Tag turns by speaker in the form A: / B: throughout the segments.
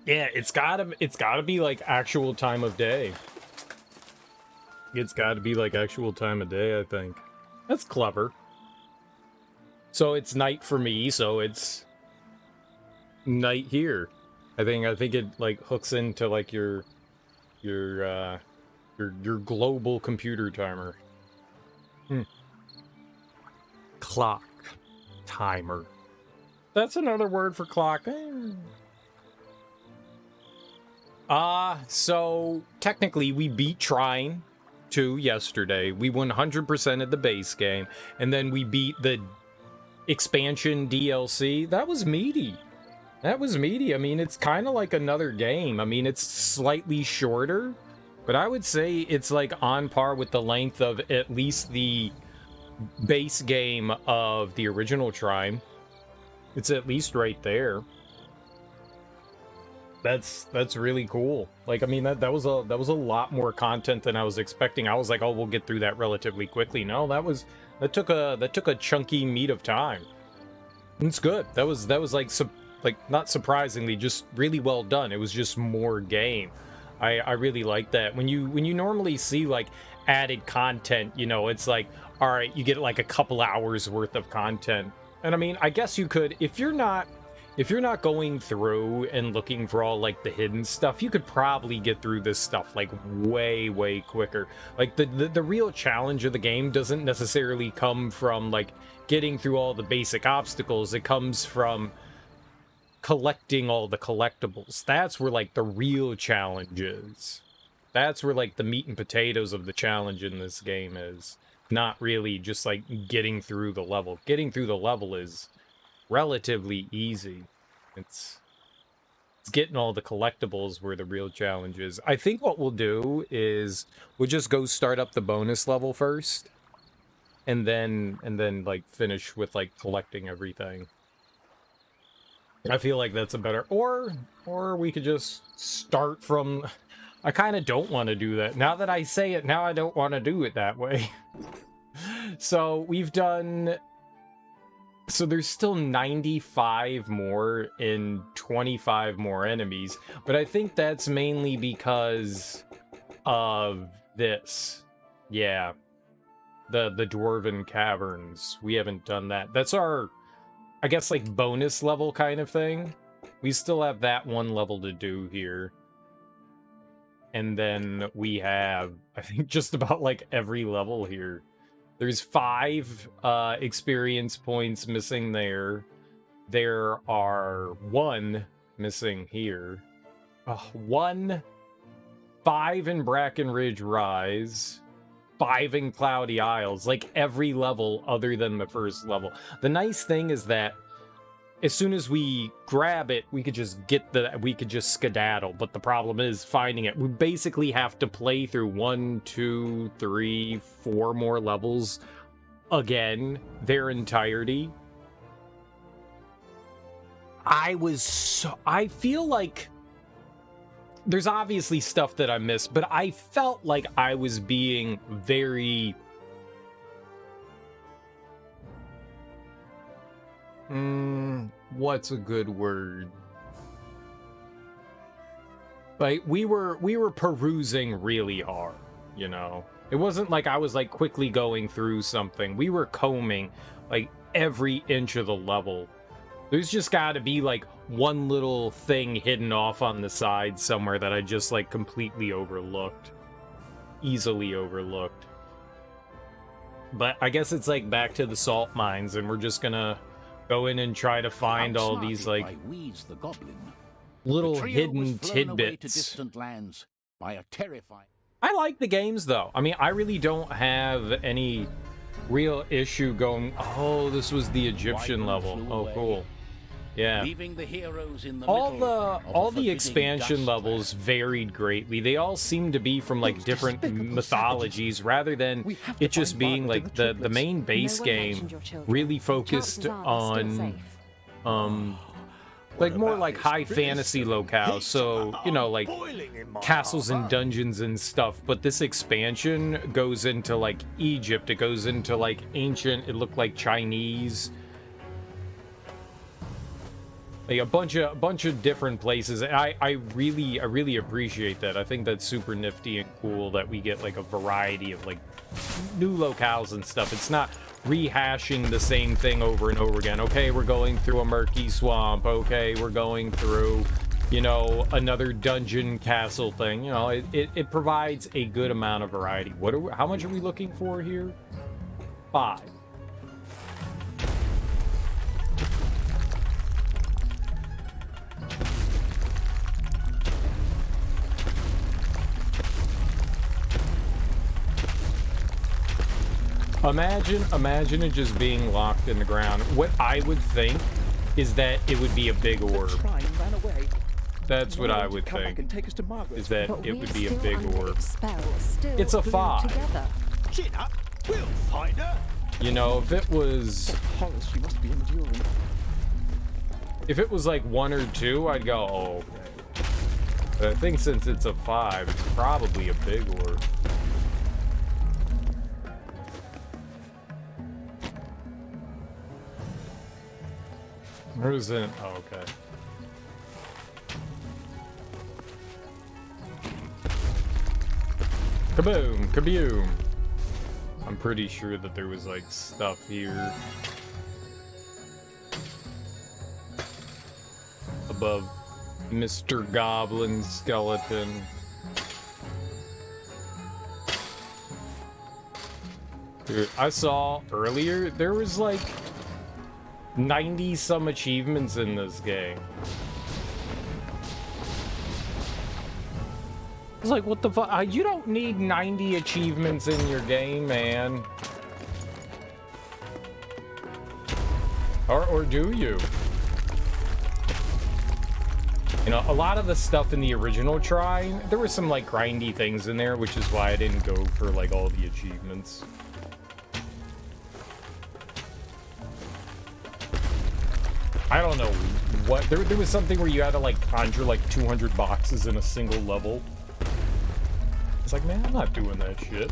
A: Yeah, it's gotta be like actual time of day. It's gotta be like actual time of day, I think. That's clever. So it's night for me, so it's night here. I think it like hooks into like your your global computer timer. Hmm. Clock timer. That's another word for clock. So technically we beat Trine 2 yesterday. We 100% of the base game, and then we beat the expansion DLC. That was meaty. That was meaty. I mean, it's kind of like another game. I mean, it's slightly shorter, but I would say it's like on par with the length of at least the base game of the original Trine. It's at least right there. That's really cool. Like, I mean, that was a lot more content than I was expecting. I was like, oh, we'll get through that relatively quickly. No, that took a chunky meat of time. It's good. That was like not surprisingly, just really well done. It was just more game. I really like that. When you normally see like added content, you know, it's like, all right, you get like a couple hours worth of content. And I mean, I guess you could, if you're not going through and looking for all like the hidden stuff, you could probably get through this stuff like way quicker. Like the real challenge of the game doesn't necessarily come from like getting through all the basic obstacles. It comes from collecting all the collectibles. That's where like the real challenge is. That's where like the meat and potatoes of the challenge in this game is. Not really just like getting through the level. Getting through the level is relatively easy. It's getting all the collectibles where the real challenge is. I think what we'll do is we'll just go start up the bonus level first, and then like finish with like collecting everything. I feel like that's a better, or we could just start from. I kind of don't want to do that. Now that I say it, now I don't want to do it that way. So we've done. So there's still 95 more and 25 more enemies, but I think that's mainly because of this. Yeah. The Dwarven Caverns. We haven't done that. That's our, I guess, like bonus level kind of thing. We still have that one level to do here. And then we have, I think, just about like every level here. There's 5 experience points missing there. There are 1 missing here. 1, 5 in Brackenridge Rise, 5 in Cloudy Isles. Like every level other than the first level. The nice thing is that as soon as we grab it, we could just skedaddle. But the problem is finding it. We basically have to play through 1, 2, 3, 4 more levels again, their entirety. I feel like there's obviously stuff that I missed, but I felt like I was being very what's a good word? Like we were perusing really hard, you know. It wasn't like I was like quickly going through something. We were combing like every inch of the level. There's just got to be like one little thing hidden off on the side somewhere that I just like completely overlooked. Easily overlooked. But I guess it's like back to the salt mines, and we're just gonna go in and try to find all these like
B: the Goblin,
A: little hidden tidbits.
B: Distant lands by a terrifying.
A: I like the games though. I mean, I really don't have any real issue going. Oh, this was the Egyptian level. Oh, cool. Yeah.
B: Leaving the heroes in the
A: all the expansion levels varied greatly. They all seem to be from like different mythologies rather than it just being like the main base game really focused on like more like high fantasy locales, so you know, like castles and dungeons and stuff. But this expansion goes into like Egypt, it goes into like ancient, it looked like Chinese. Like a bunch of different places. I really appreciate that. I think that's super nifty and cool that we get like a variety of like new locales and stuff. It's not rehashing the same thing over and over again. Okay, we're going through a murky swamp. Okay, we're going through, you know, another dungeon castle thing. You know, it provides a good amount of variety. How much are we looking for here? 5. Imagine it just being locked in the ground. What I would think is that it would be a big orb.
C: Trine ran away.
A: That's what I would
C: Come back
A: think.
C: and take us to Margaret.
A: Is that
D: But
A: it
D: we're
A: would be a
D: still
A: big
D: under
A: orb.
D: its spell, still
A: It's a
D: glued
A: 5.
D: together.
B: Chin up. We'll find her.
A: You know, if it was
C: Horrors she must be enduring.
A: like 1 or 2, I'd go, oh, okay. But I think since it's a 5, it's probably a big orb. Where is it? Oh, okay. Kaboom! Kaboom! I'm pretty sure that there was like stuff here above Mr. Goblin skeleton. Dude, I saw earlier there was like 90 some achievements in this game. I was like, what the fuck? You don't need 90 achievements in your game, man. Or do you? You know, a lot of the stuff in the original Trine, there were some like grindy things in there, which is why I didn't go for like all the achievements. I don't know what, there was something where you had to like conjure like 200 boxes in a single level. It's like, man, I'm not doing that shit.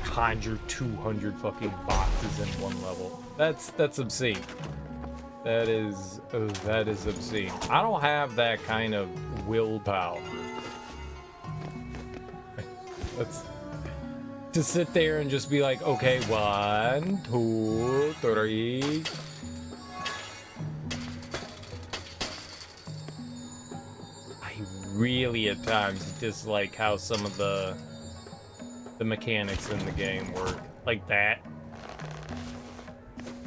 A: Conjure 200 fucking boxes in one level. That's obscene. That is obscene. I don't have that kind of willpower. That's to sit there and just be like, okay, 1, 2, 3. I really at times dislike how some of the mechanics in the game work. Like that.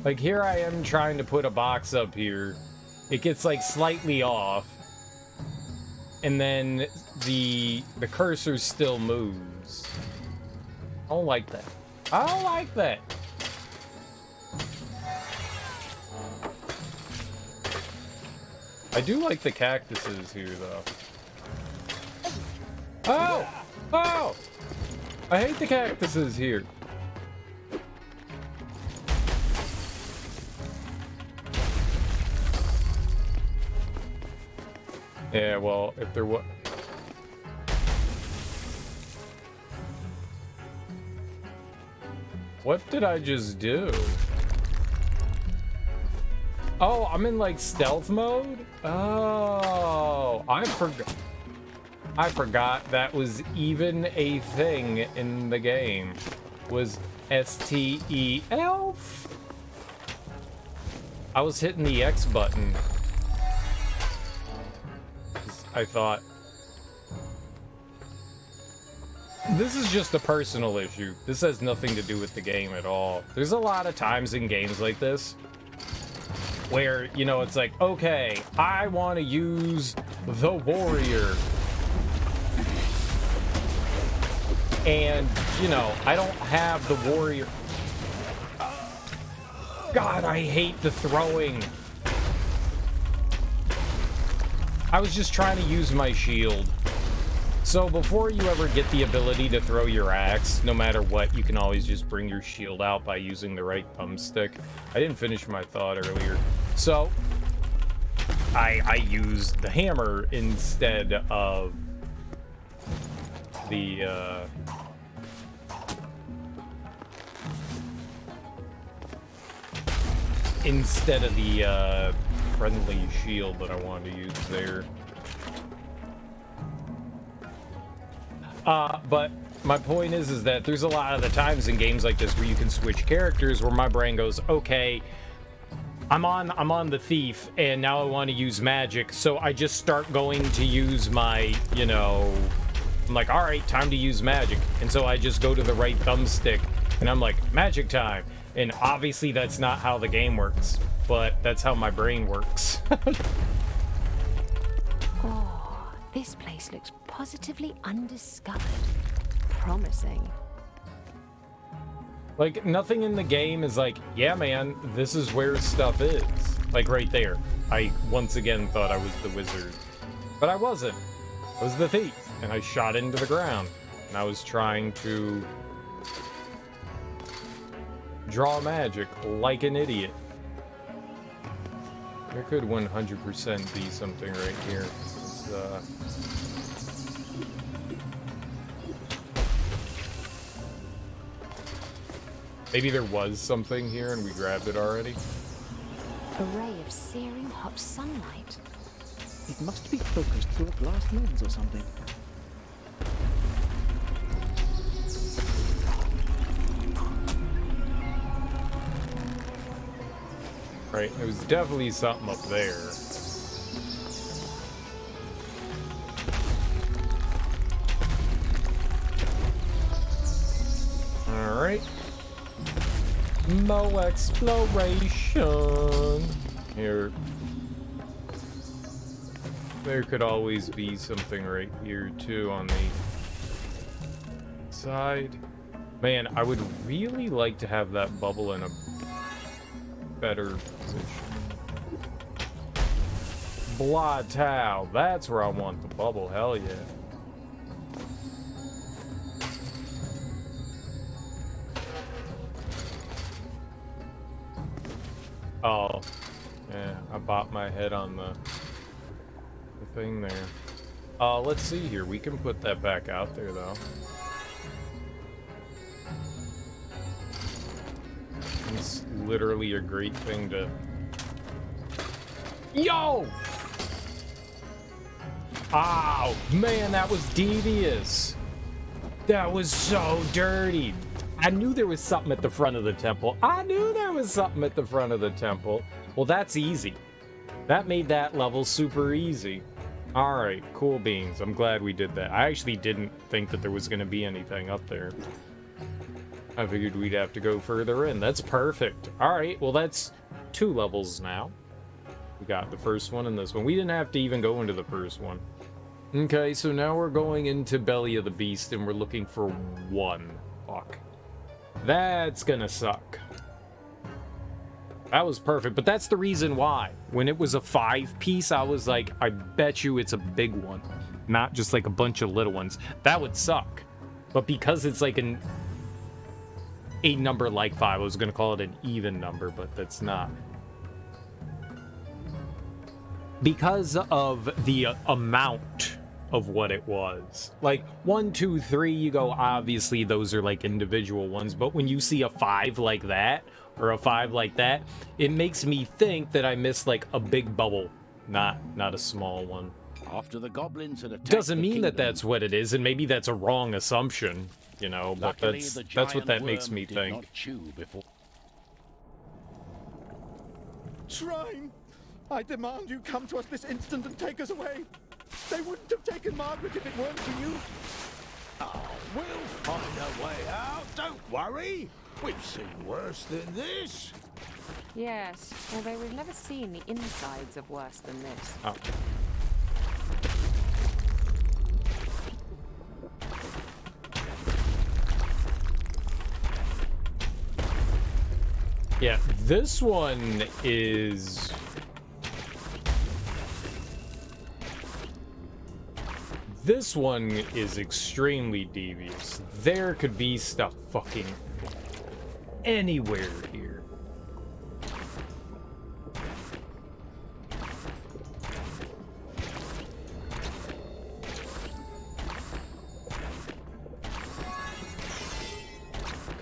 A: Like here I am trying to put a box up here. It gets like slightly off. And then the cursor still moves. I don't like that. I don't like that. I do like the cactuses here, though. Oh! Oh! I hate the cactuses here. Yeah, well, if there was... What did I just do? Oh, I'm in like stealth mode? Oh, I forgot that was even a thing in the game. Was STELF? I was hitting the X button. I thought, this is just a personal issue. This has nothing to do with the game at all. There's a lot of times in games like this where, you know, it's like, okay, I want to use the warrior. And, you know, I don't have the warrior. God, I hate the throwing. I was just trying to use my shield. So before you ever get the ability to throw your axe, no matter what, you can always just bring your shield out by using the right thumbstick. I didn't finish my thought earlier. So I used the hammer instead of the instead of the friendly shield that I wanted to use there. But my point is that there's a lot of the times in games like this where you can switch characters where my brain goes, okay, I'm on the thief and now I want to use magic, so I just start going to use my, you know, I'm like, all right, time to use magic. And so I just go to the right thumbstick and I'm like, magic time. And obviously that's not how the game works, but that's how my brain works.
D: Oh, this place looks positively undiscovered. Promising.
A: Like, nothing in the game is like, yeah, man, this is where stuff is. Like, right there. I, once again, thought I was the wizard. But I wasn't. I was the thief. And I shot into the ground. And I was trying to draw magic like an idiot. There could 100% be something right here. It's, maybe there was something here and we grabbed it already.
D: A ray of searing hot sunlight.
C: It must be focused through a glass lens or something.
A: Right, there was definitely something up there. Alright. Mo exploration. Here. There could always be something right here too on the side. Man, I would really like to have that bubble in a better position. Blatow, that's where I want the bubble, hell yeah. Oh, yeah, I bopped my head on the thing there. Let's see here, we can put that back out there though. It's literally a great thing to... Yo! Ow! Man, that was devious. That was so dirty. I knew there was something at the front of the temple. Well, that's easy. That made that level super easy. Alright, cool beans. I'm glad we did that. I actually didn't think that there was going to be anything up there. I figured we'd have to go further in. That's perfect. Alright, well that's 2 levels now. We got the first one and this one. We didn't have to even go into the first one. Okay, so now we're going into Belly of the Beast and we're looking for 1. Fuck. That's gonna suck. That was perfect, but that's the reason why. When it was a 5-piece, I was like, I bet you it's a big one. Not just like a bunch of little ones. That would suck. But because it's like a number like 5, I was gonna call it an even number, but that's not. Because of the amount of what it was. Like 1, 2, 3, you go, obviously those are like individual ones, but when you see a 5 like that, or a 5 like that, it makes me think that I missed like a big bubble, not a small one.
B: After the goblins had attacked
A: Doesn't
B: the
A: mean that
B: kingdom,
A: that's what it is, and maybe that's a wrong assumption, you know, but
B: luckily
A: that's
B: the
A: what
B: giant
A: that makes
B: worm
A: me
B: did
A: think.
B: not chew before.
C: Trine! I demand you come to us this instant and take us away. They wouldn't have taken Margaret if it weren't for you.
B: Oh, we'll find a way out, don't worry. We've seen worse than this.
D: Yes, although we've never seen the insides of worse than this.
A: Oh. Yeah, this one is... This one is extremely devious. There could be stuff fucking anywhere here.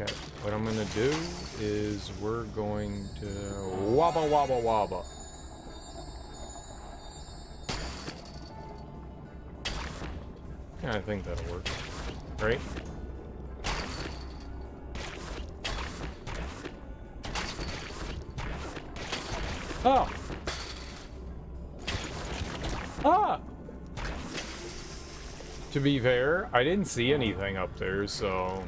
A: Okay. What I'm gonna do is we're going to wabba wabba wabba. Yeah, I think that'll work. Right? Oh! Ah! To be fair, I didn't see anything up there, so...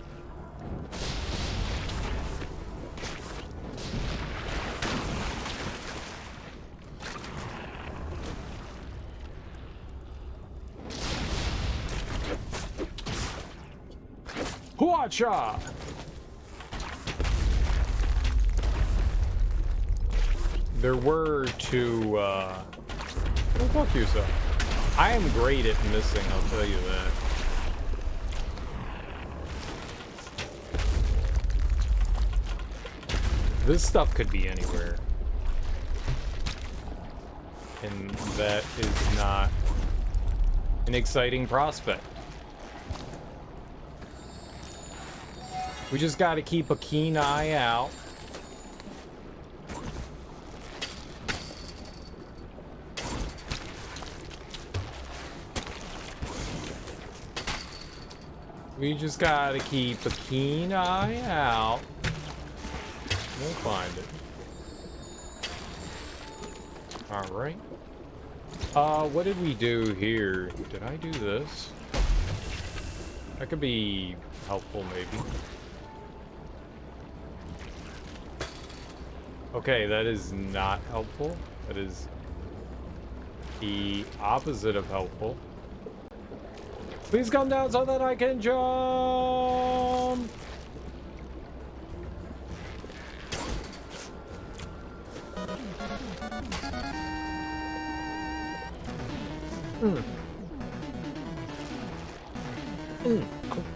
A: Hwacha! There were two, Go fuck yourself. I am great at missing, I'll tell you that. This stuff could be anywhere. And that is not an exciting prospect. We just gotta keep a keen eye out. We just gotta keep a keen eye out. We'll find it. Alright. What did we do here? Did I do this? That could be helpful, maybe. Okay, that is not helpful. That is the opposite of helpful. Please come down so that I can jump!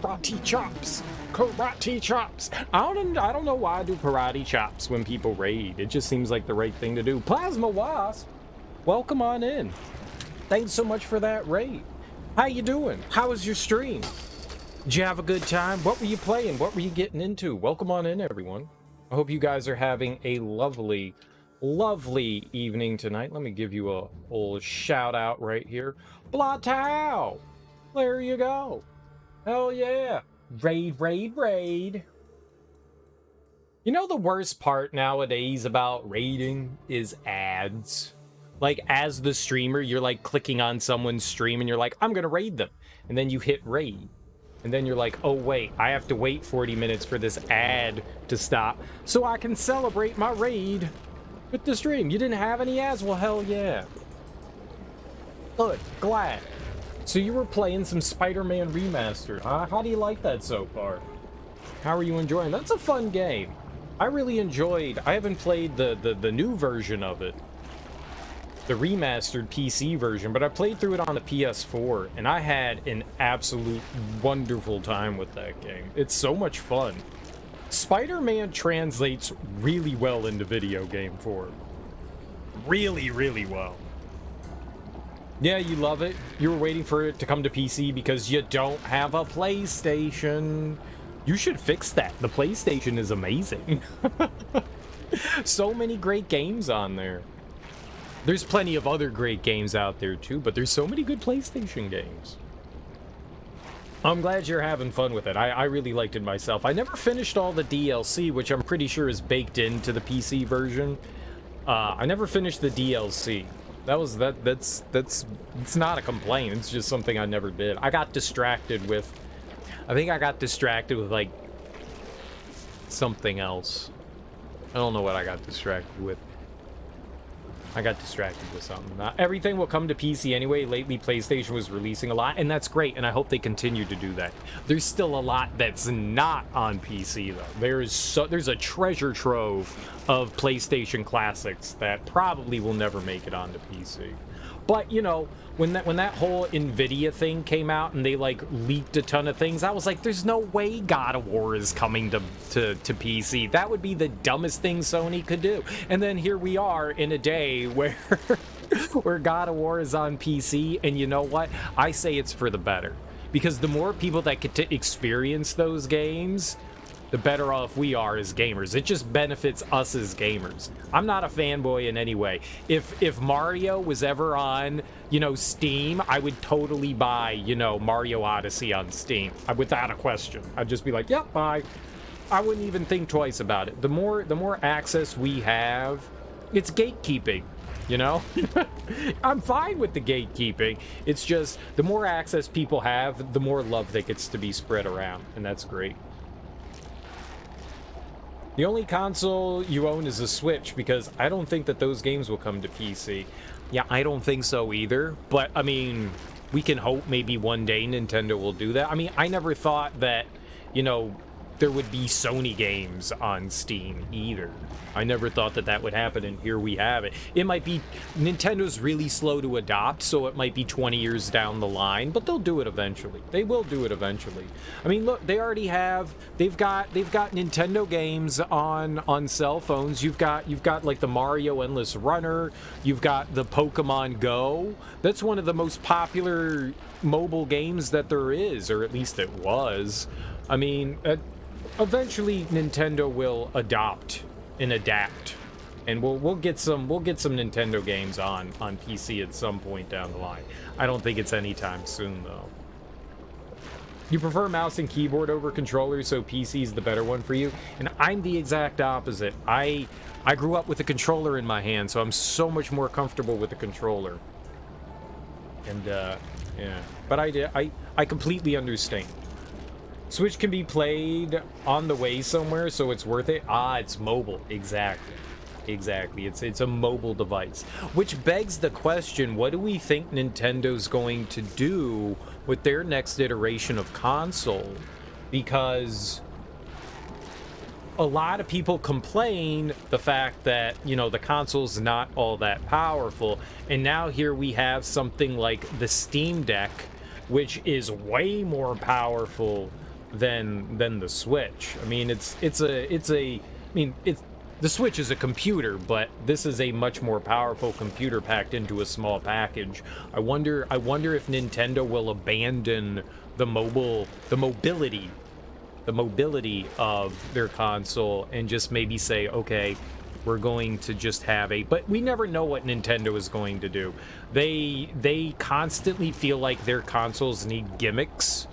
A: Karate chops! Karate chops! I don't know why I do karate chops when people raid. It just seems like the right thing to do. Plasma Wasp! Welcome on in. Thanks so much for that raid. How you doing? How was your stream? Did you have a good time? What were you playing? What were you getting into? Welcome on in, everyone. I hope you guys are having a lovely, lovely evening tonight. Let me give you a little shout out right here. Blatow! There you go. Hell yeah. Raid, raid, raid. You know the worst part nowadays about raiding is ads. Like, as the streamer, you're like clicking on someone's stream and you're like, I'm gonna raid them. And then you hit raid. And then you're like, oh wait, I have to wait 40 minutes for this ad to stop so I can celebrate my raid with the stream. You didn't have any ads? Well, hell yeah. Good, glad. So you were playing some Spider-Man Remastered, huh? How do you like that so far? How are you enjoying? That's a fun game. I really enjoyed, I haven't played the new version of it. The remastered PC version, but I played through it on the PS4, and I had an absolute wonderful time with that game. It's so much fun. Spider-Man translates really well into video game form. Really, really well. Yeah, you love it. You were waiting for it to come to PC because you don't have a PlayStation. You should fix that. The PlayStation is amazing. So many great games on there. There's plenty of other great games out there too, but there's so many good PlayStation games. I'm glad you're having fun with it. I really liked it myself. I never finished all the DLC, which I'm pretty sure is baked into the PC version. I never finished the DLC. That's it's not a complaint. It's just something I never did. I got distracted with, I think I got distracted with like something else. I don't know what I got distracted with. I got distracted with something. Everything will come to PC anyway. Lately, PlayStation was releasing a lot, and that's great, and I hope they continue to do that. There's still a lot that's not on PC, though. There's a treasure trove of PlayStation classics that probably will never make it onto PC. But, you know, when that whole NVIDIA thing came out and they, like, leaked a ton of things, I was like, there's no way God of War is coming to PC. That would be the dumbest thing Sony could do. And then here we are in a day where, where God of War is on PC, and you know what? I say it's for the better. Because the more people that get to experience those games, the better off we are as gamers. It just benefits us as gamers. I'm not a fanboy in any way. If Mario was ever on, you know, Steam, I would totally buy, you know, Mario Odyssey on Steam, without a question. I'd just be like, yep, buy. I wouldn't even think twice about it. The more access we have, it's gatekeeping, you know? I'm fine with the gatekeeping. It's just the more access people have, the more love that gets to be spread around, and that's great. The only console you own is a Switch, because I don't think that those games will come to PC. Yeah, I don't think so either, but I mean, we can hope maybe one day Nintendo will do that. I mean, I never thought that, you know, there would be Sony games on Steam either. I never thought that that would happen, and here we have it. It might be, Nintendo's really slow to adopt, so it might be 20 years down the line, but they'll do it eventually. They will do it eventually. I mean, look, they already have, they've got Nintendo games on cell phones. You've got like the Mario Endless Runner, you've got the Pokemon Go. That's one of the most popular mobile games that there is, or at least it was. I mean, eventually Nintendo will adopt and adapt, and we'll get some Nintendo games on PC at some point down the line. I don't think it's anytime soon though. You prefer mouse and keyboard over controller, so PC is the better one for you? And I'm the exact opposite. I grew up with a controller in my hand, so I'm so much more comfortable with the controller. And yeah, but I completely understand. Switch can be played on the way somewhere, so it's worth it. Ah, it's mobile. Exactly. It's a mobile device. Which begs the question, what do we think Nintendo's going to do with their next iteration of console? Because a lot of people complain the fact that, you know, the console's not all that powerful, and now here we have something like the Steam Deck, which is way more powerful than the Switch. I mean, the Switch is a computer, but this is a much more powerful computer packed into a small package. I wonder if Nintendo will abandon the mobility of their console and just maybe say, okay, we're going to just have but we never know what Nintendo is going to do. They constantly feel like their consoles need gimmicks,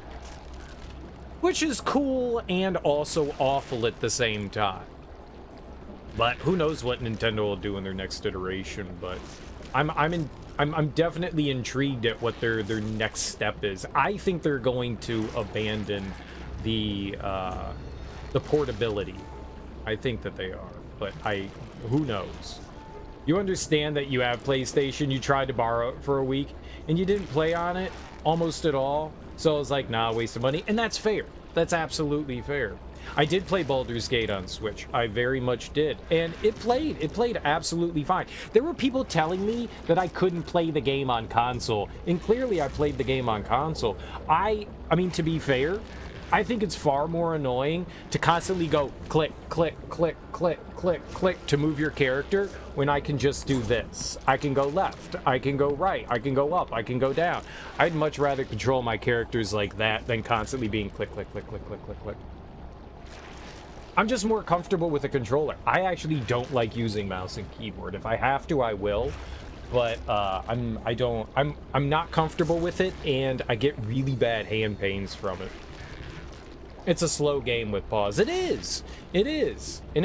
A: which is cool and also awful at the same time. But who knows what Nintendo will do in their next iteration? But I'm definitely intrigued at what their next step is. I think they're going to abandon the portability. I think that they are, but who knows? You understand that you have PlayStation, you tried to borrow it for a week, and you didn't play on it almost at all. So I was like, nah, waste of money. And that's fair. That's absolutely fair. I did play Baldur's Gate on Switch. I very much did. And it played absolutely fine. There were people telling me that I couldn't play the game on console. And clearly I played the game on console. I mean, to be fair, I think it's far more annoying to constantly go click, click, click, click, click, click to move your character when I can just do this. I can go left, I can go right, I can go up, I can go down. I'd much rather control my characters like that than constantly being click, click, click, click, click, click, click. I'm just more comfortable with a controller. I actually don't like using mouse and keyboard. If I have to, I will. But I'm not comfortable with it, and I get really bad hand pains from it. It's a slow game with pause. It is. And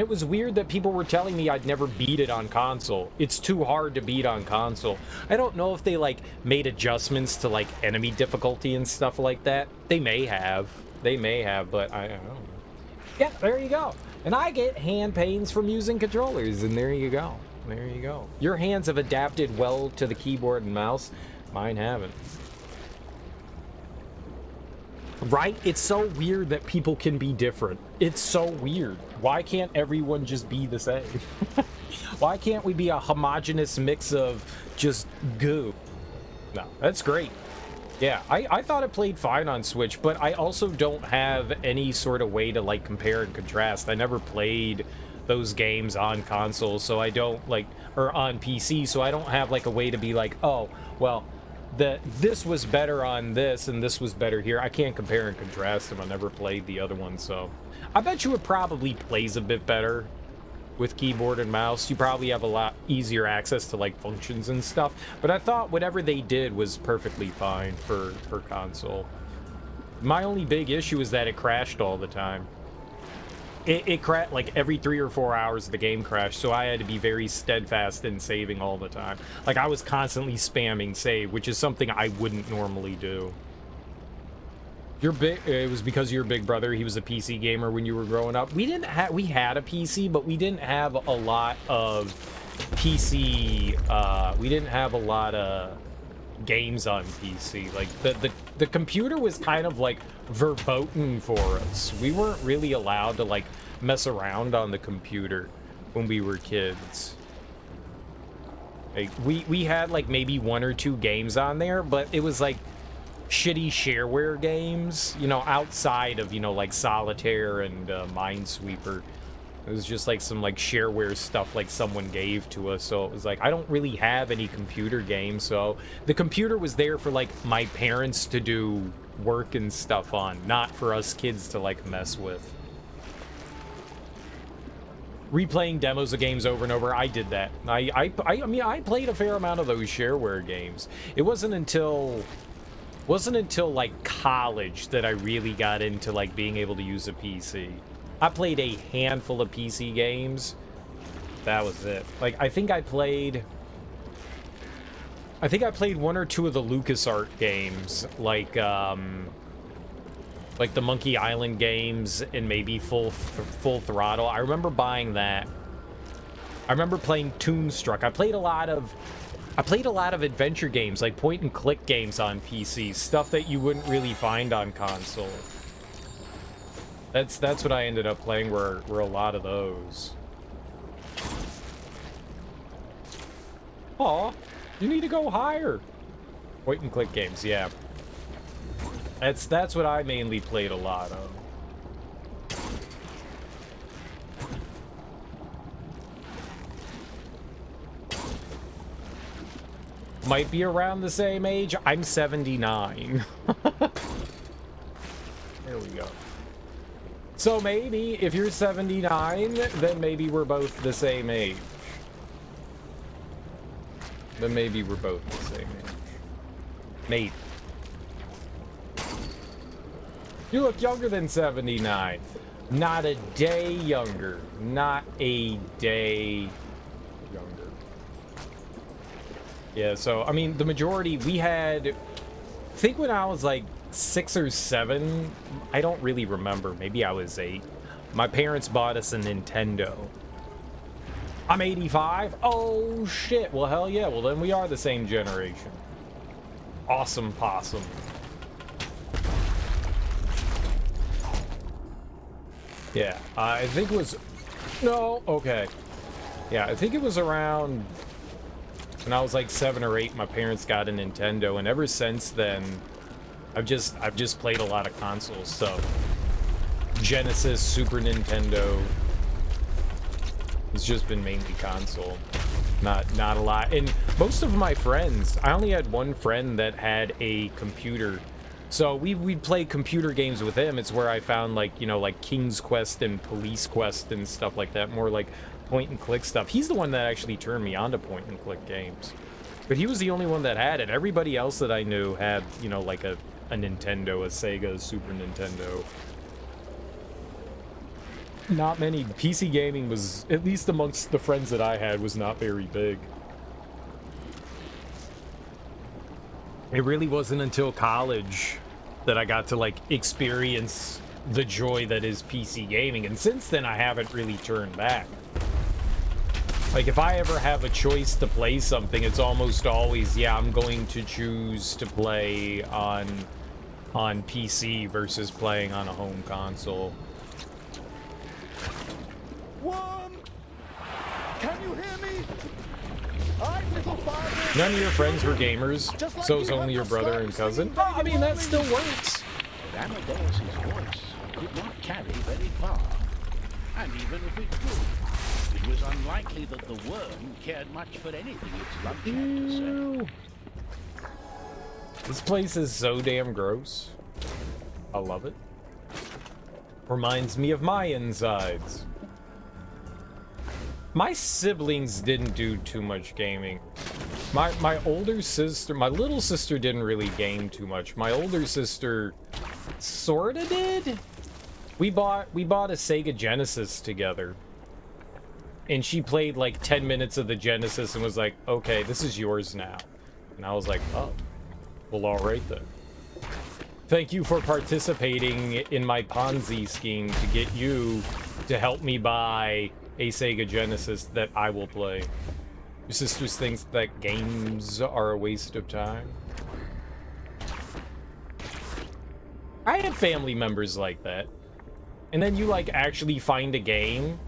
A: it was weird that people were telling me I'd never beat it on console. It's too hard to beat on console. I don't know if they like made adjustments to like enemy difficulty and stuff like that. They may have, but I don't know. Yeah, there you go. And I get hand pains from using controllers, and there you go. Your hands have adapted well to the keyboard and mouse. Mine haven't. Right? It's so weird that people can be different. It's so weird. Why can't everyone just be the same? Why can't we be a homogeneous mix of just goo? No, that's great. Yeah, I thought it played fine on Switch, but I also don't have any sort of way to like compare and contrast. I never played those games on console, so I don't like, or on PC, so I don't have like a way to be like, oh, well, that this was better on this and this was better here. I can't compare and contrast them. I never played the other one, so I bet you it probably plays a bit better with keyboard and mouse. You probably have a lot easier access to like functions and stuff, but I thought whatever they did was perfectly fine for console. My only big issue is that it crashed all the time. It crashed like every 3 or 4 hours the game crashed, so I had to be very steadfast in saving all the time. Like I was constantly spamming save, which is something I wouldn't normally do. It was because your big brother, he was a PC gamer when you were growing up. We had a PC, but we didn't have a lot of PC, we didn't have a lot of games on PC. Like the computer was kind of like verboten for us. We weren't really allowed to like mess around on the computer when we were kids. Like we had like maybe 1 or 2 games on there, but it was like shitty shareware games, you know, outside of, you know, like Solitaire and Minesweeper. It was just like some like shareware stuff like someone gave to us. So it was like I don't really have any computer games, so the computer was there for like my parents to do work and stuff on, not for us kids to like mess with. Replaying demos of games over and over, I did that. I mean I played a fair amount of those shareware games. It wasn't until like college that I really got into like being able to use a PC. I played a handful of PC games. That was it. Like I think I played 1 or 2 of the LucasArts games, like the Monkey Island games and maybe Full Throttle. I remember buying that. I remember playing Toonstruck. I played a lot of adventure games, like point and click games on PC, stuff that you wouldn't really find on console. That's what I ended up playing, were a lot of those. Aw, you need to go higher. Point and click games, yeah. That's what I mainly played a lot of. Might be around the same age. I'm 79. There we go. So maybe if you're 79, then maybe we're both the same age. Then maybe we're both the same age. Maybe. You look younger than 79. Not a day younger. Not a day younger. Yeah, so, I mean, the majority, we had... I think when I was, like, 6 or 7, I don't really remember. Maybe I was 8. My parents bought us a Nintendo. I'm 85? Oh, shit. Well, hell yeah. Well, then we are the same generation. Awesome possum. Yeah, I think it was... No, okay. Yeah, I think it was around... When I was like 7 or 8, my parents got a Nintendo, and ever since then, I've just played a lot of consoles. So, Genesis, Super Nintendo. It's just been mainly console. Not a lot. And most of my friends, I only had one friend that had a computer. So we'd play computer games with him. It's where I found, like, you know, like King's Quest and Police Quest and stuff like that. More like point and click stuff. He's the one that actually turned me on to point and click games. But he was the only one that had it. Everybody else that I knew had, you know, like a Nintendo, a Sega, a Super Nintendo. Not many. PC gaming was, at least amongst the friends that I had, was not very big. It really wasn't until college that I got to, like, experience the joy that is PC gaming, and since then I haven't really turned back. Like, if I ever have a choice to play something, it's almost always, yeah, I'm going to choose to play on PC versus playing on a home console.
C: Worm! Can you hear me? Little father.
A: None of your friends were gamers, so it's only your brother and cousin? Oh, I mean, that still works.
B: But Amadeus's voice could not carry very far. And even if it could, it was unlikely that the worm cared much for anything its lunch had to say.
A: This place is so damn gross. I love it. Reminds me of my insides. My siblings didn't do too much gaming. My older sister, my little sister didn't really game too much. My older sister sorta did. We bought a Sega Genesis together. And she played like 10 minutes of the Genesis and was like, okay, this is yours now. And I was like, oh, well, all right then. Thank you for participating in my Ponzi scheme to get you to help me buy a Sega Genesis that I will play. Your sister thinks that games are a waste of time. I had family members like that. And then you like actually find a game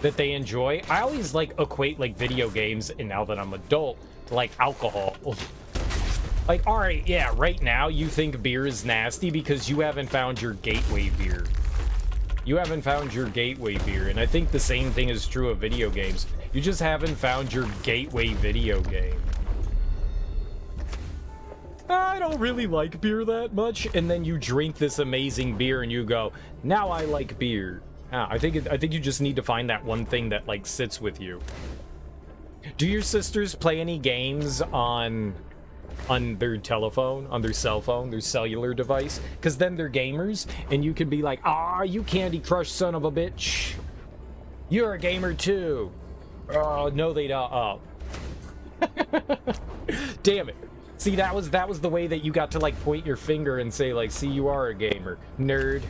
A: that they enjoy. I always like equate like video games, and now that I'm adult, to like alcohol. Like, all right, yeah, right now you think beer is nasty because you haven't found your gateway beer. You haven't found your gateway beer, and I think the same thing is true of video games. You just haven't found your gateway video game. I don't really like beer that much, and then you drink this amazing beer and you go, now I like beer. I think you just need to find that one thing that like sits with you. Do your sisters play any games on their telephone, on their cell phone, their cellular device? Because then they're gamers, and you can be like, ah, you Candy Crush son of a bitch. You're a gamer too. Oh, no, they don't. Oh. Damn it. See, that was the way that you got to like point your finger and say like, see, you are a gamer, nerd.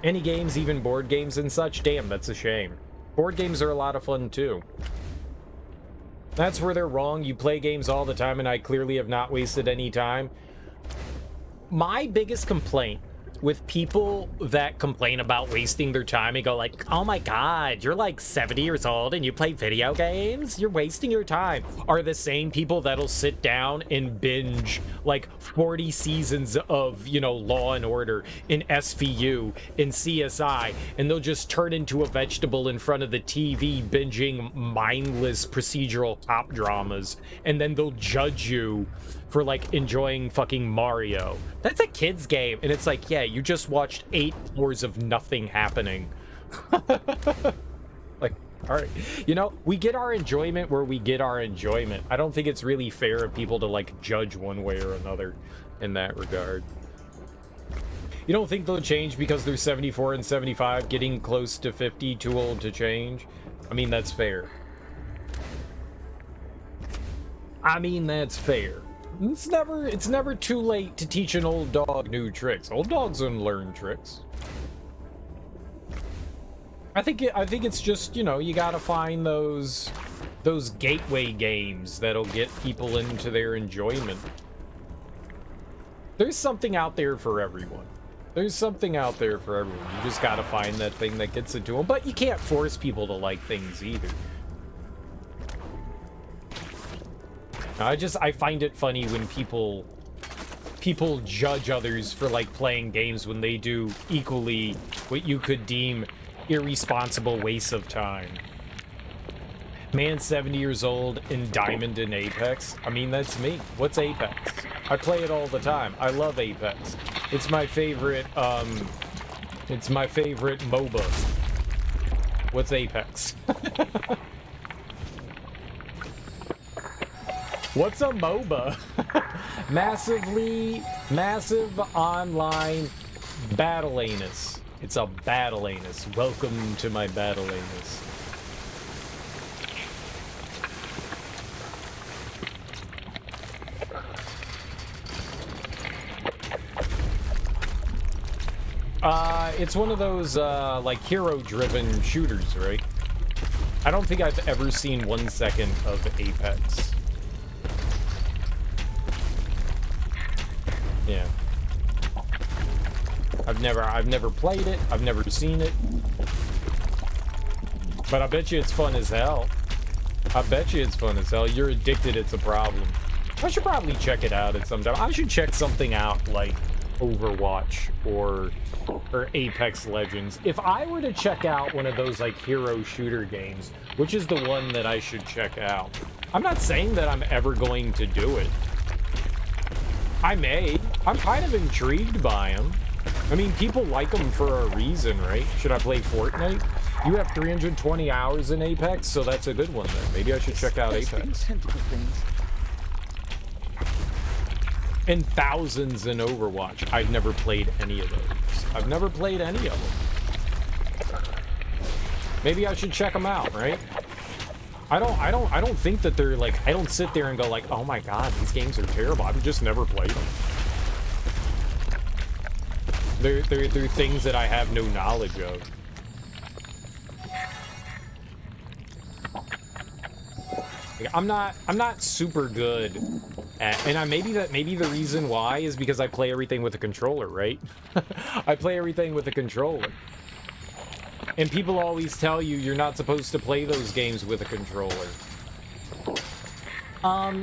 A: Any games, even board games and such, damn, that's a shame. Board games are a lot of fun too. That's where they're wrong. You play games all the time, and I clearly have not wasted any time. My biggest complaint with people that complain about wasting their time and go like, oh my god, you're like 70 years old and you play video games? You're wasting your time. Are the same people that'll sit down and binge like 40 seasons of, you know, Law and Order in SVU in CSI, and they'll just turn into a vegetable in front of the TV binging mindless procedural cop dramas, and then they'll judge you for like enjoying fucking Mario. That's a kid's game, and it's like, yeah, you just watched 8 hours of nothing happening. Like, all right, you know, we get our enjoyment where we get our enjoyment. I don't think it's really fair of people to like judge one way or another in that regard. You don't think they'll change because they're 74 and 75, getting close to 50, too old to change? I mean, that's fair. I mean, that's fair. It's never too late to teach an old dog new tricks. Old dogs don't learn tricks. I think it's just, you know, you gotta find those gateway games that'll get people into their enjoyment. There's something out there for everyone. There's something out there for everyone. You just gotta find that thing that gets it to them. But you can't force people to like things either. I find it funny when people judge others for like playing games when they do equally what you could deem irresponsible wastes of time. Man 70 years old in Diamond and Apex. I mean, that's me. What's Apex? I play it all the time. I love Apex. It's my favorite MOBA. What's Apex? What's a MOBA? Massive online battle anus. It's a battle anus. Welcome to my battle anus. It's one of those, like, hero-driven shooters, right? I don't think I've ever seen 1 second of Apex. Yeah. I've never played it. I've never seen it. But I bet you it's fun as hell. I bet you it's fun as hell. You're addicted, it's a problem. I should probably check it out at some time. I should check something out like Overwatch or Apex Legends. If I were to check out one of those like hero shooter games, which is the one that I should check out? I'm not saying that I'm ever going to do it. I may. I'm kind of intrigued by them. I mean, people like them for a reason, right? Should I play Fortnite? You have 320 hours in Apex, so that's a good one then. Maybe I should check out Apex.
C: Tentacle things.
A: And thousands in Overwatch. I've never played any of those. I've never played any of them. Maybe I should check them out, right? I don't think that they're like, I don't sit there and go like, oh my god, these games are terrible. I've just never played them. They're things that I have no knowledge of. Like, I'm not super good at, and maybe the reason why is because I play everything with a controller, right? I play everything with a controller. And people always tell you you're not supposed to play those games with a controller.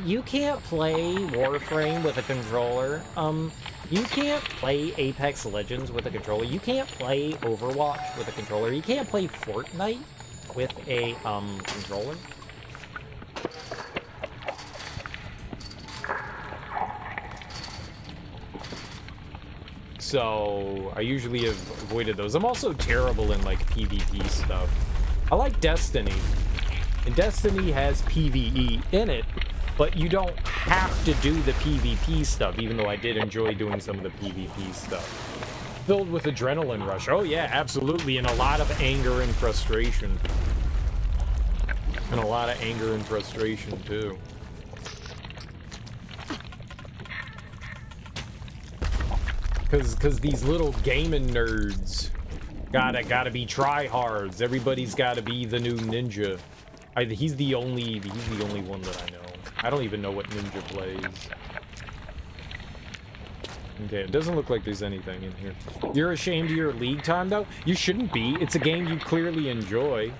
A: You can't play Warframe with a controller. You can't play Apex Legends with a controller. You can't play Overwatch with a controller. You can't play Fortnite with a, controller. So, I usually have avoided those. I'm also terrible in, like, PvP stuff. I like Destiny. And Destiny has PvE in it, but you don't have to do the PvP stuff, even though I did enjoy doing some of the PvP stuff. Filled with adrenaline rush. Oh yeah, absolutely, and a lot of anger and frustration. And a lot of anger and frustration, too. Cause these little gaming nerds gotta be tryhards. Everybody's gotta be the new ninja. He's the only one that I know. I don't even know what ninja plays. Okay, it doesn't look like there's anything in here. You're ashamed of your league time though? You shouldn't be. It's a game you clearly enjoy.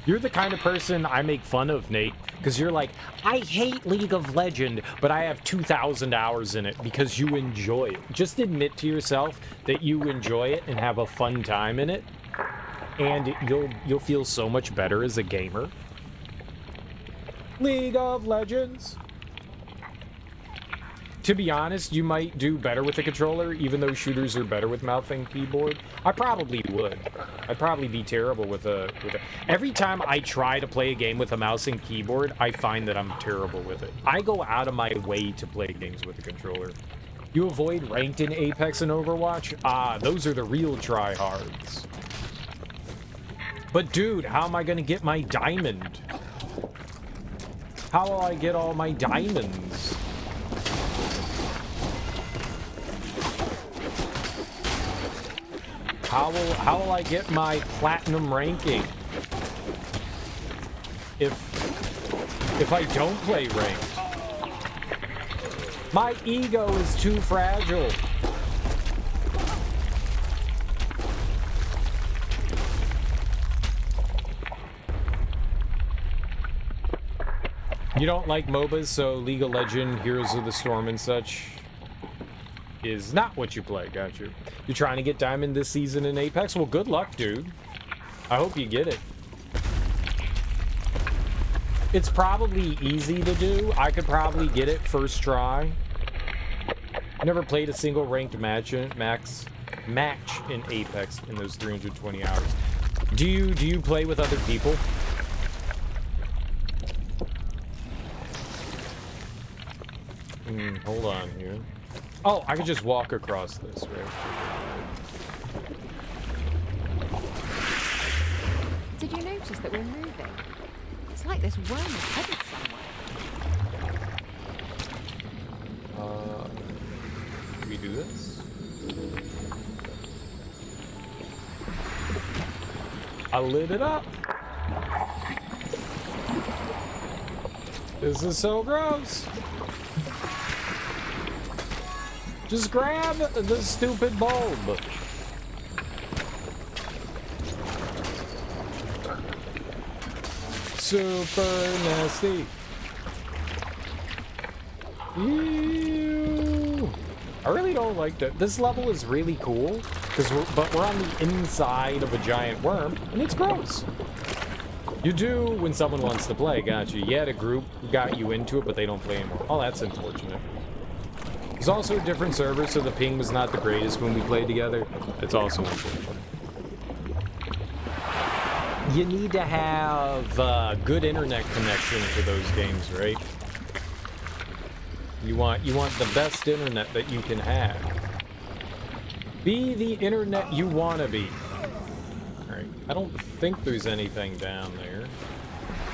A: You're the kind of person I make fun of, Nate, because you're like, I hate League of Legends, but I have 2,000 hours in it because you enjoy it. Just admit to yourself that you enjoy it and have a fun time in it, and you'll feel so much better as a gamer. League of Legends. To be honest, you might do better with a controller, even though shooters are better with mouse and keyboard. I probably would. I'd probably be terrible with a... Every time I try to play a game with a mouse and keyboard, I find that I'm terrible with it. I go out of my way to play games with a controller. You avoid ranked in Apex and Overwatch? Ah, those are the real tryhards. But dude, how am I gonna get my diamond? How will I get all my diamonds? How will I get my platinum ranking if I don't play ranked? My ego is too fragile. You don't like MOBAs, so League of Legends, Heroes of the Storm and such is not what you play. Got you. You're trying to get diamond this season in Apex? Well, good luck, dude. I hope you get it. It's probably easy to do. I could probably get it first try. Never played a single ranked match in Apex in those 320 hours. Do you play with other people? Hold on here. Oh, I could just walk across this, right?
D: Did you notice that we're moving? It's like this worm is headed somewhere.
A: Can we do this? I lit it up. This is so gross. Just grab the stupid bulb. Super nasty. Ew. I really don't like that. This level is really cool, but we're on the inside of a giant worm, and it's gross. You do when someone wants to play, got you. You had a group who got you into it, but they don't play anymore. Oh, that's unfortunate. It's also a different server, so the ping was not the greatest when we played together. It's also unfortunate. You need to have good internet connection for those games, right? You want the best internet that you can have. Be the internet you want to be. All right. I don't think there's anything down there.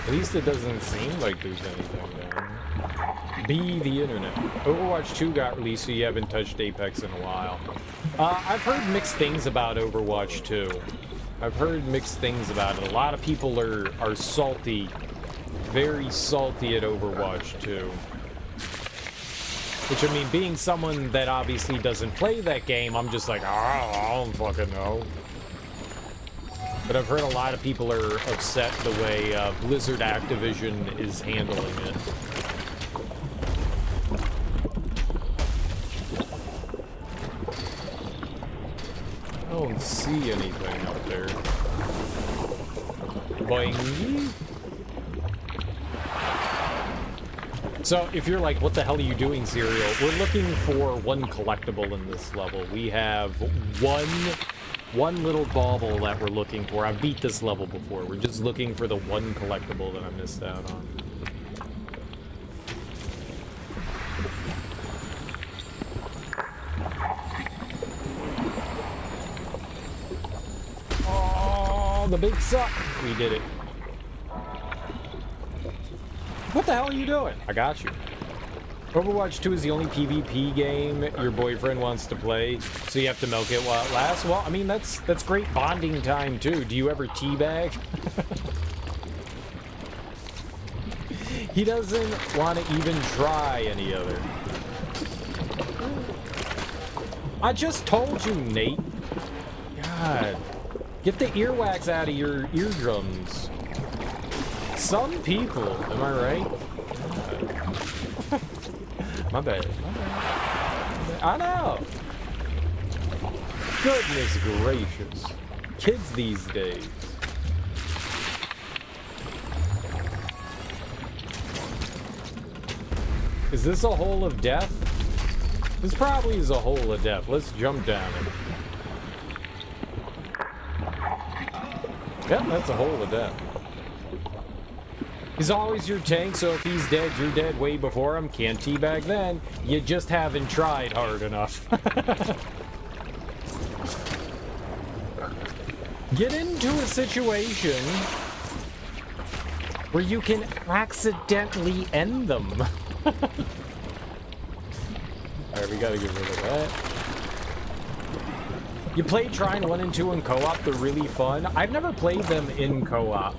A: At least it doesn't seem like there's anything down there. Be the internet. Overwatch 2 got released, so you haven't touched Apex in a while. I've heard mixed things about Overwatch 2. I've heard mixed things about it. A lot of people are salty, very salty at Overwatch 2. Which, I mean, being someone that obviously doesn't play that game, I'm just like, I don't fucking know. But I've heard a lot of people are upset the way Blizzard Activision is handling it. I don't see anything out there. Boing. So, if you're like, what the hell are you doing, Serial? We're looking for one collectible in this level. We have one little bauble that we're looking for. I've beat this level before. We're just looking for the one collectible that I missed out on. Oh, the big suck. We did it. What the hell are you doing? I got you. Overwatch 2 is the only PvP game your boyfriend wants to play, so you have to milk it while it lasts. Well, I mean, that's great bonding time, too. Do you ever teabag? He doesn't want to even try any other. I just told you, Nate. God. Get the earwax out of your eardrums. Some people, am I right? My bad. I know. Goodness gracious. Kids these days. Is this a hole of death? This probably is a hole of death. Let's jump down it. Yep, that's a hole of death. He's always your tank, so if he's dead, you're dead way before him. Can't teabag then. You just haven't tried hard enough. Get into a situation where you can accidentally end them. Alright, we gotta get rid of that. You play Trine 1 and 2 in co-op, they're really fun. I've never played them in co-op.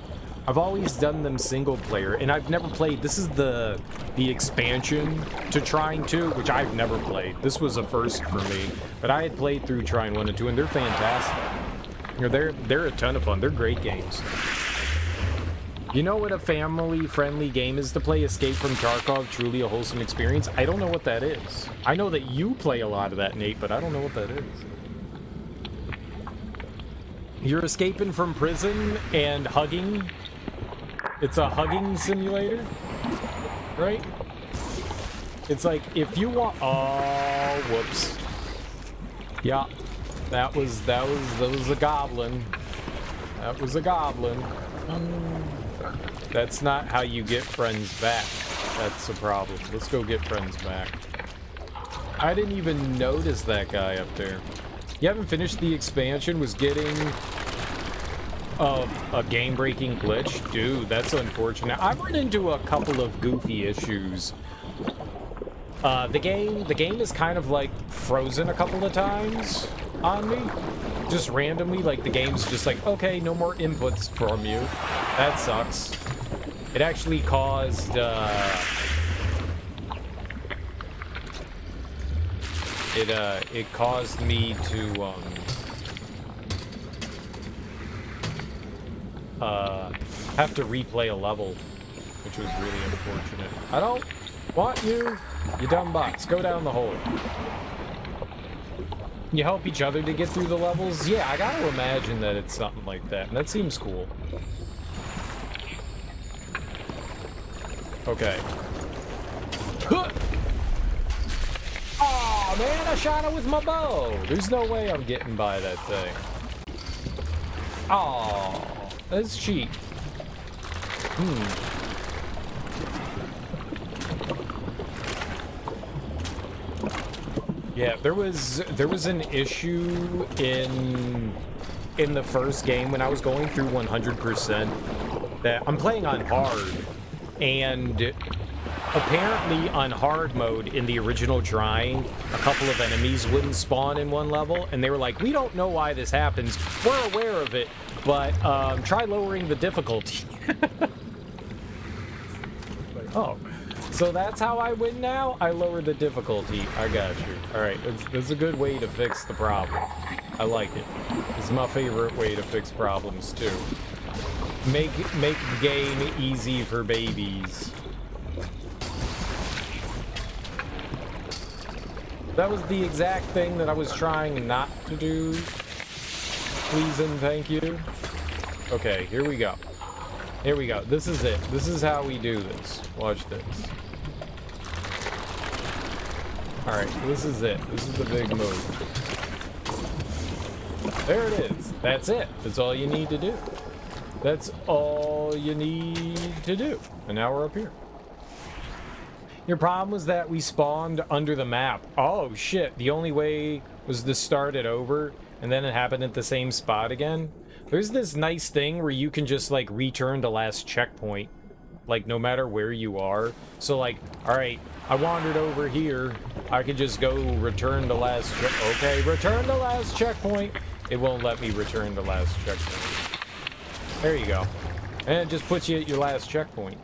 A: I've always done them single player, and I've never played. This is the expansion to Trine 2, which I've never played. This was a first for me, but I had played through Trine 1 and 2, and they're fantastic. You know, they're a ton of fun. They're great games. You know what a family-friendly game is to play? Escape from Tarkov, truly a wholesome experience. I don't know what that is. I know that you play a lot of that, Nate, but I don't know what that is. You're escaping from prison and hugging. It's a hugging simulator, right? It's like if you want. Oh, whoops. Yeah, that was a goblin. That was a goblin. That's not how you get friends back. That's the problem. Let's go get friends back. I didn't even notice that guy up there. You haven't finished the expansion, was getting a game-breaking glitch? Dude, that's unfortunate. I've run into a couple of goofy issues. The game is kind of like frozen a couple of times on me. Just randomly, like the game's just like, okay, no more inputs from you. That sucks. It actually caused, it caused me to, have to replay a level, which was really unfortunate. I don't want you, you dumb bots. Go down the hole. You help each other to get through the levels? Yeah, I gotta imagine that it's something like that, and that seems cool. Okay. Ah! Oh man, I shot it with my bow. There's no way I'm getting by that thing. Oh, that's cheap. Yeah, there was an issue in the first game when I was going through 100% that I'm playing on hard, and apparently on hard mode in the original Trine, a couple of enemies wouldn't spawn in one level, and they were like, we don't know why this happens. We're aware of it, but try lowering the difficulty. Like, oh, so that's how I win now? I lowered the difficulty. I got you. All right, that's a good way to fix the problem. I like it. It's my favorite way to fix problems, too. Make the game easy for babies. That was the exact thing that I was trying not to do. Please and thank you. Okay, here we go. Here we go. This is it. This is how we do this. Watch this. Alright, this is it. This is the big move. There it is. That's it. That's all you need to do. That's all you need to do. And now we're up here. Your problem was that we spawned under the map. Oh, shit. The only way was to start it over, and then it happened at the same spot again. There's this nice thing where you can just, like, return to last checkpoint. Like, no matter where you are. So, like, alright, I wandered over here. I could just go return to last okay, return to last checkpoint. It won't let me return to last checkpoint. There you go. And it just puts you at your last checkpoint.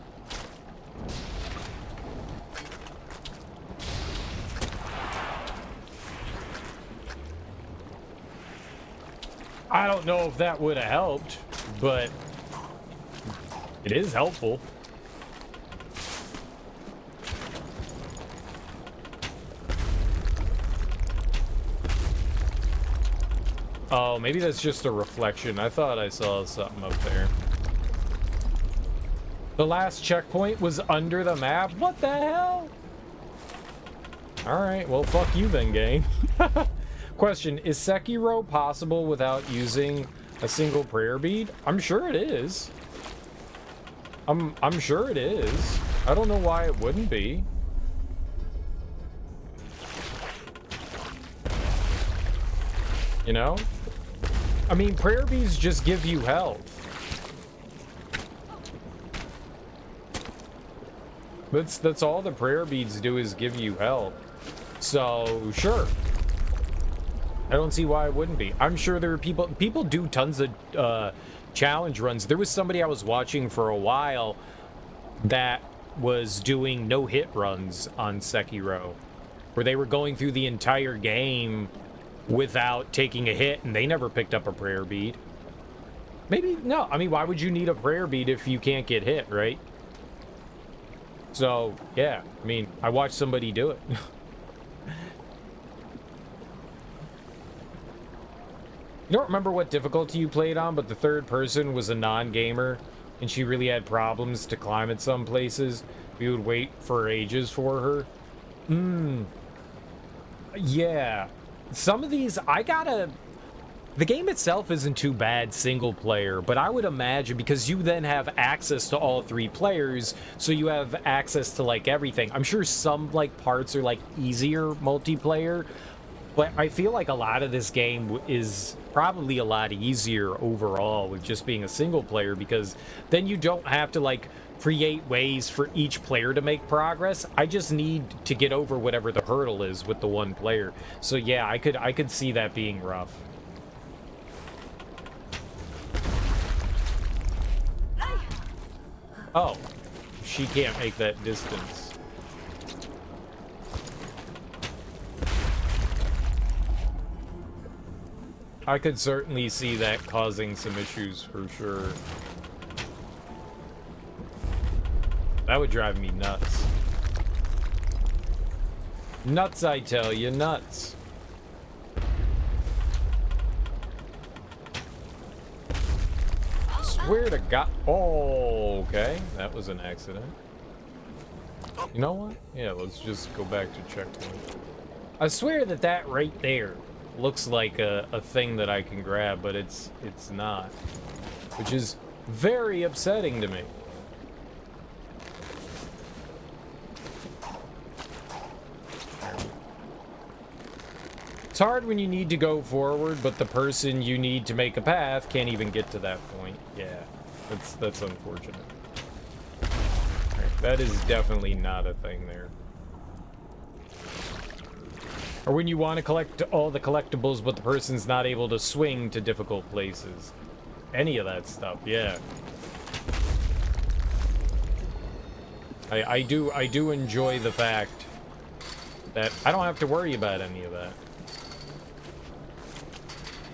A: I don't know if that would have helped, but it is helpful. Oh, maybe that's just a reflection. I thought I saw something up there. The last checkpoint was under the map? What the hell? Alright, well, fuck you then, game. Question, is Sekiro possible without using a single prayer bead? I'm sure it is. I'm sure it is. I don't know why it wouldn't be. You know? I mean, prayer beads just give you health. That's all the prayer beads do, is give you health. So, sure. I don't see why it wouldn't be. I'm sure there are people do tons of challenge runs. There was somebody I was watching for a while that was doing no-hit runs on Sekiro, where they were going through the entire game without taking a hit, and they never picked up a prayer bead. Maybe, no, I mean, why would you need a prayer bead if you can't get hit, right? So, yeah, I mean, I watched somebody do it. You don't remember what difficulty you played on, but the third person was a non-gamer, and she really had problems to climb at some places. We would wait for ages for her. Yeah. Some of these, the game itself isn't too bad single player, but I would imagine, because you then have access to all three players, so you have access to, like, everything. I'm sure some, like, parts are, like, easier multiplayer, but I feel like a lot of this game is probably a lot easier overall with just being a single player, because then you don't have to, like, create ways for each player to make progress. I just need to get over whatever the hurdle is with the one player. So yeah, I could see that being rough. Oh, she can't make that distance. I could certainly see that causing some issues for sure. That would drive me nuts. Nuts, I tell you, nuts. Swear to God. Oh, okay. That was an accident. You know what? Yeah, let's just go back to checkpoint. I swear that that right there looks like a thing that I can grab, but it's not. Which is very upsetting to me. It's hard when you need to go forward, but the person you need to make a path can't even get to that point. Yeah, that's unfortunate. Right, that is definitely not a thing there. Or when you want to collect all the collectibles, but the person's not able to swing to difficult places. Any of that stuff, yeah. I do enjoy the fact that I don't have to worry about any of that.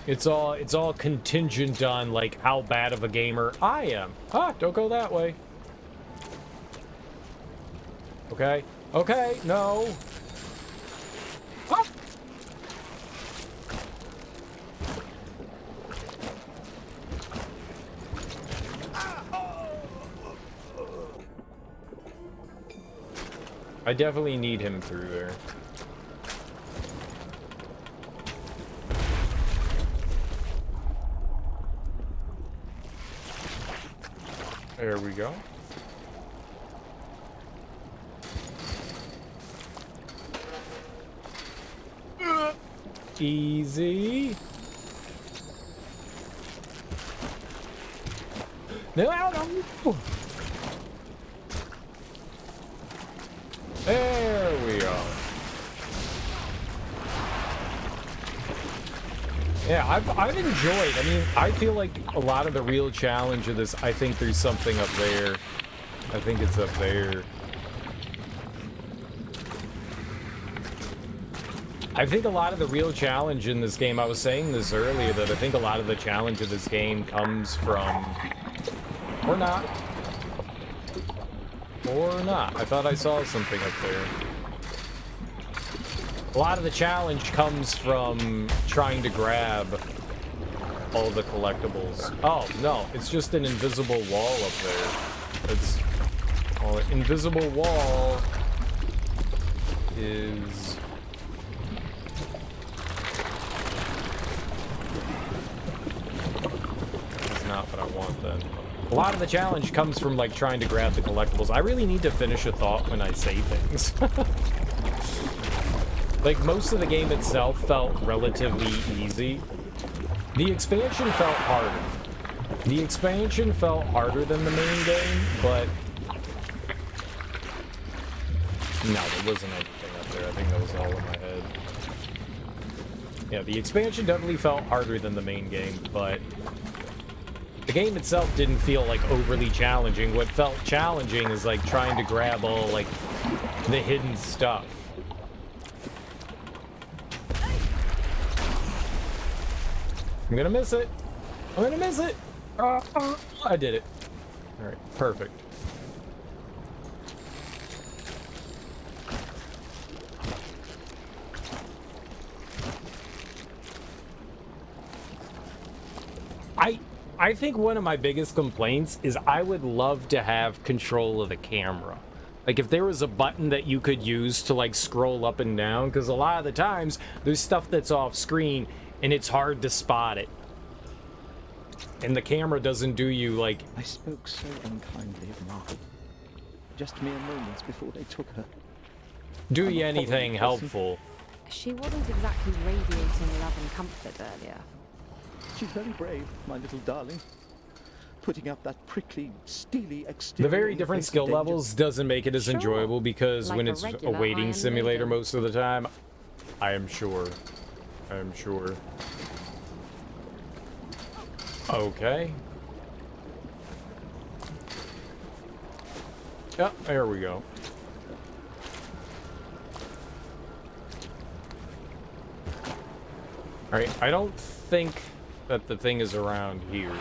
A: It's all contingent on like how bad of a gamer I am. Ah, don't go that way. Okay. Okay, no. Ah! I definitely need him through there. There we go. Easy. No. There we are. Yeah, I've enjoyed. I mean, I feel like a lot of the real challenge of this, I think there's something up there. I think it's up there. I think a lot of the real challenge in this game, I was saying this earlier, that I think a lot of the challenge of this game comes from... Or not. Or not. I thought I saw something up there. A lot of the challenge comes from trying to grab all the collectibles. Oh, no. It's just an invisible wall up there. It's... Well, an invisible wall is... That's not what I want, then. A lot of the challenge comes from, like, trying to grab the collectibles. I really need to finish a thought when I say things. Like, most of the game itself felt relatively easy. The expansion felt harder. The expansion felt harder than the main game, but... No, there wasn't anything up there. I think that was all in my head. Yeah, the expansion definitely felt harder than the main game, but... The game itself didn't feel, like, overly challenging. What felt challenging is, like, trying to grab all, like, the hidden stuff. I'm gonna miss it. I'm gonna miss it. I did it. All right, perfect. I think one of my biggest complaints is I would love to have control of the camera. Like, if there was a button that you could use to, like, scroll up and down, because a lot of the times, there's stuff that's off screen, and it's hard to spot it. And the camera doesn't do you, like...
C: I spoke so unkindly of Margaret. Just mere moments before they took her.
A: Do you anything helpful.
D: She wasn't exactly radiating love and comfort earlier.
C: She's very brave, my little darling. Putting up that prickly, steely exterior.
A: The very different skill levels doesn't make it as enjoyable, because
D: Like
A: when
D: a
A: it's a
D: regular
A: waiting
D: Iron
A: simulator
D: Maiden.
A: most of the time, I am sure. I am sure. Okay. Yep, there we go. Alright, I don't think that the thing is around here.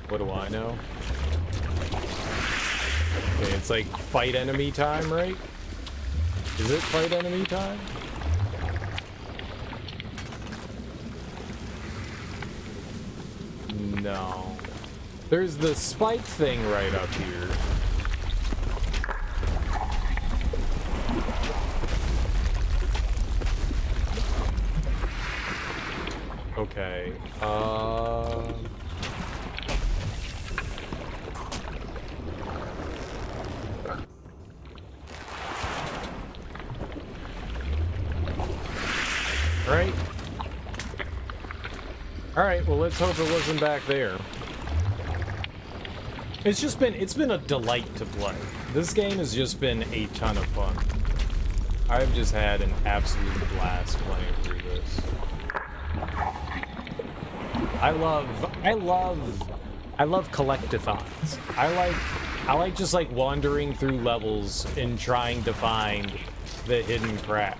A: What do I know? Okay, it's like fight enemy time, right? Is it fight enemy time? No. There's the spike thing right up here. Okay. Right. Alright, well let's hope it wasn't back there. It's been a delight to play. This game has just been a ton of fun. I've just had an absolute blast playing through this. I love collect-a-thons. I like just like wandering through levels and trying to find the hidden crap.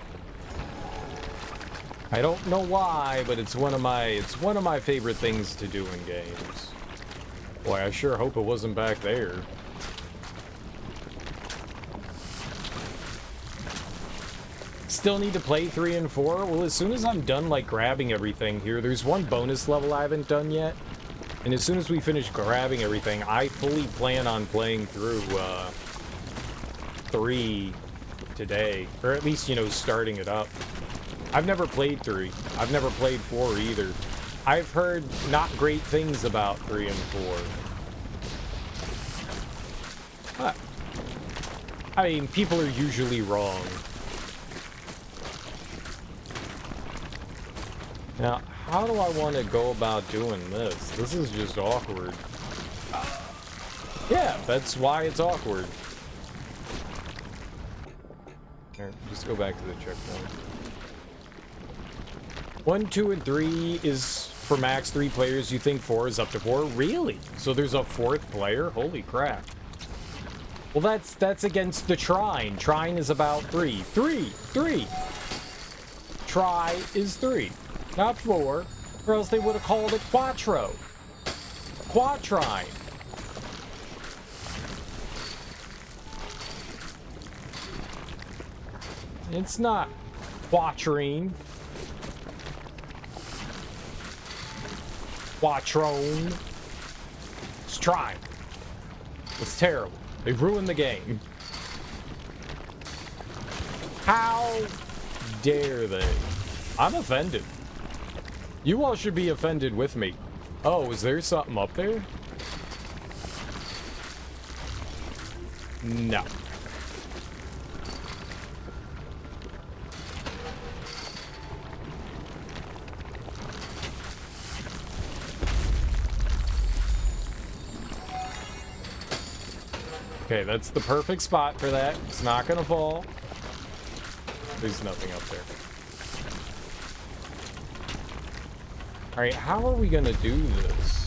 A: I don't know why, but it's one of my favorite things to do in games. Boy, I sure hope it wasn't back there. Still need to play 3 and 4? Well, as soon as I'm done, like, grabbing everything here, there's one bonus level I haven't done yet. And as soon as we finish grabbing everything, I fully plan on playing through, 3 today. Or at least, you know, starting it up. I've never played 3. I've never played 4 either. I've heard not great things about 3 and 4. Huh. I mean, people are usually wrong. Now, how do I want to go about doing this? This is just awkward. Yeah, that's why it's awkward. Here, just go back to the checkpoint. 1, 2, and 3 is for max 3 players. You think 4 is up to 4? Really? So there's a 4th player? Holy crap. Well, that's against the Trine. Trine is about 3. 3! Try is 3. Not 4, or else they would have called it Quattro. Quatrine. It's not Quatrine. Quattrone. It's Trine. It's terrible. They ruined the game. How dare they? I'm offended. You all should be offended with me. Oh, is there something up there? No. Okay, that's the perfect spot for that. It's not gonna fall. There's nothing up there. Alright, how are we gonna do this?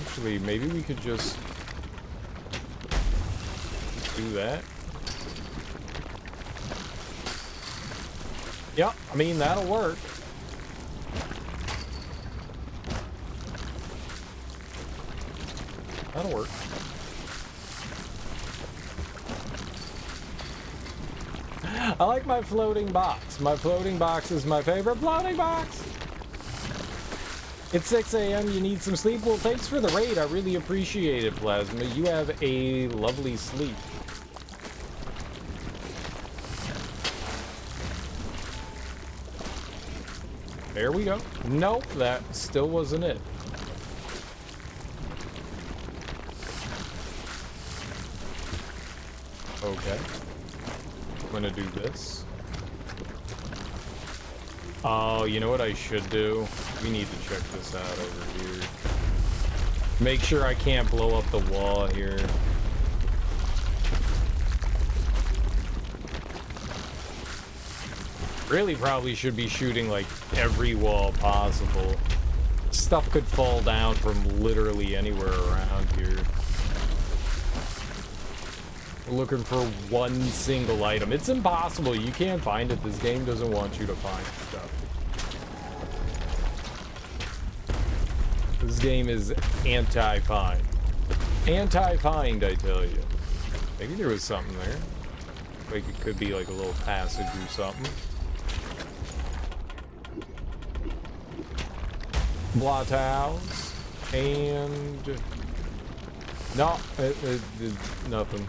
A: Actually, maybe we could just do that. Yep, I mean, that'll work. That'll work. I like my floating box. My floating box is my favorite floating box. It's 6 a.m. You need some sleep? Well, thanks for the raid. I really appreciate it, Plasma. You have a lovely sleep. There we go. Nope, that still wasn't it. Okay. I'm gonna do this. Oh, you know what I should do? We need to check this out over here. Make sure I can't blow up the wall here. Really probably should be shooting like every wall possible. Stuff could fall down from literally anywhere around here. We're looking for one single item. It's impossible. You can't find it. This game doesn't want you to find stuff. This game is anti-find. Anti-find, I tell you. Maybe there was something there. Like it could be like a little passage or something. Blothouse. And... No, nothing.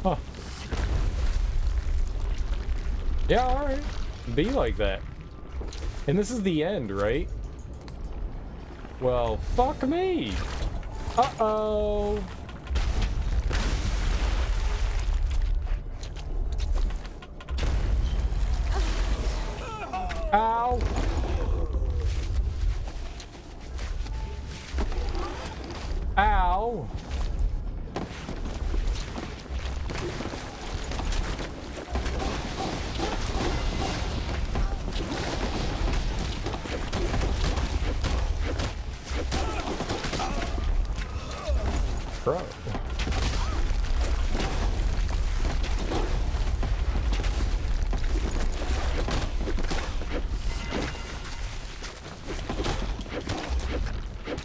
A: Huh. Yeah, alright. Be like that. And this is the end, right? Well, fuck me. Uh-oh. Ow. Ow. Bro.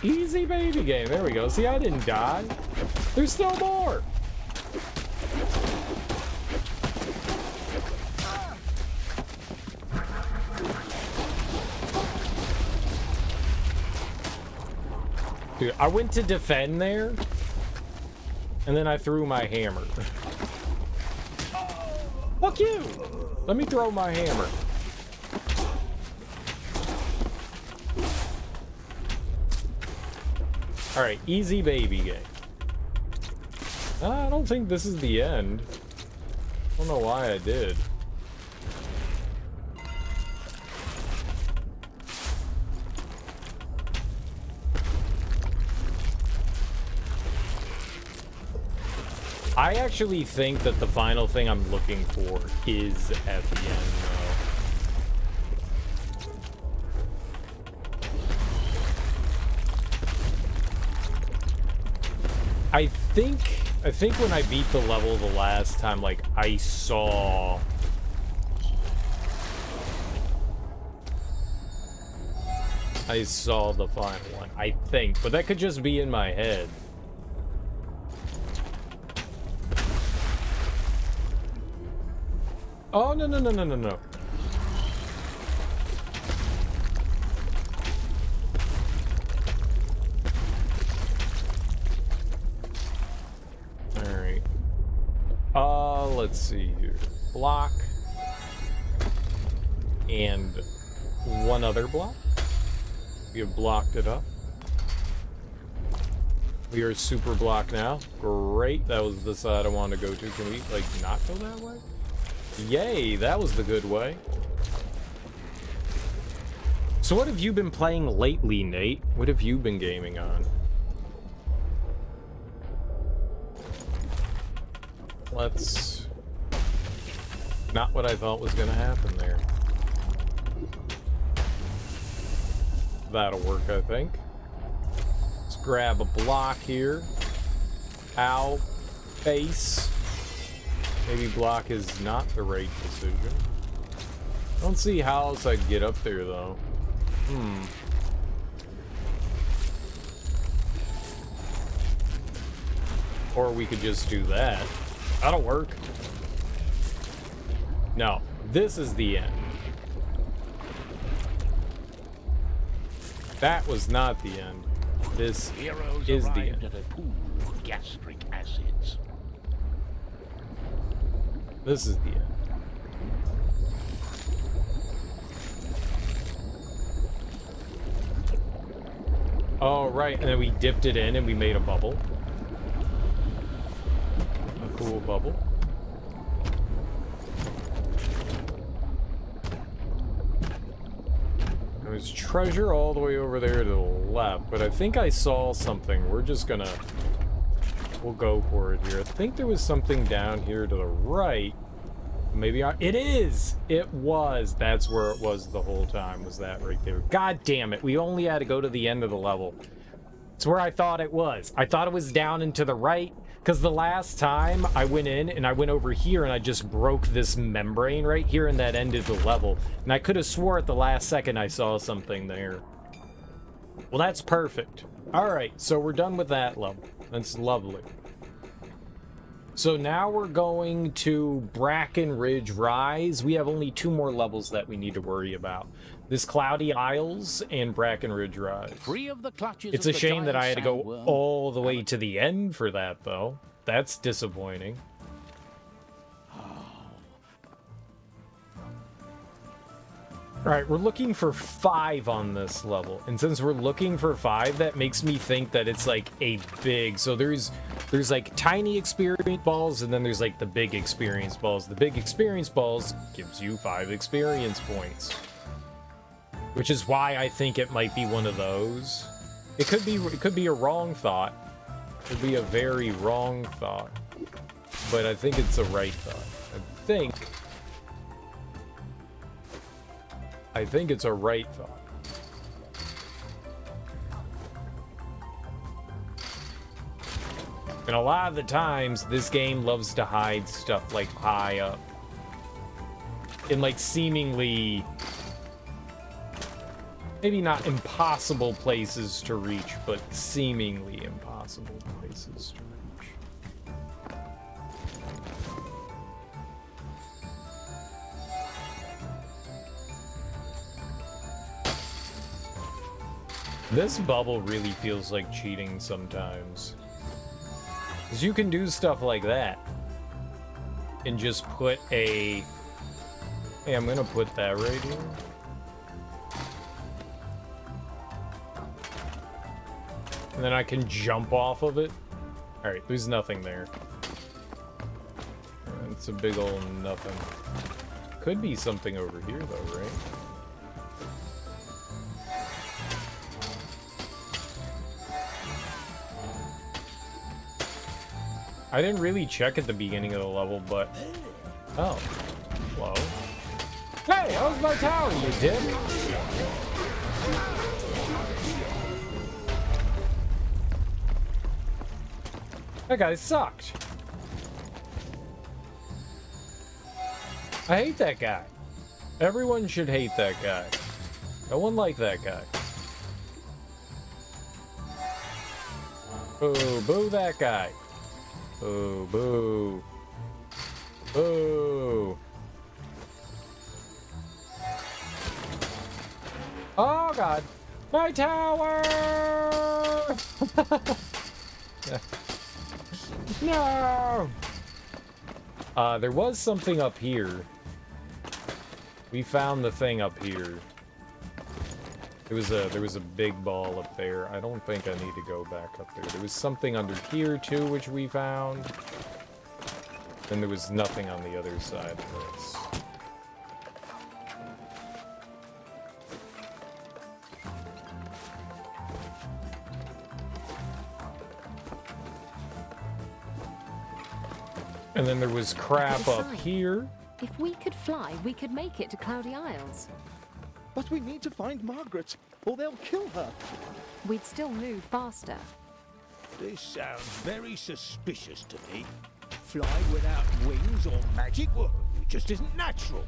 A: Easy baby game. There we go. See, I didn't die. There's still more. Dude, I went to defend there, and then I threw my hammer. Fuck you! Let me throw my hammer. Alright, easy baby game. I don't think this is the end. I don't know why I did. I actually think that the final thing I'm looking for is at the end, though. I think when I beat the level the last time, like, I saw the final one, I think, but that could just be in my head. Oh, no. Alright. Let's see here. Block. And one other block. We have blocked it up. We are super blocked now. Great. That was the side I wanted to go to. Can we, like, not go that way? Yay, that was the good way. So what have you been playing lately, Nate? What have you been gaming on? Let's... Not what I thought was gonna happen there. That'll work, I think. Let's grab a block here. Ow. Face. Maybe block is not the right decision. I don't see how else I'd get up there, though. Or we could just do that. That'll work. No, this is the end. That was not the end. This
B: Heroes
A: is the
B: arrived
A: end.
B: at a pool of gastric acids.
A: This is the end. Oh, right, and then we dipped it in and we made a bubble. A cool bubble. There's treasure all the way over there to the left, but I think I saw something. We're just gonna... We'll go for it here. I think there was something down here to the right. Maybe it is! It was! That's where it was the whole time, was that right there. God damn it, we only had to go to the end of the level. It's where I thought it was. I thought it was down and to the right, because the last time I went in and I went over here and I just broke this membrane right here in that end of the level. And I could have swore at the last second I saw something there. Well, that's perfect. Alright, so we're done with that level. That's lovely. So now we're going to Bracken Ridge Rise. We have only 2 more levels that we need to worry about. This Cloudy Isles and Bracken Ridge Rise.
B: Free of the clutches
A: It's
B: of
A: a
B: the
A: shame that I had to go
B: giant sandworm,
A: all the way to the end for that, though. That's disappointing. Alright, we're looking for 5 on this level. And since we're looking for 5, that makes me think that it's like a big... So there's like tiny experience balls, and then there's like the big experience balls. The big experience balls gives you 5 experience points. Which is why I think it might be one of those. It could be a wrong thought. It could be a very wrong thought. But I think it's a right thought. I think it's a right thought. And a lot of the times, this game loves to hide stuff like high up. In like seemingly, maybe not impossible places to reach, but seemingly impossible places to reach. This bubble really feels like cheating sometimes. Because you can do stuff like that. And just put a... Hey, I'm gonna put that right here. And then I can jump off of it. Alright, there's nothing there. It's a big old nothing. Could be something over here though, right? I didn't really check at the beginning of the level, but... Oh. Whoa. Hey, how's my tower, you dick? That guy sucked. I hate that guy. Everyone should hate that guy. No one liked that guy. Boo, boo that guy. Boo, boo. Boo. Oh, God. My tower! No! There was something up here. We found the thing up here. There was a big ball up there. I don't think I need to go back up there. There was something under here too, which we found. And there was nothing on the other side of this. And then there was crap up here.
D: If we could fly, we could make it to Cloudy Isles.
C: But we need to find Margaret, or they'll kill her.
D: We'd still move faster.
B: This sounds very suspicious to me. Fly without wings or magic? Well, it just isn't natural.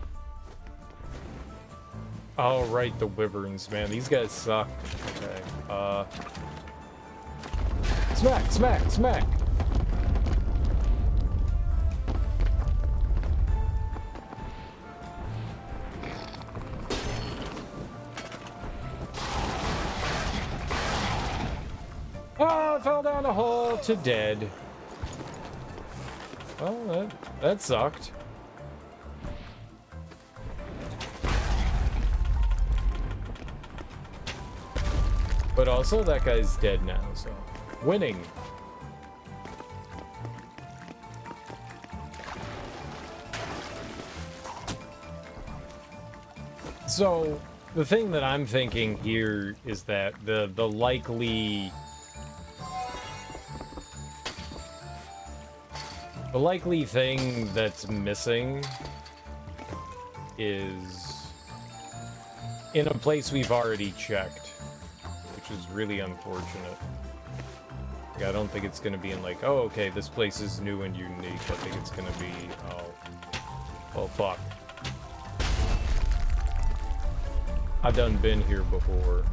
A: Oh, right, the wyverns, man. These guys suck. Okay, Smack, smack, smack! Oh, I fell down a hole to dead. Well, that sucked. But also, that guy's dead now, so... Winning! So, the thing that I'm thinking here is that the likely... The likely thing that's missing is in a place we've already checked, which is really unfortunate. Like, I don't think it's going to be in like, oh, okay, this place is new and unique. I think it's going to be, oh, fuck. I've done been here before.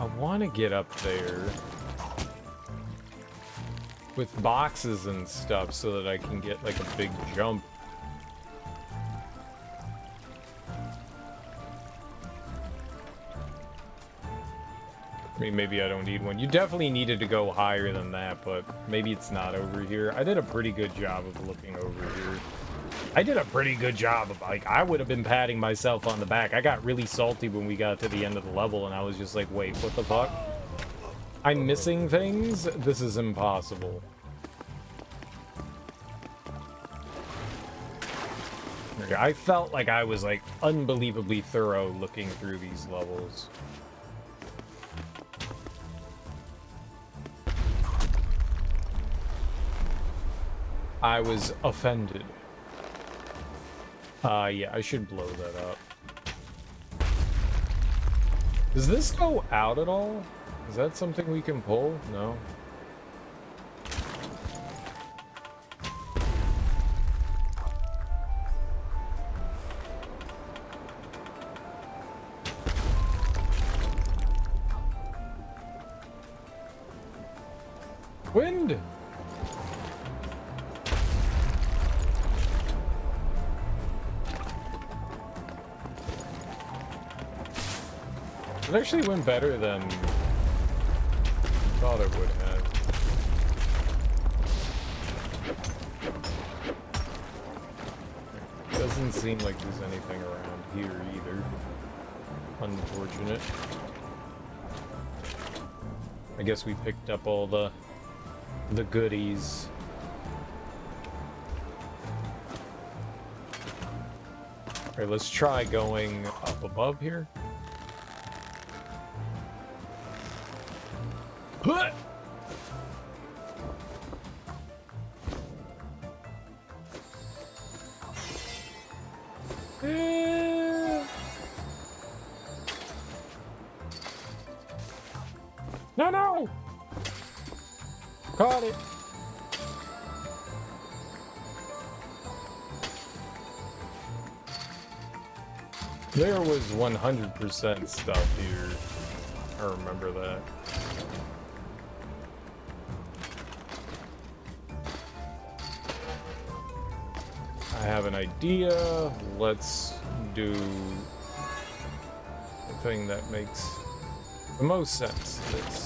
A: I want to get up there with boxes and stuff so that I can get like a big jump. I mean, maybe I don't need one. You definitely needed to go higher than that, but maybe it's not over here. I did a pretty good job of looking over here. I did a pretty good job of, like, I would have been patting myself on the back. I got really salty when we got to the end of the level, and I was just like, wait, what the fuck? I'm missing things? This is impossible. Okay, I felt like I was, like, unbelievably thorough looking through these levels. I was offended. Yeah, I should blow that up. Does this go out at all? Is that something we can pull? No. Wind! It actually went better than I thought it would have. Doesn't seem like there's anything around here either. Unfortunate. I guess we picked up all the goodies. Alright, let's try going up above here. No, no! Caught it! There was 100% stuff here. I remember that. I have an idea. Let's do the thing that makes the most sense. This.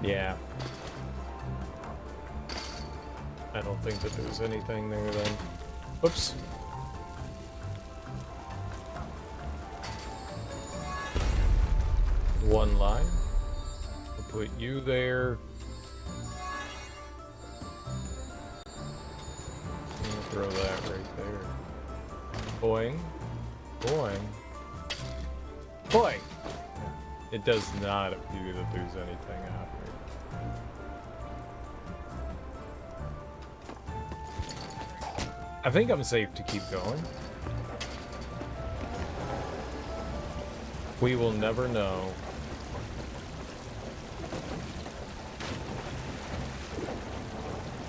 A: Yeah. I don't think that there's anything there then. Oops. One line. We'll put you there. Throw that right there. Boing. Boing. Boing! It does not appear that there's anything out here. I think I'm safe to keep going. We will never know.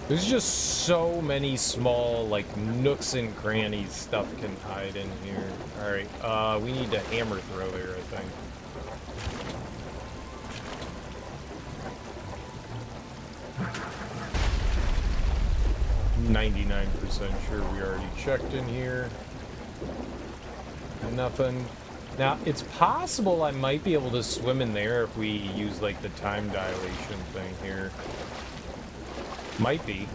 A: There's just so many small, like, nooks and crannies stuff can hide in here. Alright, we need a hammer throw there, I think. %, sure we already checked in here. Nothing. Now, it's possible I might be able to swim in there if we use, like, the time dilation thing here. Might be.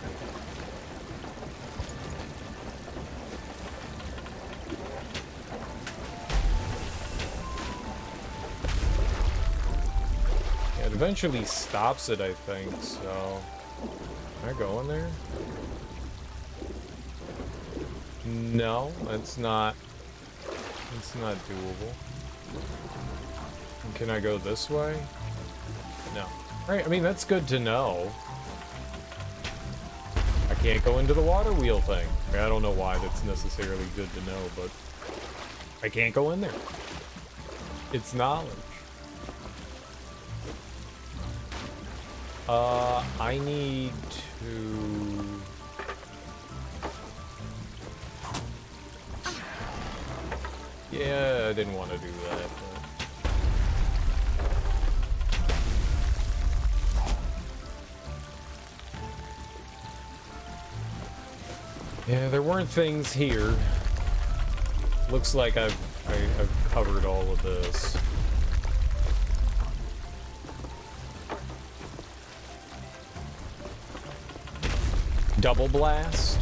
A: Yeah, it eventually stops it, I think, so... Can I go in there? No, that's not... It's not doable. And can I go this way? No. Right, I mean, that's good to know. I can't go into the water wheel thing. I mean, I don't know why that's necessarily good to know, but I can't go in there. It's knowledge. I need to... Yeah. I didn't want to do that. But... yeah, there weren't things here. Looks like I've covered all of this. Double blast?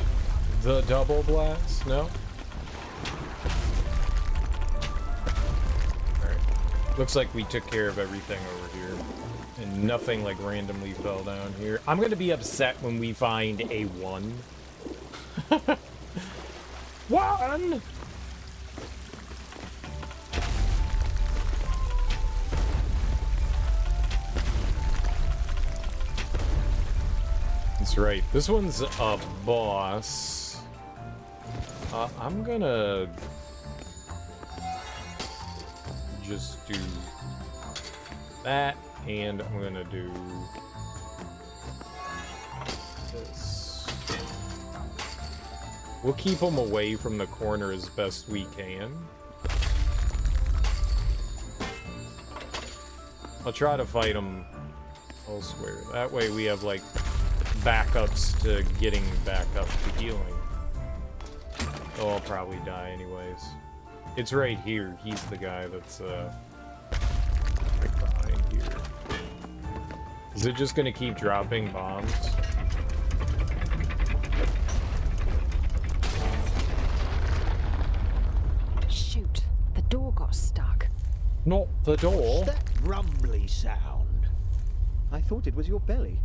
A: The double blast? No? Alright. Looks like we took care of everything over here. And nothing like randomly fell down here. I'm gonna be upset when we find a 1. 1! That's right. This one's a boss. I'm gonna just do that, and I'm gonna do this. We'll keep them away from the corner as best we can. I'll try to fight them elsewhere. That way we have, like, backups to getting back up to healing. Oh, I'll probably die anyways. It's right here. He's the guy that's, right behind here. Is it just gonna keep dropping bombs?
D: Shoot, the door got stuck.
A: Not the door.
C: What's that rumbly sound? I thought it was your belly.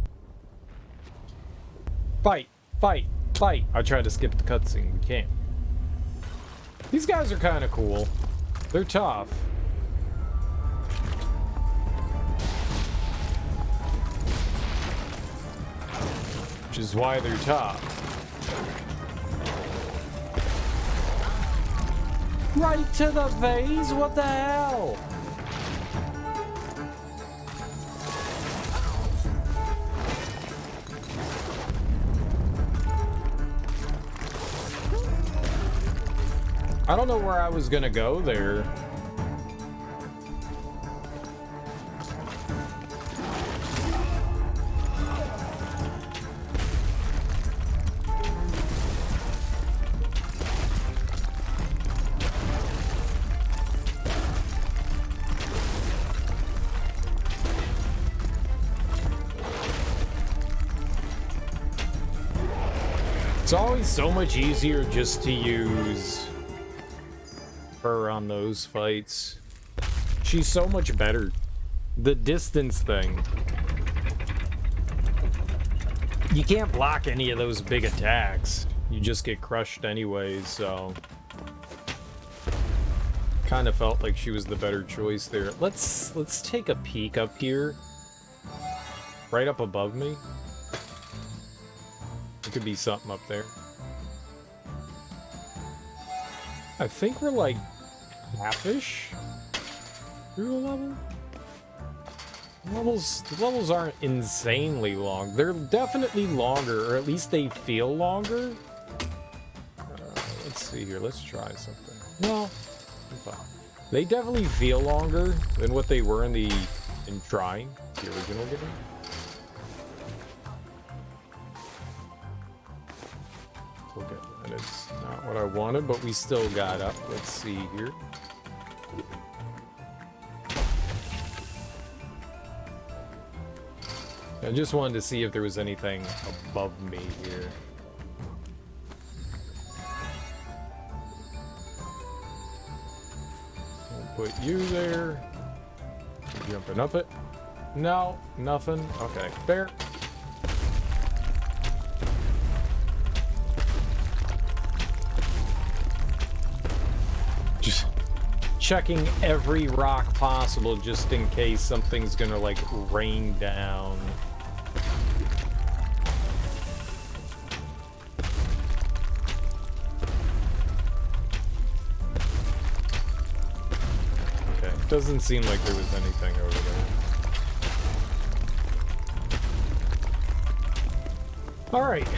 A: Fight! Fight! Fight! I tried to skip the cutscene. We can't. These guys are kind of cool. They're tough. Which is why they're tough. Right to the face? What the hell? I don't know where I was gonna go there. It's always so much easier just to use her on those fights. She's so much better. The distance thing. You can't block any of those big attacks. You just get crushed anyways, so... kind of felt like she was the better choice there. Let's take a peek up here. Right up above me. There could be something up there. I think we're like half-ish through the level. The levels aren't insanely long. They're definitely longer, or at least they feel longer. Let's see here. Let's try something. No, I'm fine. They definitely feel longer than what they were in Trine, the original game. Okay, that is not what I wanted, but we still got up. Let's see here. I just wanted to see if there was anything above me here. We'll put you there. Jumping up it. No, nothing. Okay, there. Just checking every rock possible just in case something's gonna like rain down. Okay, doesn't seem like there was anything over there. Alright,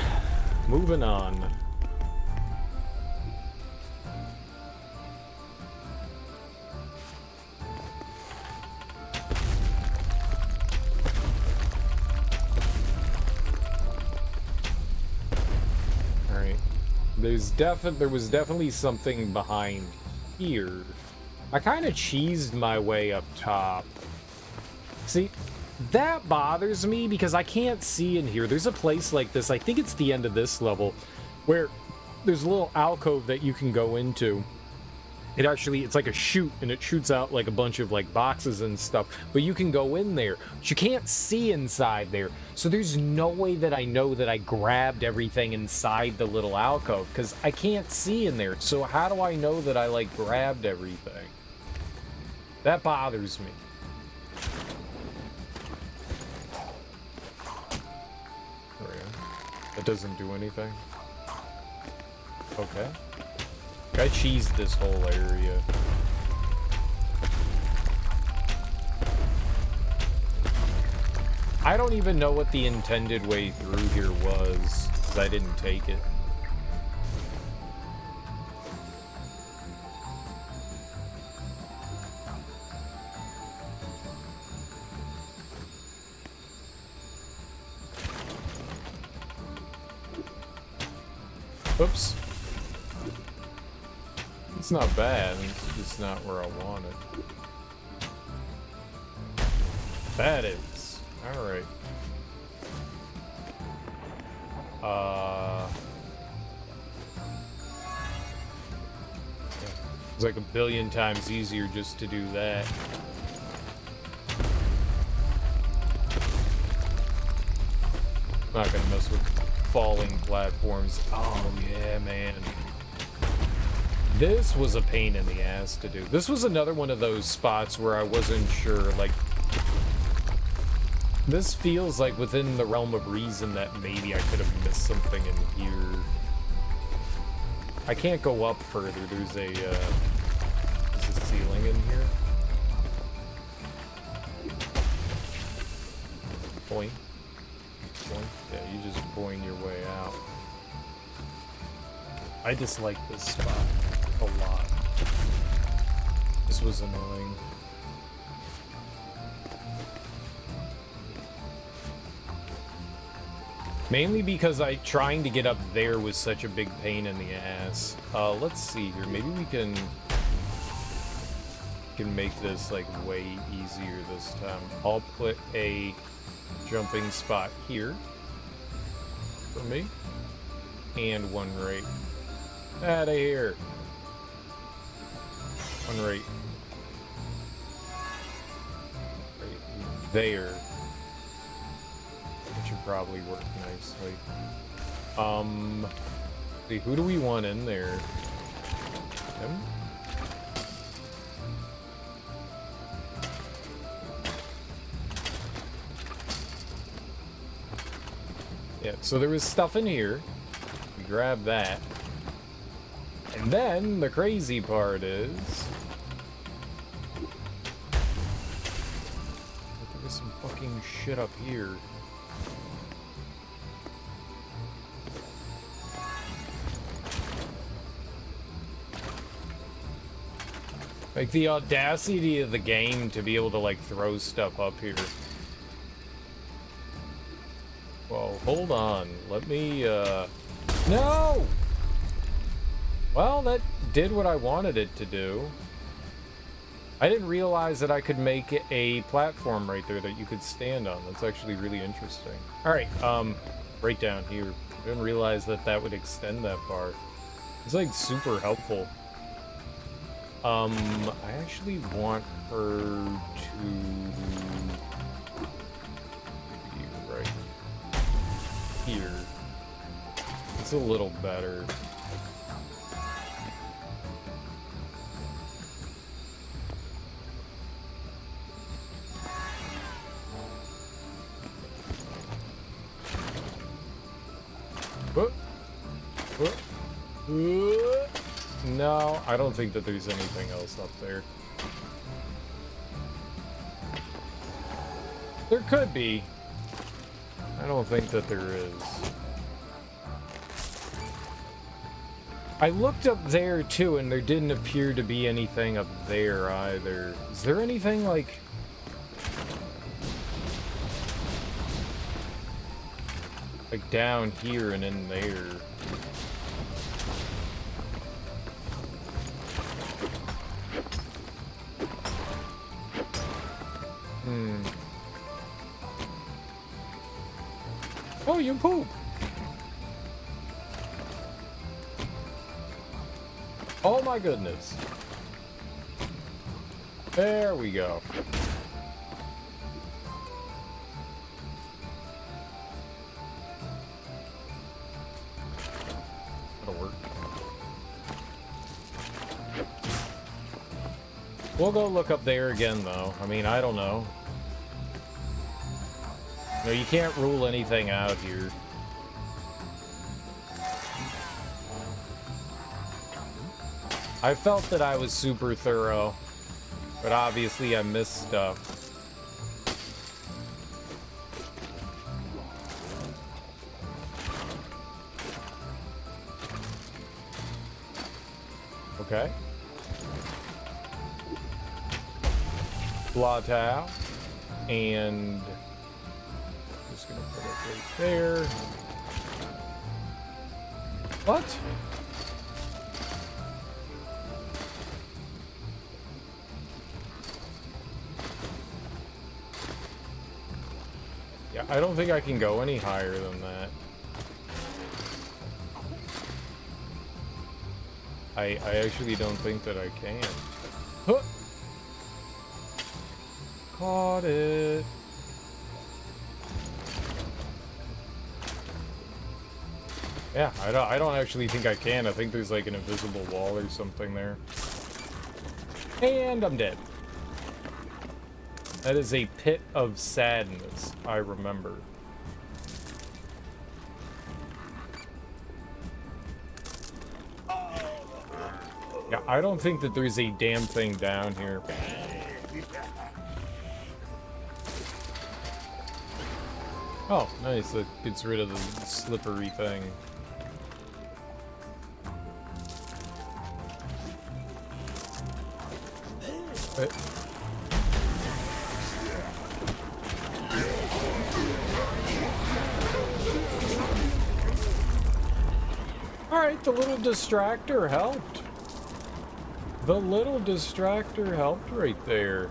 A: moving on. There was definitely something behind here. I kind of cheesed my way up top. See, that bothers me because I can't see in here. There's a place like this, I think it's the end of this level, where there's a little alcove that you can go into. It's like a chute, and it shoots out like a bunch of like boxes and stuff, but you can go in there, but you can't see inside there. So there's no way that I know that I grabbed everything inside the little alcove, because I can't see in there. So how do I know that I like grabbed everything? That bothers me. That doesn't do anything. Okay. I cheesed this whole area. I don't even know what the intended way through here was, because I didn't take it. Oops. It's not bad, it's just not where I want it. That is. Alright. It's like a billion times easier just to do that. Not gonna mess with falling platforms. Oh yeah, man. This was a pain in the ass to do. This was another one of those spots where I wasn't sure, like... This feels like within the realm of reason that maybe I could have missed something in here. I can't go up further. There's a ceiling in here. Point. Point. Yeah, you just point your way out. I dislike this spot a lot. This was annoying. Mainly because trying to get up there was such a big pain in the ass. Let's see here. Maybe we can make this like way easier this time. I'll put a jumping spot here for me, and one right out of here. One right there. That should probably work nicely. See, who do we want in there? Him? Yeah, so there was stuff in here. We grab that. And then the crazy part is... there was some fucking shit up here. Like, the audacity of the game to be able to, like, throw stuff up here. Well, hold on. Let me, No! Well, that did what I wanted it to do. I didn't realize that I could make a platform right there that you could stand on. That's actually really interesting. Alright, right down here. I didn't realize that that would extend that far. It's, like, super helpful. I actually want her to be right here. It's a little better. No, I don't think that there's anything else up there. There could be. I don't think that there is. I looked up there too, and there didn't appear to be anything up there either. Is there anything like... down here and in there? you poop. Oh my goodness. There we go. That'll work. We'll go look up there again, though. I mean, I don't know. No, you can't rule anything out here. I felt that I was super thorough, but obviously I missed stuff. Okay. Blottow. And just gonna put it right there. What? Yeah, I don't think I can go any higher than that. I actually don't think that I can. Huh! Caught it. Yeah, I don't actually think I can. I think there's like an invisible wall or something there. And I'm dead. That is a pit of sadness, I remember. Yeah, I don't think that there's a damn thing down here. Oh, nice. That gets rid of the slippery thing. Alright, the little distractor helped. The little distractor helped right there.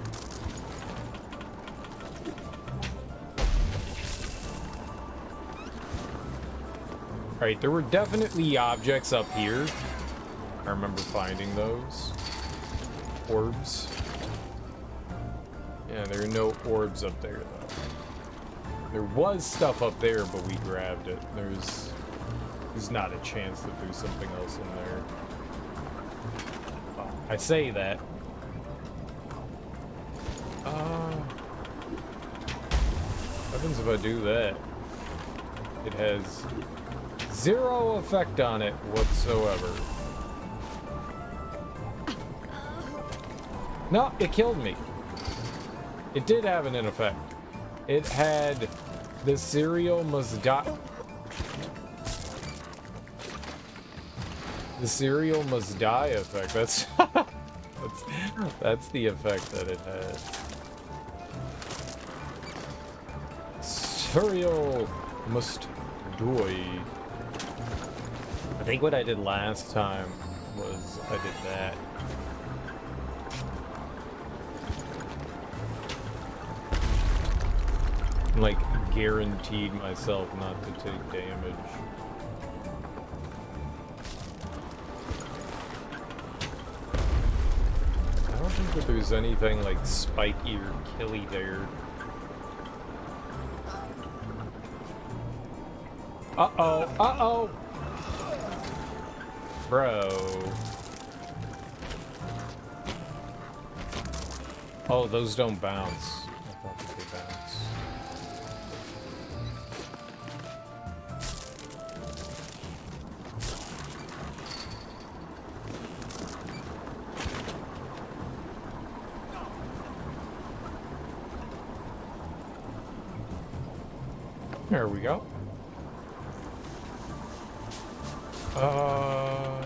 A: Alright, there were definitely objects up here. I remember finding those. Orbs. Yeah, there are no orbs up there, though. There was stuff up there, but we grabbed it. There's not a chance that there's something else in there. I say that. What happens if I do that? It has zero effect on it whatsoever. No, it killed me. It did have an effect. It had the cereal must die. The cereal must die effect. That's the effect that it had. Cereal must die. I think what I did last time was I did that. Like, guaranteed myself not to take damage. I don't think that there's anything like spiky or killy there. Uh-oh, uh-oh! Bro. Oh, those don't bounce. I thought that they bounce. There we go. Oh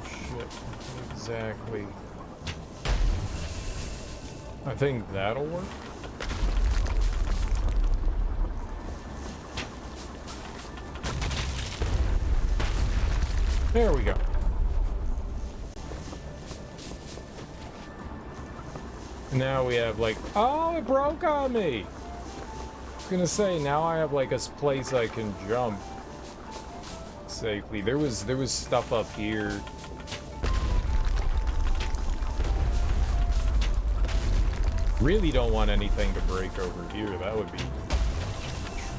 A: shit. Exactly. I think that'll work. There we go. Now we have like, oh, it broke on me. I was gonna say, now I have like a place I can jump safely. There was stuff up here. Really don't want anything to break over here. That would be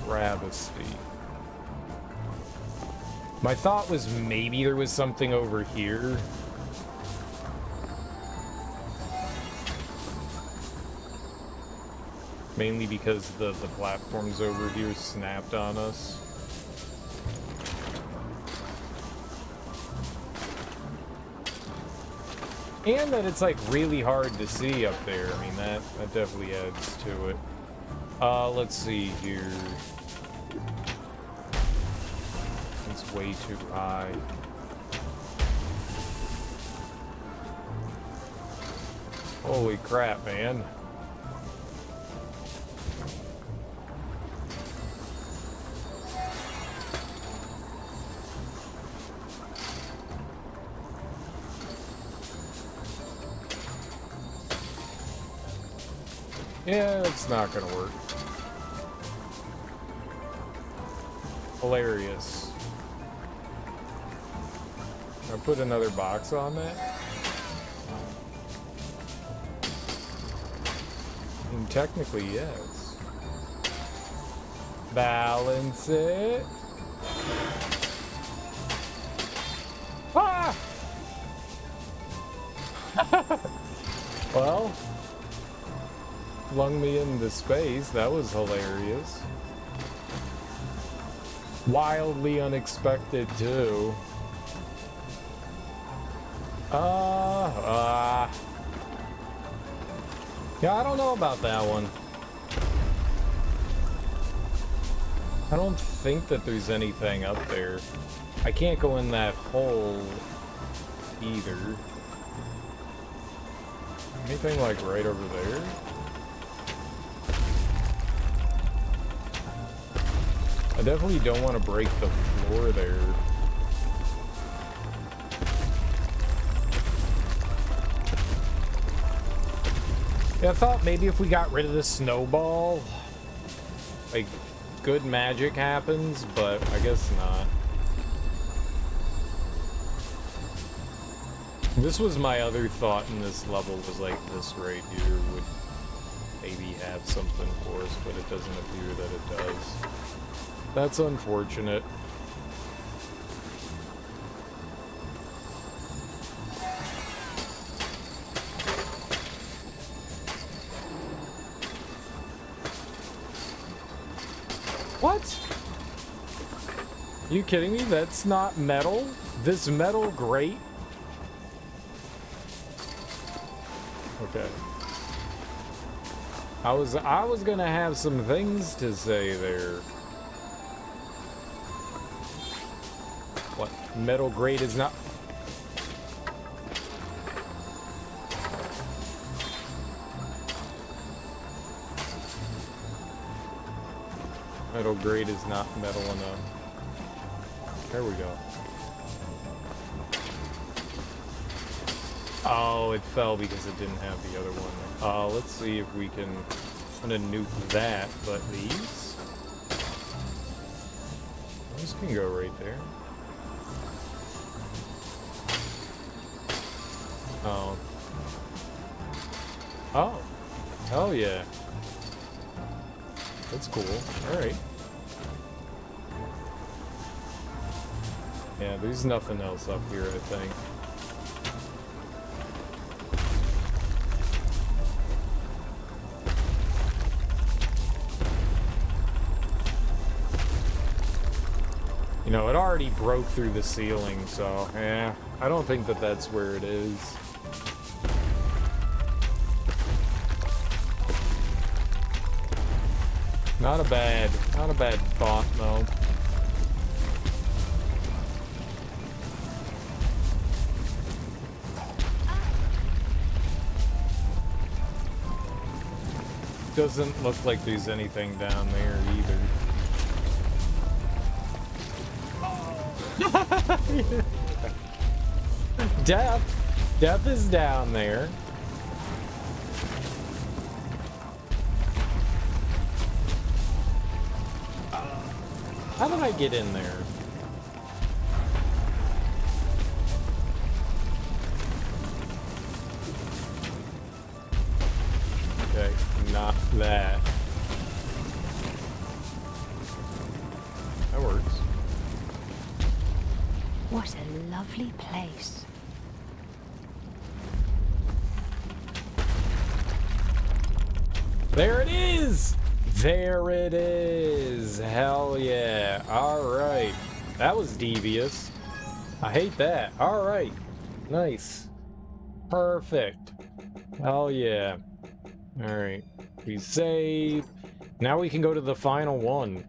A: travesty. My thought was maybe there was something over here. Mainly because the platforms over here snapped on us. And that it's like really hard to see up there. I mean, that definitely adds to it. Let's see here. It's way too high. Holy crap, man. Yeah, it's not gonna work. Hilarious. I put another box on that. And technically, yes. Balance it. Ah! Well, flung me into space. That was hilarious. Wildly unexpected, too. Yeah, I don't know about that one. I don't think that there's anything up there. I can't go in that hole either. Anything like right over there? I definitely don't want to break the floor there. Yeah, I thought maybe if we got rid of the snowball, like, good magic happens, but I guess not. This was my other thought in this level, was like this right here would maybe have something for us, but it doesn't appear that it does. That's unfortunate. What? Are you kidding me? That's not metal? This metal grate? Okay. I was gonna have some things to say there. What? Metal grate is not... Metal grate is not metal enough. There we go. Oh, it fell because it didn't have the other one. Let's see if we can... I'm gonna nuke that, but these? Those can go right there. Oh. Oh. Oh, yeah. That's cool. Alright. Yeah, there's nothing else up here, I think. You know, it already broke through the ceiling, so, yeah, I don't think that that's where it is. Not a bad thought, though. Doesn't look like there's anything down there either. Death is down there. How did I get in there? Okay, not that. That works.
D: What a lovely place.
A: There it is! There it is! Hell yeah. Alright. That was devious. I hate that. Alright. Nice. Perfect. Hell yeah. Alright. We save. Now we can go to the final one.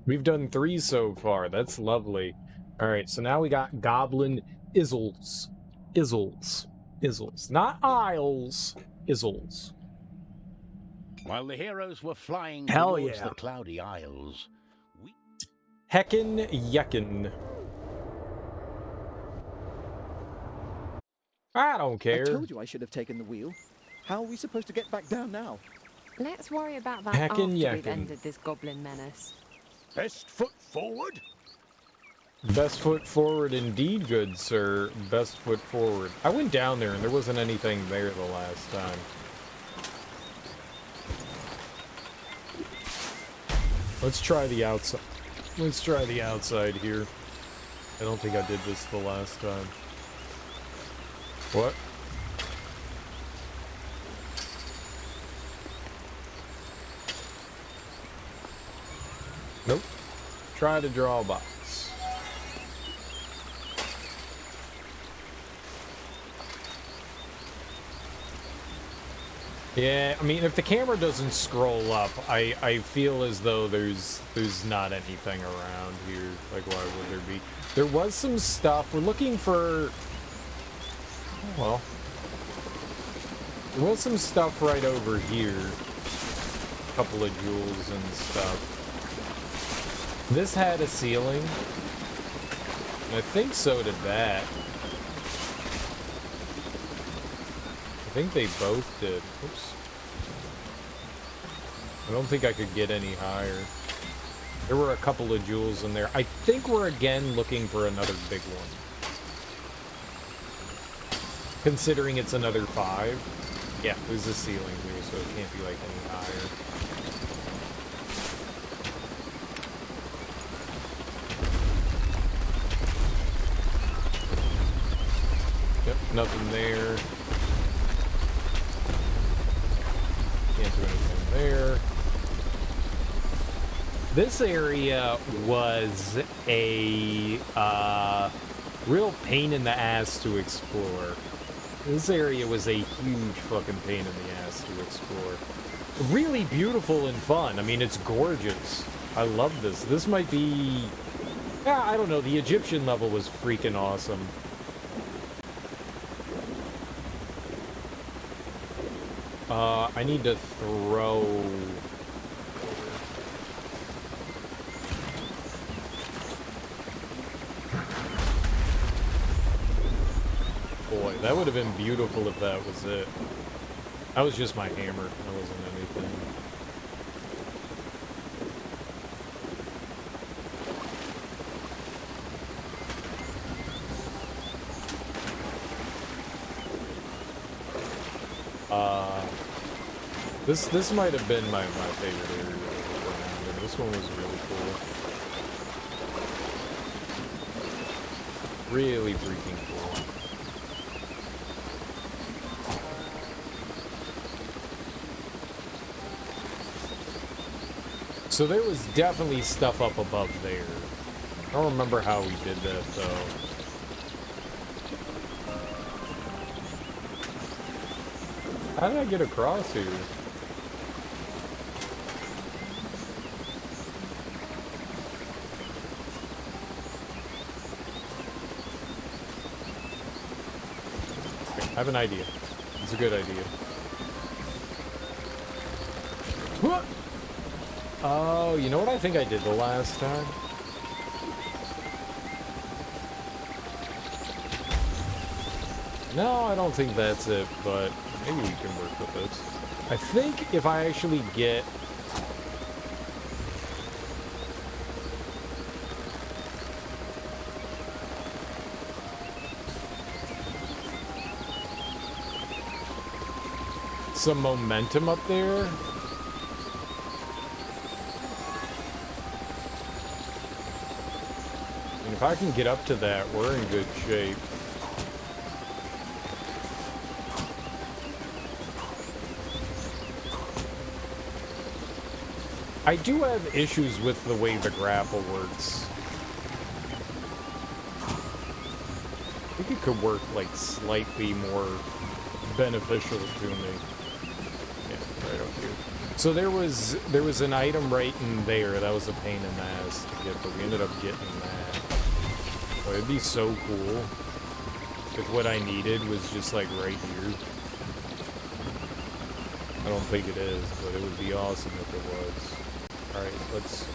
A: We've done 3 so far. That's lovely. Alright, so now we got Goblin Izzles. Izzles. Izzles. Not Isles. Izzles.
B: While the heroes were flying
A: Hell
B: towards
A: yeah.
B: the Cloudy Isles, we...
A: Heckin' yeckin'. I don't care.
C: I told you I should have taken the wheel. How are we supposed to get back down now?
D: Let's worry about that
A: Heckin'
D: after we've
A: yeckin'.
D: ended this Goblin Menace.
B: Best foot forward.
A: Best foot forward indeed, good sir. Best foot forward. I went down there and there wasn't anything there the last time. Let's try the outside. Let's try the outside here. I don't think I did this the last time. What? Nope. Try to draw a box. Yeah, I mean, if the camera doesn't scroll up, I feel as though there's not anything around here. Like, why would there be? There was some stuff. We're looking for... Well... There was some stuff right over here. A couple of jewels and stuff. This had a ceiling. And I think so did that. I think they both did. Oops. I don't think I could get any higher. There were a couple of jewels in there. I think we're again looking for another big one. Considering it's another 5. Yeah, there's a ceiling here, so it can't be like any higher. Yep, nothing there. Can't do anything there. This area was a real pain in the ass to explore. This area was a huge fucking pain in the ass to explore. Really beautiful and fun. I mean, it's gorgeous. I love this. This might be... Yeah, I don't know. The Egyptian level was freaking awesome. I need to throw... Boy, that would have been beautiful if that was it. That was just my hammer. That wasn't anything. This might have been my favorite area around, and this one was really cool. Really freaking cool. So there was definitely stuff up above there. I don't remember how we did that though. How did I get across here? I have an idea. It's a good idea. What? Oh, you know what I think I did the last time? No, I don't think that's it, but maybe we can work with this. I think if I actually get... some momentum up there. And if I can get up to that, we're in good shape. I do have issues with the way the grapple works. I think it could work like slightly more beneficial to me. Yeah, right up here. So there was an item right in there that was a pain in the ass to get, but we ended up getting that. Oh, it'd be so cool if what I needed was just like right here. I don't think it is, but it would be awesome if it was. Alright, let's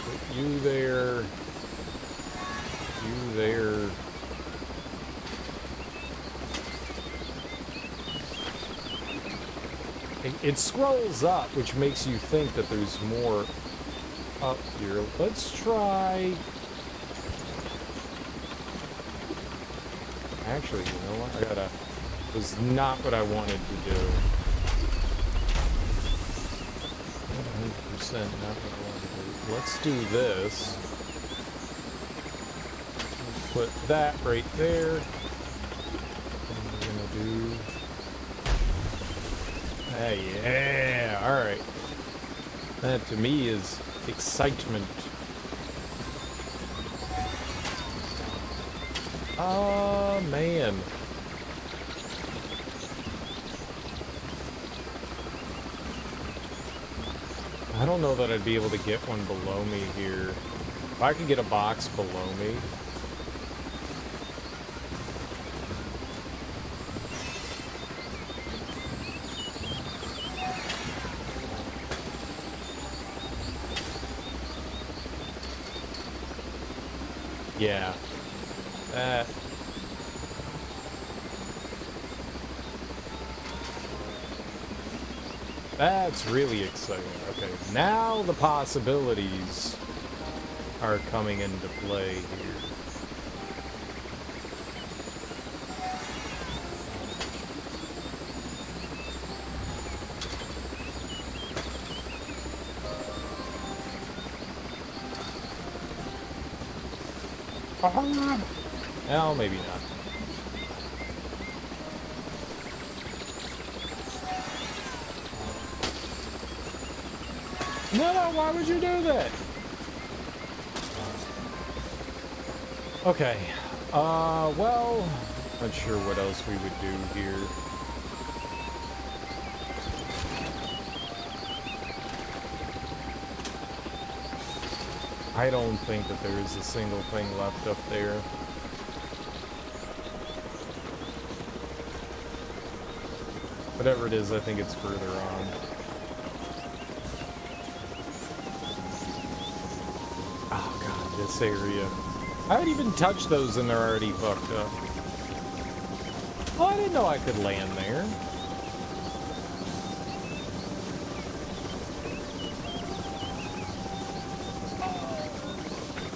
A: put you there. You there. It scrolls up, which makes you think that there's more up here. Let's try... Actually, you know what? I gotta... This is not what I wanted to do. 100% not what I wanted to do. Let's do this. Put that right there. What we're gonna do... Hey, yeah, alright. That to me is excitement. Oh, man. I don't know that I'd be able to get one below me here. If I could get a box below me. Yeah. That's really exciting. Okay, now the possibilities are coming into play here. Well, maybe not. No, why would you do that? Okay. Well, not sure what else we would do here. I don't think that there is a single thing left up there. Whatever it is, I think it's further on. Oh god, this area. I haven't even touched those and they're already fucked up. Oh, I didn't know I could land there.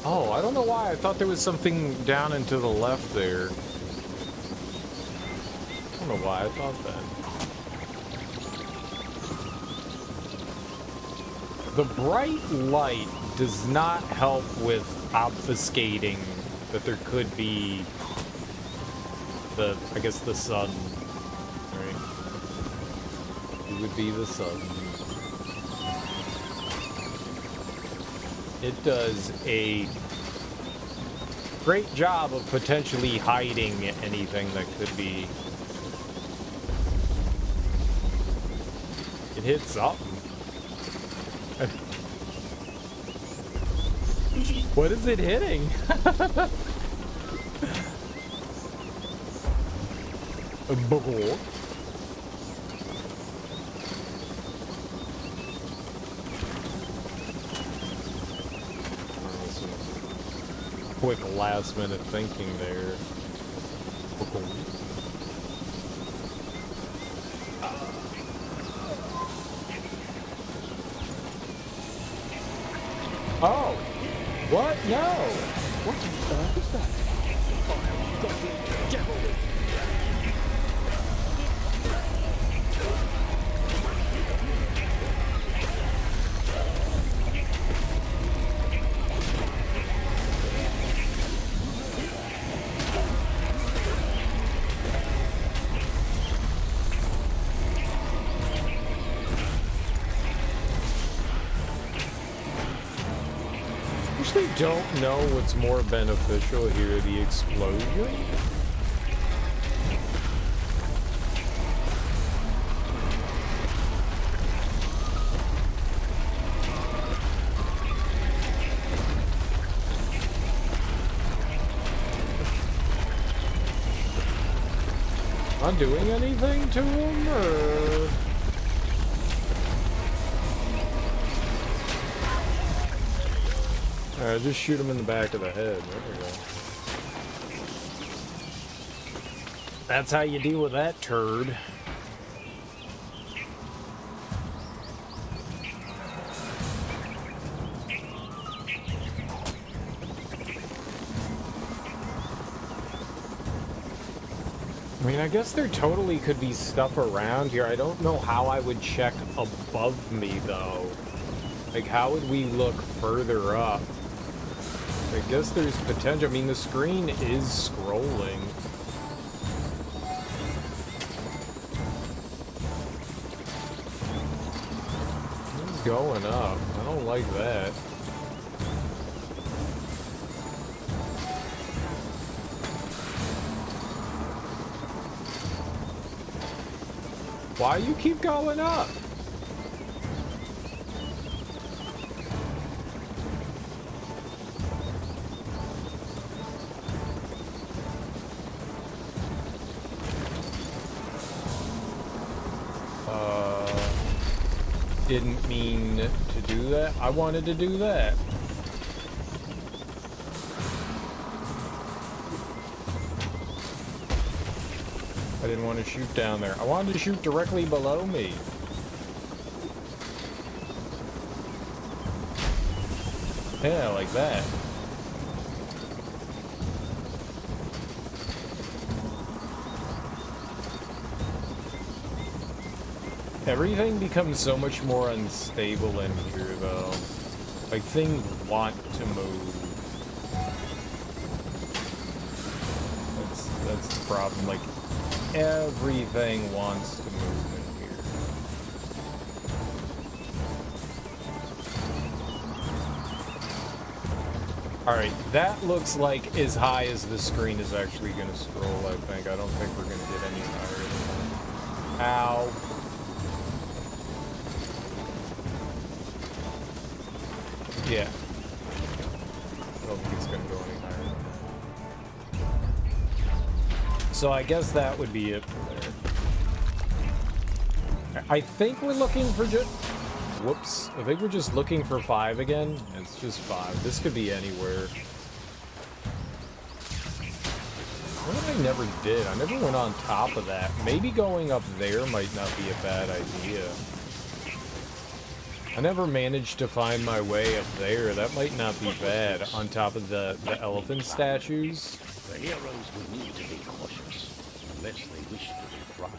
A: Oh, I don't know why. I thought there was something down and to the left there. I don't know why I thought that. The bright light does not help with obfuscating that there could be the, I guess, the sun, right? It would be the sun. It does a great job of potentially hiding anything that could be. It hits up. What is it hitting? A bubble. Quick last minute thinking there. Oh! What? No!
C: What on earth is that? Vile, goblin, devil!
A: Actually don't know what's more beneficial here, the explosion? Not doing anything to him, or... Alright, just shoot him in the back of the head. There we go. That's how you deal with that turd. I mean, I guess there totally could be stuff around here. I don't know how I would check above me, though. Like, how would we look further up? I guess there's potential. I mean, the screen is scrolling. It's going up. I don't like that. Why you keep going up? Didn't mean to do that. I wanted to do that. I didn't want to shoot down there. I wanted to shoot directly below me. Yeah, like that. Everything becomes so much more unstable in here, though. Like, things want to move. That's the problem. Like, everything wants to move in here. Alright, that looks like as high as the screen is actually going to scroll, I think. I don't think we're going to get any higher than that. Ow. Yeah. I don't think it's going to go any higher than that. So I guess that would be it for there. I think we're looking for just... Whoops. I think we're just looking for 5 again. It's just 5. This could be anywhere. What I never did? I never went on top of that. Maybe going up there might not be a bad idea. I never managed to find my way up there. That might not be bad. On top of the elephant statues.
B: The heroes would need to be cautious, unless they wish to be fried.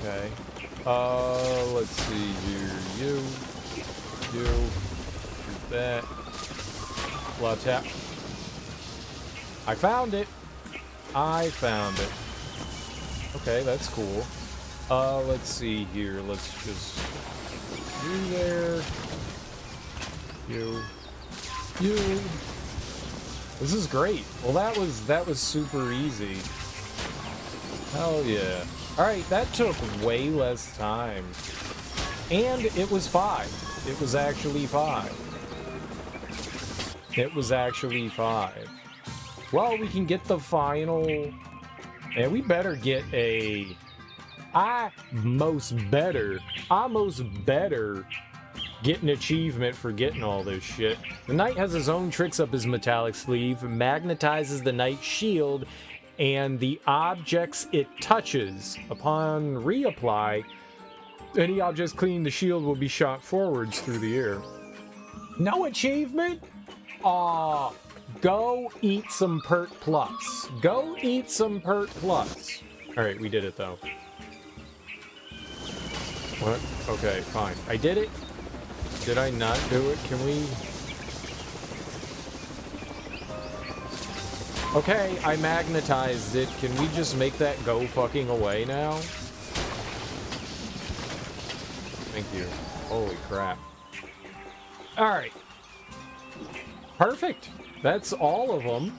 A: Okay. Let's see here. You. Shoot that. Tap. I found it. I found it. Okay, that's cool. Let's see here. Let's just... You there. You. This is great. Well, that was super easy. Hell yeah. Alright, that took way less time. And it was 5. It was actually 5. It was actually 5. Well, we can get the final... And we better get a... I most better get an achievement for getting all this shit. The knight has his own tricks up his metallic sleeve, magnetizes the knight's shield, and the objects it touches. Upon reapply, any objects cleaning the shield will be shot forwards through the air. No achievement? Aw, go eat some Pert Plus. Go eat some Pert Plus. Alright, we did it though. What? Okay, fine. I did it. Did I not do it? Can we... Okay, I magnetized it. Can we just make that go fucking away now? Thank you. Holy crap. Alright. Perfect. That's all of them.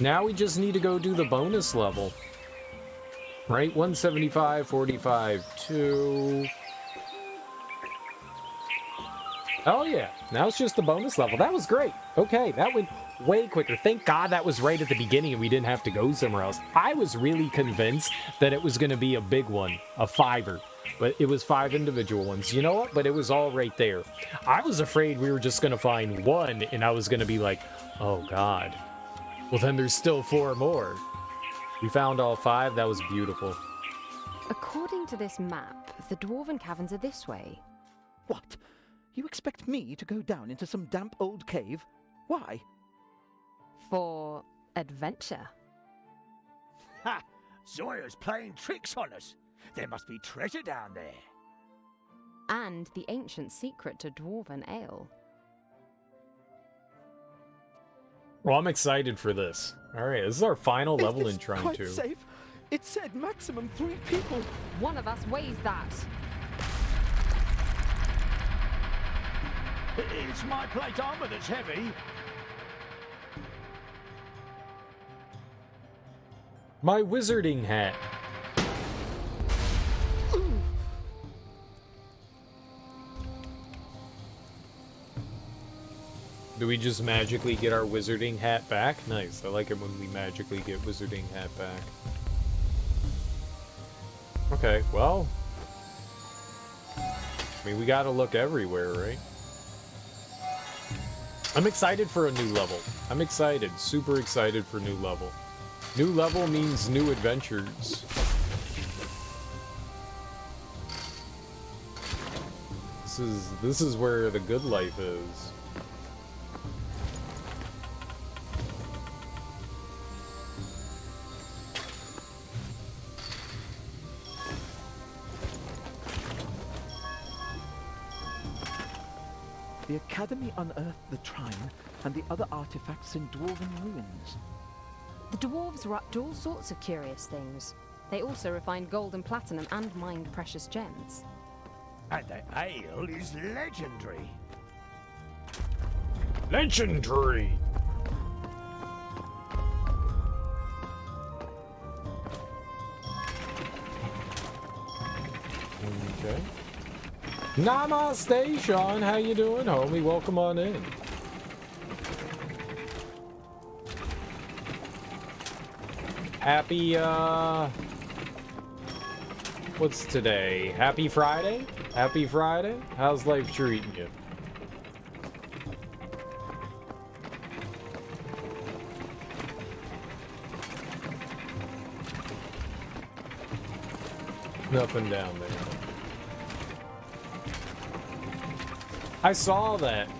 A: Now we just need to go do the bonus level. Right? 175, 45, 2. Oh yeah. Now it's just the bonus level. That was great. Okay, that went way quicker. Thank God that was right at the beginning and we didn't have to go somewhere else. I was really convinced that it was going to be a big one, a 5-er. But it was 5 individual ones. You know what? But it was all right there. I was afraid we were just going to find one, and I was going to be like, oh, God. Well, then there's still 4 more. We found all 5. That was beautiful.
D: According to this map, the dwarven caverns are this way.
C: What? You expect me to go down into some damp old cave? Why?
D: For adventure.
E: Ha! Zoya's playing tricks on us. There must be treasure down there.
D: And the ancient secret to dwarven ale.
A: Well, I'm excited for this. All right, this is our final level in Trine
C: quite
A: 2.
C: Safe? It said maximum 3 people.
D: One of us weighs that.
B: It's my plate armor that's heavy.
A: My wizarding hat. Do we just magically get our wizarding hat back? Nice. I like it when we magically get wizarding hat back. Okay, well. I mean, we gotta look everywhere, right? I'm excited for a new level. I'm excited. Super excited for new level. New level means new adventures. This is where the good life is.
C: The Academy unearthed the Trine and the other artifacts in dwarven ruins.
D: The dwarves were up to all sorts of curious things. They also refined gold and platinum and mined precious gems.
E: And the ale is legendary.
A: Legendary! Okay. Namaste, Sean. How you doing, homie? Welcome on in. Happy, what's today? Happy Friday? Happy Friday? How's life treating you? Nothing down there. I saw that.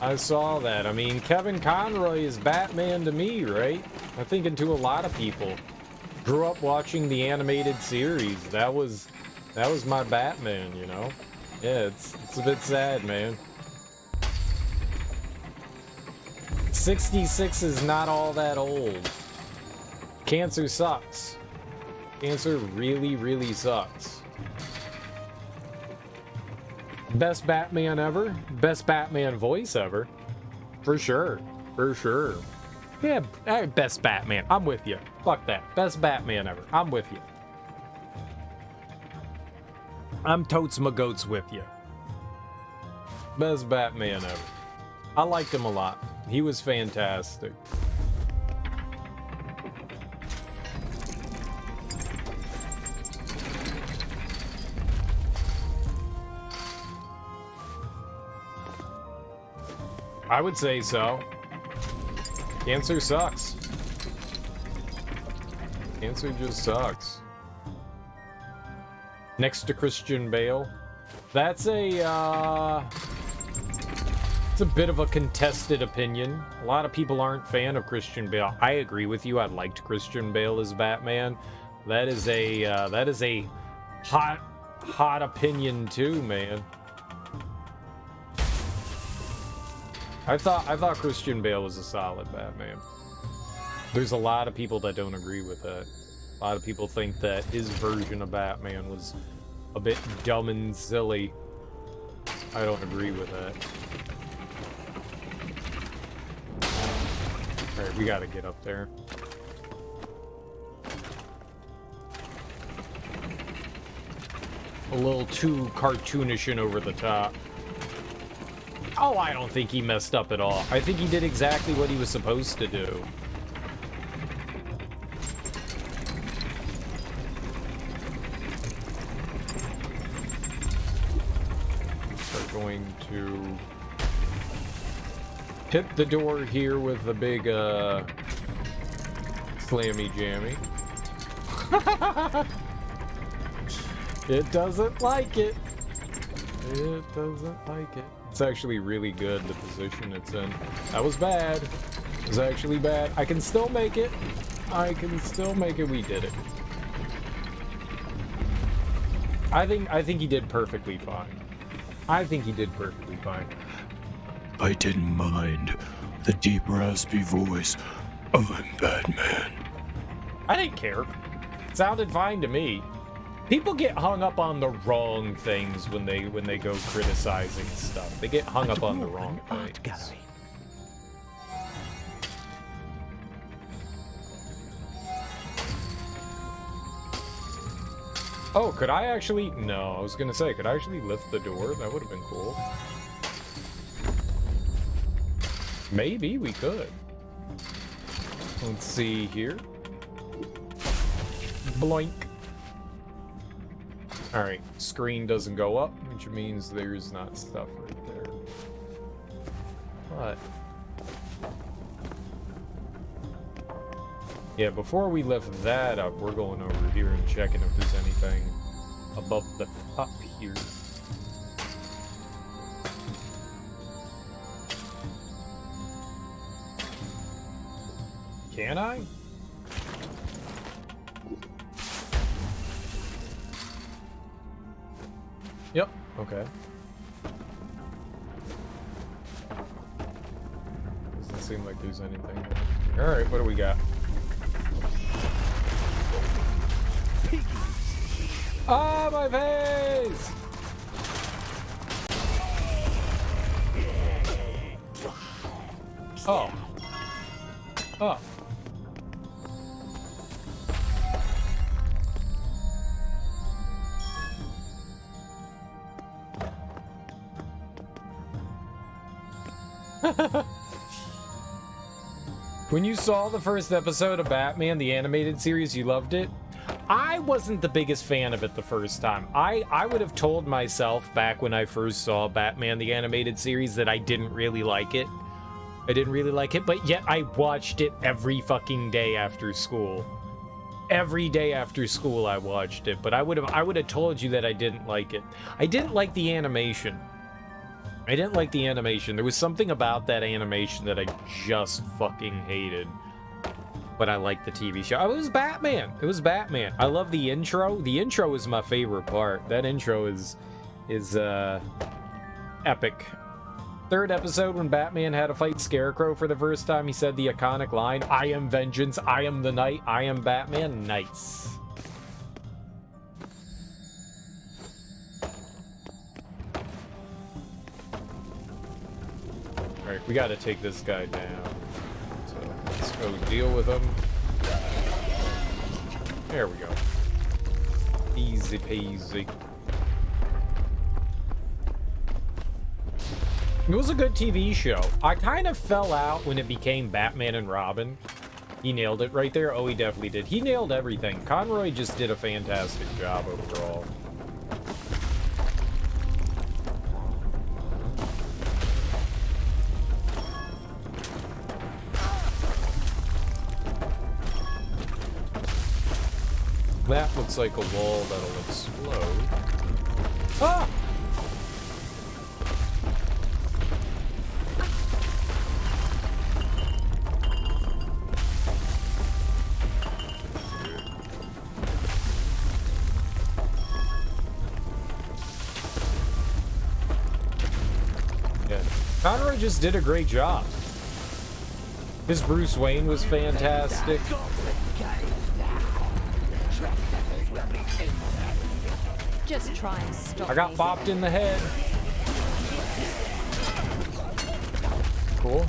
A: I saw that. I mean, Kevin Conroy is Batman to me, right? I think to a lot of people. Grew up watching the animated series. That was my Batman, you know? Yeah, it's a bit sad, man. 66 is not all that old. Cancer sucks. Cancer really, really sucks. Best Batman ever. Best Batman voice ever. For sure. For sure. Yeah, best Batman. I'm with you. Fuck that. Best Batman ever. I'm with you. I'm totes my goats with you. Best Batman ever. I liked him a lot. He was fantastic. I would say so. Cancer sucks. Cancer just sucks. Next to Christian Bale. That's a, it's a bit of a contested opinion. A lot of people aren't fan of Christian Bale. I agree with you. I liked Christian Bale as Batman. That is a hot opinion too, man. I thought Christian Bale was a solid Batman. There's a lot of people that don't agree with that. A lot of people think that his version of Batman was a bit dumb and silly. I don't agree with that. Alright, we gotta get up there. A little too cartoonish and over the top. Oh, I don't think he messed up at all. I think he did exactly what he was supposed to do. We're going to hit the door here with the big, slammy jammy. It doesn't like it. It doesn't like it. It's actually really good, the position it's in. That was bad. It was actually bad. I can still make it. I can still make it. We did it. I think he did perfectly fine. I think he did perfectly fine.
F: I didn't mind the deep raspy voice. I'm Batman.
A: I didn't care. It sounded fine to me. People get hung up on the wrong things when they go criticizing stuff. They get hung up on the wrong things.
E: Gallery.
A: Oh, could I actually? No, I was gonna say, could I actually lift the door? That would have been cool. Maybe we could. Let's see here. Bloink. Alright, screen doesn't go up, which means there's not stuff right there. But... yeah, before we lift that up, we're going over here and checking if there's anything above the top here. Can I? Yep, okay. Doesn't seem like there's anything. Alright, what do we got? Ah, my face! Oh. Oh. When you saw the first episode of Batman, the animated series, you loved it? I wasn't the biggest fan of it the first time. I would have told myself back when I first saw Batman, the animated series, that I didn't really like it. I didn't really like it, but yet I watched it every fucking day after school. Every day after school I watched it, but I would have told you that I didn't like it. I didn't like the animation. I didn't like the animation. There was something about that animation that I just fucking hated. But I liked the TV show. Oh, it was Batman. It was Batman. I love the intro. The intro is my favorite part. That intro is epic. Third episode, when Batman had to fight Scarecrow for the first time, he said the iconic line, "I am vengeance, I am the night, I am Batman." Nice. Alright, we gotta take this guy down. So let's go deal with him. There we go. Easy peasy. It was a good TV show. I kind of fell out when it became Batman and Robin. He nailed it right there. Oh, he definitely did. He nailed everything. Conroy just did a fantastic job overall. That looks like a wall that'll explode. Ah! Yeah. Conroy just did a great job. His Bruce Wayne was fantastic.
D: Just try and stop
A: I got
D: me.
A: bopped in the head. Cool.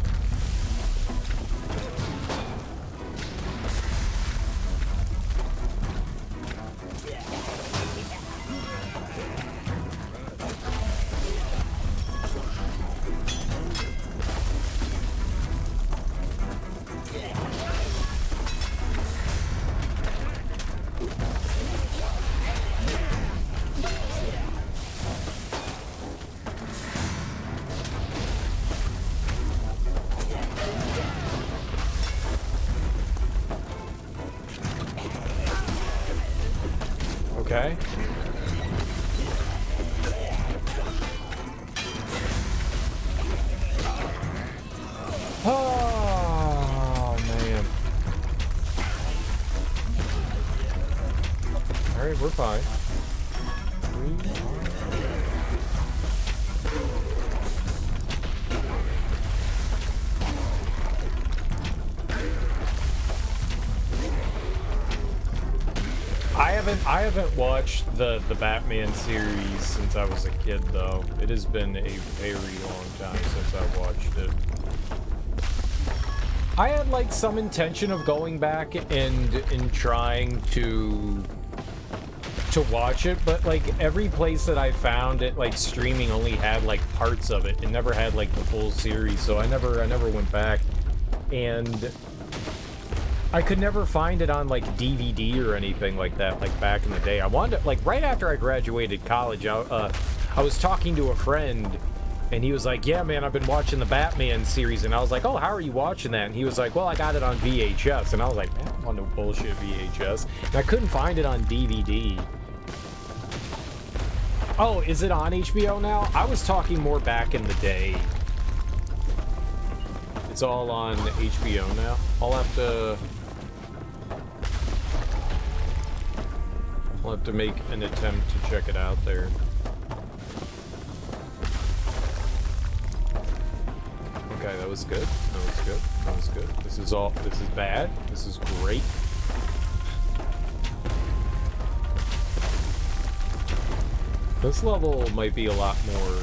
A: Okay. Oh, man. All right, we're fine. I haven't watched the Batman series since I was a kid, though. It has been a very long time since I watched it. I had like some intention of going back and trying to watch it, but like every place that I found it like streaming only had like parts of it. It never had like the full series, so I never went back. And I could never find it on like DVD or anything like that, like back in the day. I wanted to, like right after I graduated college, I was talking to a friend and he was like, yeah, man, I've been watching the Batman series. And I was like, oh, how are you watching that? And he was like, well, I got it on VHS. And I was like, man, I don't want no bullshit VHS. And I couldn't find it on DVD. Oh, is it on HBO now? I was talking more back in the day. It's all on HBO now. I'll have to make an attempt to check it out there. Okay, that was good. That was good. That was good. This is bad. This is great. This level might be a lot more...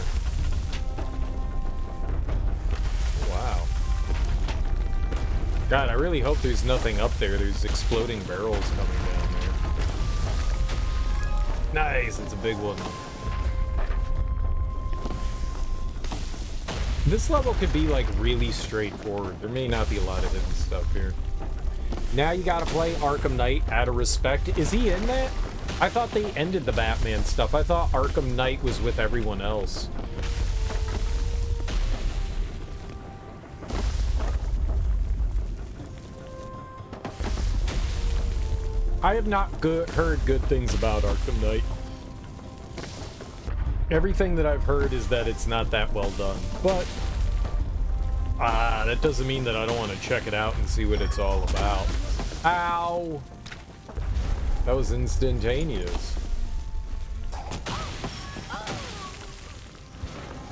A: Wow. God, I really hope there's nothing up there. There's exploding barrels coming down there. Nice, it's a big one. This level could be like really straightforward. There may not be a lot of hidden stuff here. Now you gotta play Arkham Knight out of respect. Is he in that? I thought they ended the Batman stuff. I thought Arkham Knight was with everyone else. I have not heard good things about Arkham Knight. Everything that I've heard is that it's not that well done, but that doesn't mean that I don't want to check it out and see what it's all about. Ow! That was instantaneous.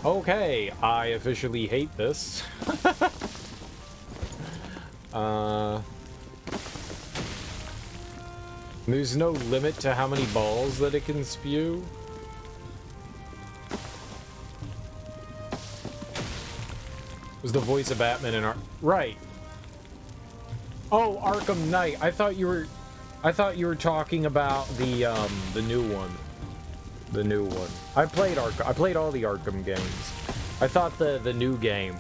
A: Okay, I officially hate this. There's no limit to how many balls that it can spew. Was the voice of Batman in right? Oh, Arkham Knight. I thought you were talking about the new one. The new one. I played all the Arkham games. I thought the new game,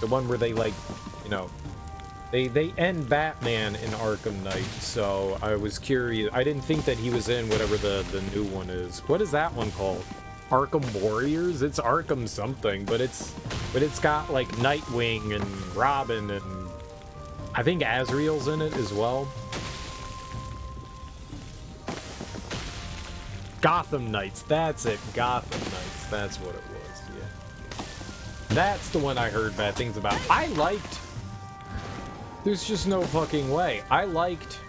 A: the one where they like, you know, they end Batman in Arkham Knight. So I was curious. I didn't think that he was in whatever the new one is. What is that one called? Arkham Warriors? It's Arkham something, but it's got like Nightwing and Robin and I think Azrael's in it as well. Gotham Knights, that's it. Gotham Knights, that's what it was, yeah. That's the one I heard bad things about. I liked... There's just no fucking way. I liked...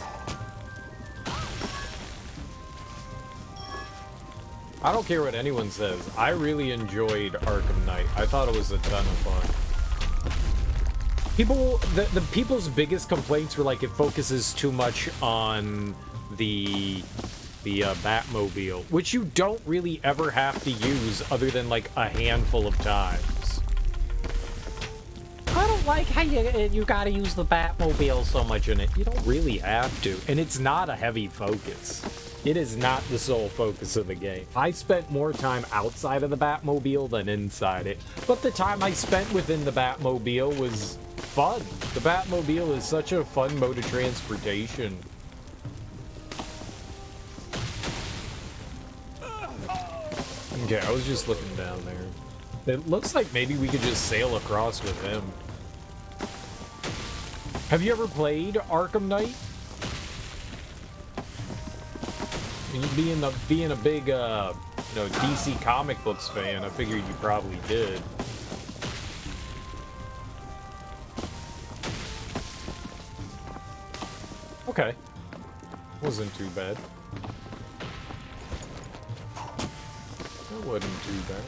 A: I don't care what anyone says. I really enjoyed Arkham Knight. I thought it was a ton of fun. The people's biggest complaints were like it focuses too much on the Batmobile, which you don't really ever have to use other than like a handful of times. I don't like how you gotta use the Batmobile so much in it. You don't really have to, and it's not a heavy focus. It is not the sole focus of the game. I spent more time outside of the Batmobile than inside it, but the time I spent within the Batmobile was fun. The Batmobile is such a fun mode of transportation. Okay, I was just looking down there. It looks like maybe we could just sail across with him. Have you ever played Arkham Knight? Being a big, DC comic books fan, I figured you probably did. Okay. Wasn't too bad. That wasn't too bad.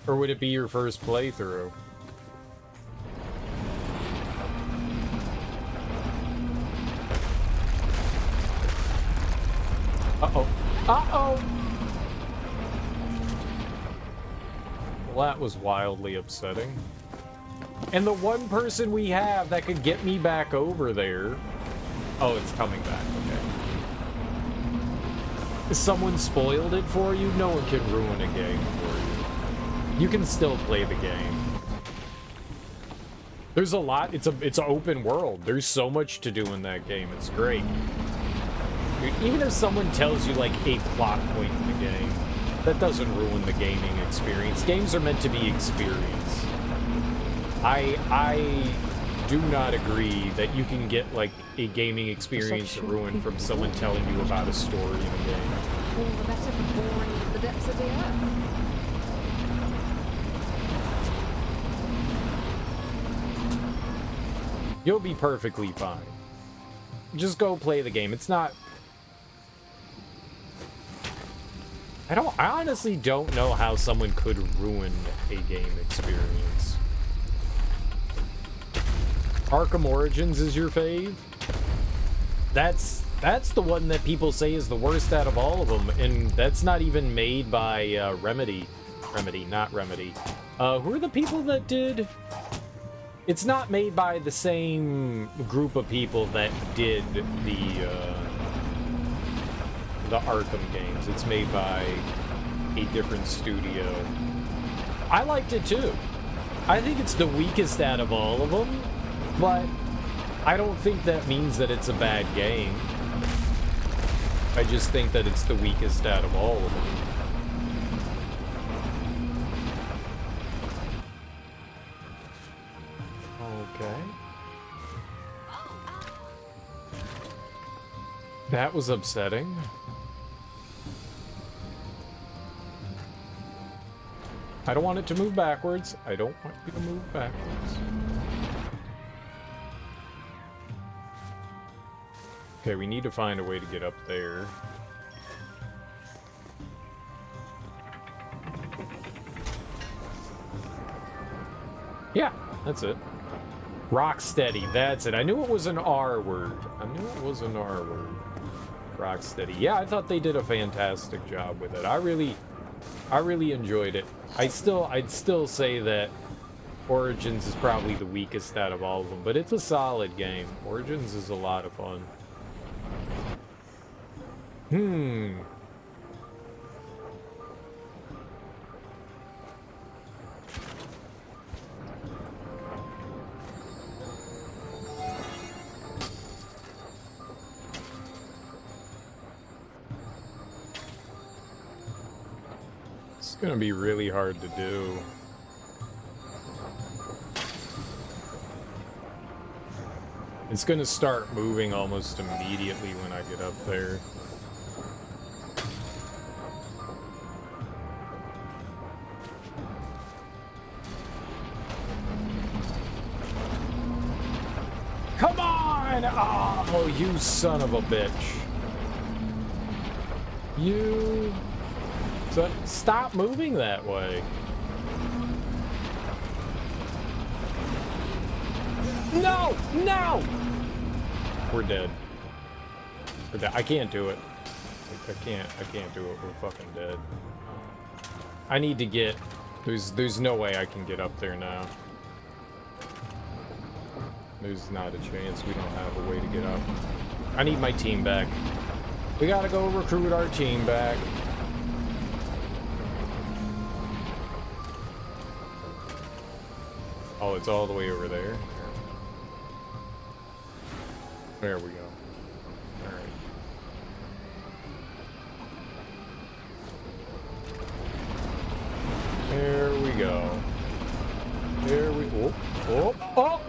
A: Or would it be your first playthrough? Uh-oh. Uh-oh! Well, that was wildly upsetting. And the one person we have that could get me back over there... Oh, it's coming back, okay. Someone spoiled it for you? No one can ruin a game for you. You can still play the game. There's a lot. It's an open world. There's so much to do in that game. It's great. Dude, even if someone tells you, like, a plot point in the game, that doesn't ruin the gaming experience. Games are meant to be experienced. I do not agree that you can get, like, a gaming experience ruined from someone telling you about a story in a game.
D: All the better for boring into the depths of the earth.
A: You'll be perfectly fine. Just go play the game. It's not... I honestly don't know how someone could ruin a game experience. Arkham Origins is your fave? That's the one that people say is the worst out of all of them, and that's not even made by Remedy. Not Remedy. Who are the people that did... It's not made by the same group of people that did the Arkham games. It's made by a different studio. I liked it too. I think it's the weakest out of all of them, but I don't think that means that it's a bad game. I just think that it's the weakest out of all of them. Okay. That was upsetting. I don't want it to move backwards. I don't want you to move backwards. Okay, we need to find a way to get up there. Yeah, that's it. Rocksteady, that's it. I knew it was an R word. I knew it was an R word. Rocksteady. Yeah, I thought they did a fantastic job with it. I really enjoyed it. I'd still say that Origins is probably the weakest out of all of them, but it's a solid game. Origins is a lot of fun. It's gonna be really hard to do. It's gonna start moving almost immediately when I get up there. Come on! Oh, you son of a bitch. You... Stop moving that way. No! No! We're dead. We're dead. I can't do it. I can't do it. We're fucking dead. I need to get... There's no way I can get up there now. There's not a chance. We don't have a way to get up. I need my team back. We gotta go recruit our team back. Oh, it's all the way over there? There we go. Alright. There we go. There we... Oh! Oh! Oh!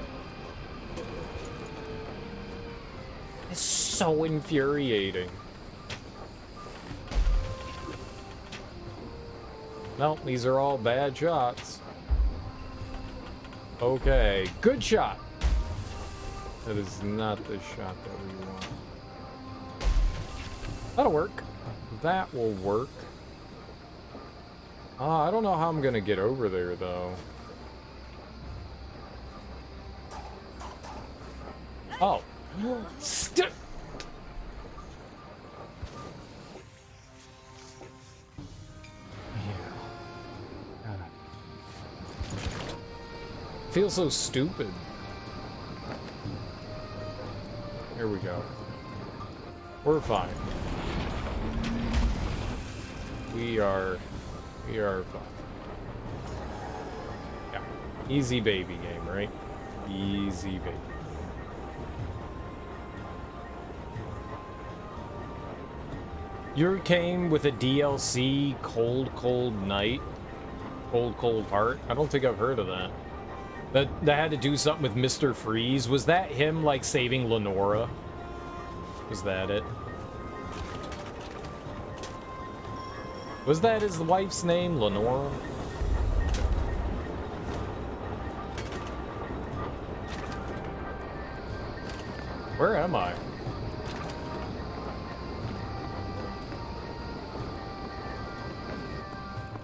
A: It's so infuriating. No, these are all bad shots. Okay, good shot. That is not the shot that we want. That'll work. That will work. I don't know how I'm gonna get over there, though. Oh. Stick! Feels so stupid. Here we go. We're fine. We are fine. Yeah. Easy baby game, right? Easy baby. You came with a DLC, Cold Cold Night? Cold Cold Heart? I don't think I've heard of that. That had to do something with Mr. Freeze. Was that him, like, saving Lenora? Was that it? Was that his wife's name, Lenora? Where am I?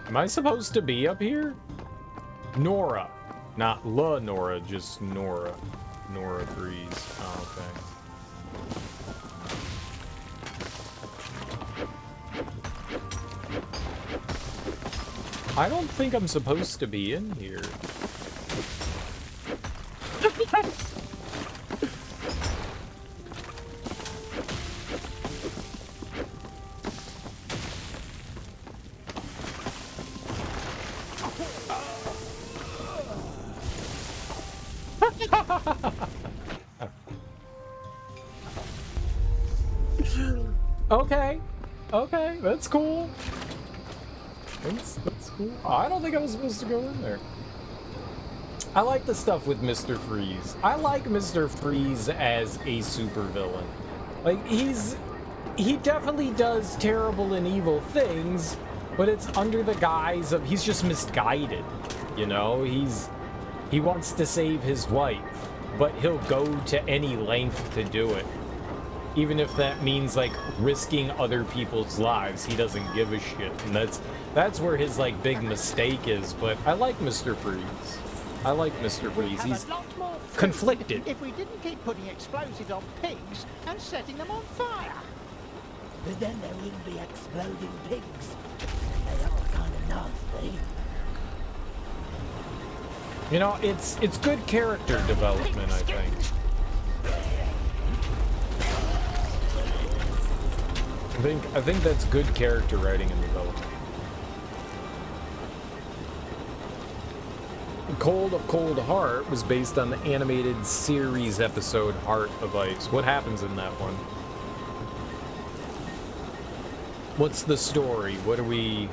A: Am I supposed to be up here? Nora. Not Lenora, just Nora. Nora Freeze. Oh, okay. I don't think I'm supposed to be in here. Okay. Okay, that's cool. That's cool. I don't think I was supposed to go in there. I like the stuff with Mr. Freeze. I like Mr. Freeze as a supervillain. Like, he definitely does terrible and evil things, but it's under the guise of he's just misguided. You know, he wants to save his wife, but he'll go to any length to do it. Even if that means, like, risking other people's lives, he doesn't give a shit. And that's where his, like, big mistake is. But I like Mr. Freeze. I like Mr. Freeze. He's conflicted.
E: If we didn't keep putting explosives on pigs and setting them on fire.
G: But then there wouldn't be exploding pigs. They are kind of nasty.
A: You know, it's good character development, I think. I think that's good character writing and development. Cold Heart was based on the animated series episode Heart of Ice. What happens in that one? What's the story? What are we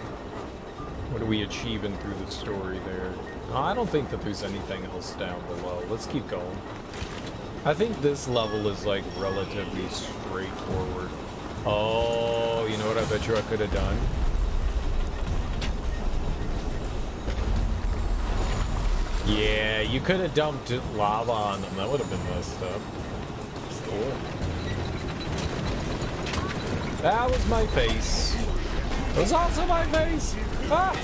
A: achieving through the story there? I don't think that there's anything else down below. Let's keep going. I think this level is, like, relatively straightforward. Oh, you know what I bet you I could have done? Yeah, you could have dumped lava on them. That would have been messed up. Cool. That was my face. It was also my face. Ah!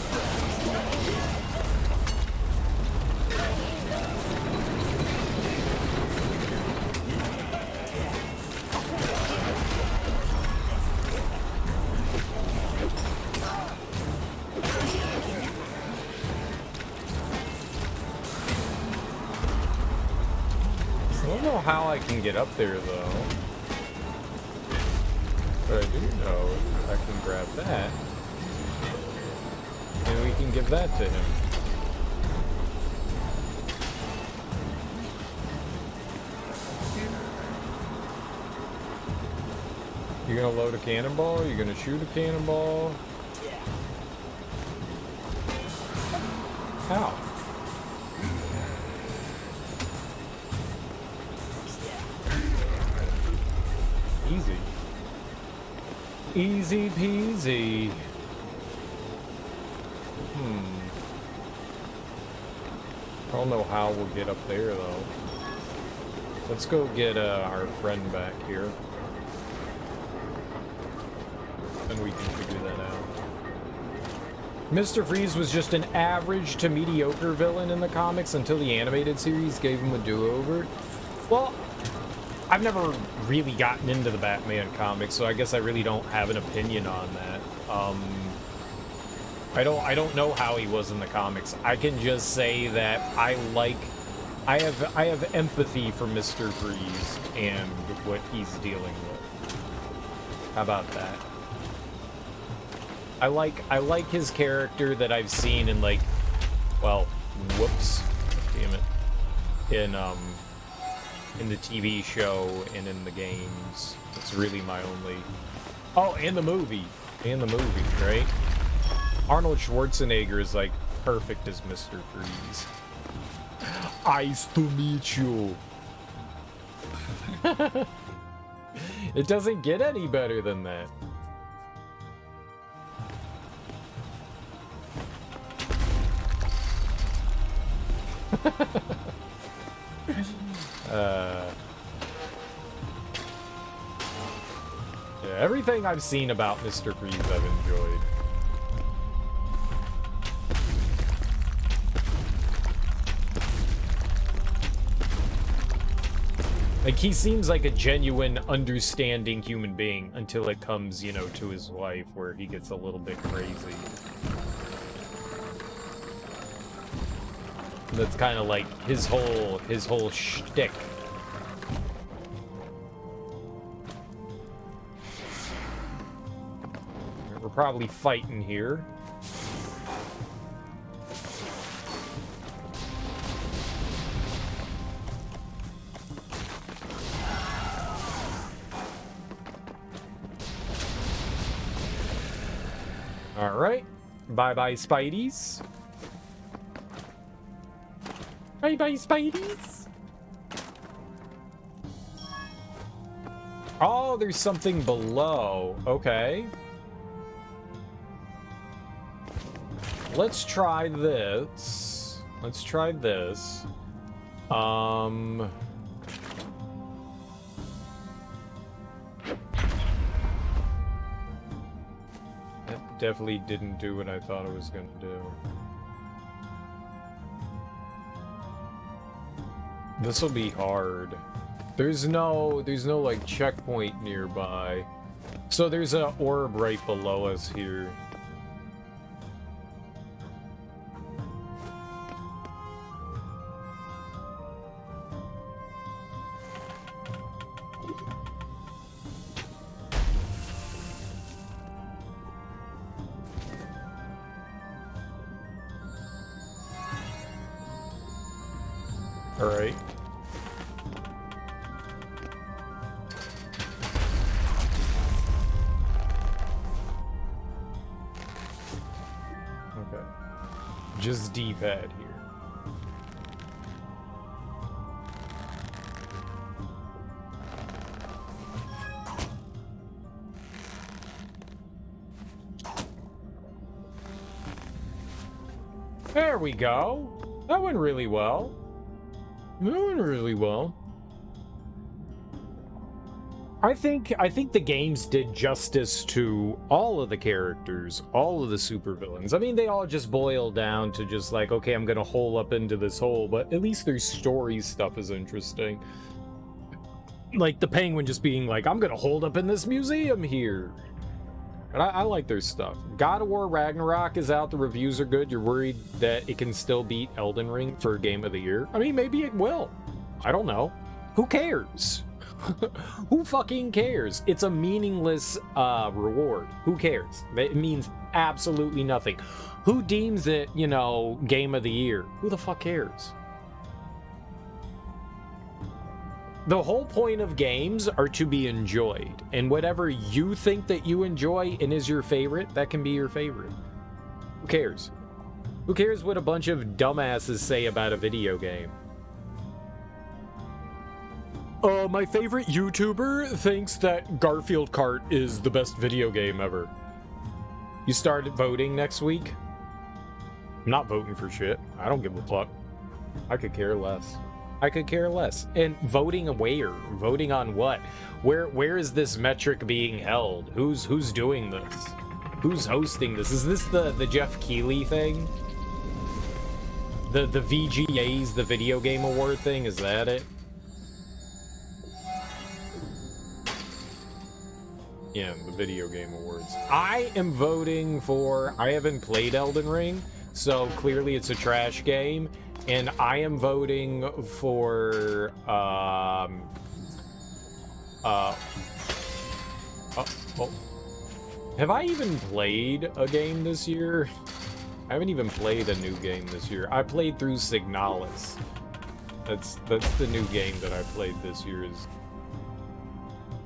A: how I can get up there, though. But I do know I can grab that. And we can give that to him. You're gonna load a cannonball? You're gonna shoot a cannonball? How? Easy. Easy peasy. I don't know how we'll get up there, though. Let's go get our friend back here. And we can figure that out. Mr. Freeze was just an average to mediocre villain in the comics until the animated series gave him a do-over. Well, I've never really gotten into the Batman comics, so I guess I really don't have an opinion on that. I don't know how he was in the comics. I can just say that I have empathy for Mr. Freeze and what he's dealing with. How about that? I like his character that I've seen in, like, well, whoops, damn it, in the TV show and in the games. It's really my only. Oh, and the movie, right? Arnold Schwarzenegger is like perfect as Mr. Freeze. Nice to meet you. It doesn't get any better than that. Yeah, everything I've seen about Mr. Freeze I've enjoyed. Like, he seems like a genuine, understanding human being until it comes, you know, to his wife, where he gets a little bit crazy. That's kind of like his whole shtick. We're probably fighting here. All right. Bye-bye, Spideys. Bye-bye, Spideys. Oh, there's something below. Okay. Let's try this. Let's try this. That definitely didn't do what I thought it was going to do. This will be hard. There's no like checkpoint nearby. So there's an orb right below us here. All right. Okay. Just D-pad here. There we go. That went really well. That went really well. I think the games did justice to all of the characters, all of the supervillains. I mean, they all just boil down to just like, okay, I'm gonna hole up into this hole, but at least their story stuff is interesting. Like the Penguin just being like, I'm gonna hold up in this museum here. And I like their stuff. God of War Ragnarok is out. The reviews are good. You're worried that it can still beat Elden Ring for Game of the Year? I mean, maybe it will. I don't know. Who cares? Who fucking cares? It's a meaningless reward. Who cares? It means absolutely nothing. Who deems it, you know, game of the year? Who the fuck cares? The whole point of games are to be enjoyed, and whatever you think that you enjoy and is your favorite, that can be your favorite. Who cares? Who cares what a bunch of dumbasses say about a video game? My favorite YouTuber thinks that Garfield Kart is the best video game ever. You started voting next week? I'm not voting for shit. I don't give a fuck. I could care less. I could care less. And voting where? Voting on what? Where is this metric being held? Who's doing this? Who's hosting this? Is this the Jeff Keighley thing? The VGAs, the Video Game Award thing? Is that it? Yeah, the Video Game Awards. I am voting for... I haven't played Elden Ring, so clearly it's a trash game. And I am voting for, have I even played a game this year? I haven't even played a new game this year. I played through Signalis. That's the new game that I played this year is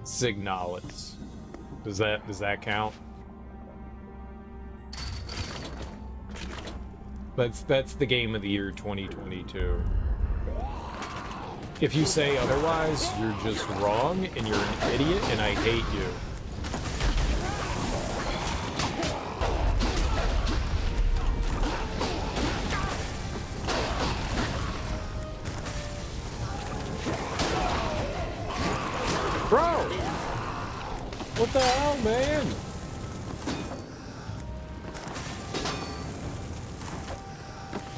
A: Signalis. Does that count? That's the game of the year 2022. If you say otherwise, you're just wrong and you're an idiot and I hate you. Bro! What the hell, man?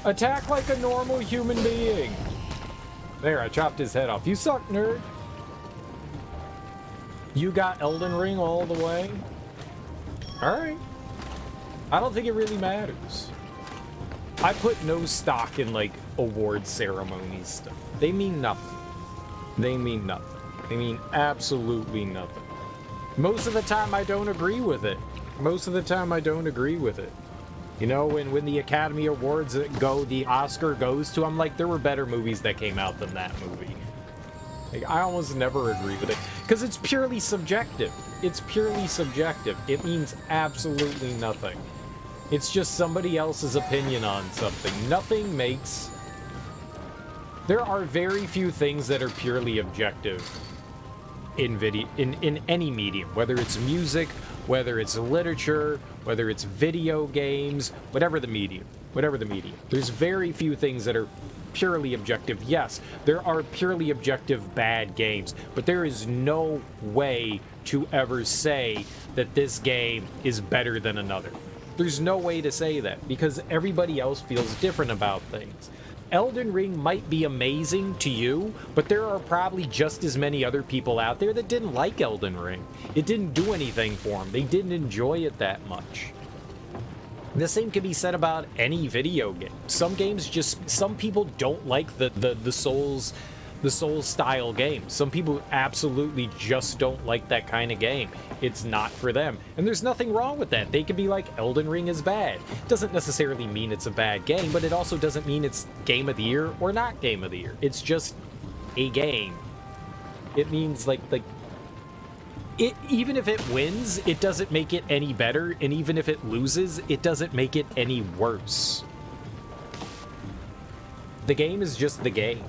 A: Attack like a normal human being. There, I chopped his head off. You suck, nerd. You got Elden Ring all the way? Alright. I don't think it really matters. I put no stock in, like, award ceremony stuff. They mean nothing. They mean nothing. They mean absolutely nothing. Most of the time, I don't agree with it. Most of the time, I don't agree with it. You know, when the Academy Awards go, the Oscar goes to, I'm like, there were better movies that came out than that movie. Like, I almost never agree with it. Because it's purely subjective. It's purely subjective. It means absolutely nothing. It's just somebody else's opinion on something. Nothing makes... There are very few things that are purely objective in any medium. Whether it's music, whether it's literature, whether it's video games, whatever the medium. There's very few things that are purely objective. Yes, there are purely objective bad games, but there is no way to ever say that this game is better than another. There's no way to say that, because everybody else feels different about things. Elden Ring might be amazing to you, but there are probably just as many other people out there that didn't like Elden Ring. It didn't do anything for them. They didn't enjoy it that much. The same can be said about any video game. Some games just... Some people don't like the Souls style game. Some people absolutely just don't like that kind of game. It's not for them. And there's nothing wrong with that. They could be like, Elden Ring is bad. Doesn't necessarily mean it's a bad game, but it also doesn't mean it's game of the year or not game of the year. It's just a game. It means like it, even if it wins, it doesn't make it any better, and even if it loses, it doesn't make it any worse. The game is just the game.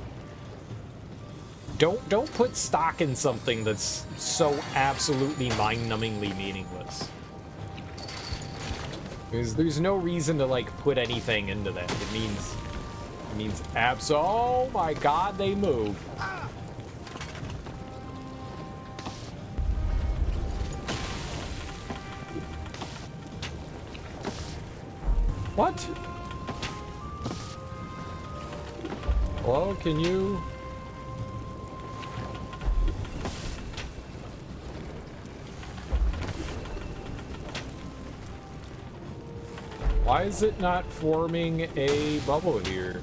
A: Don't put stock in something that's so absolutely mind-numbingly meaningless. There's no reason to, like, put anything into that. It means oh my god, they move. What? Hello, can you... Why is it not forming a bubble here?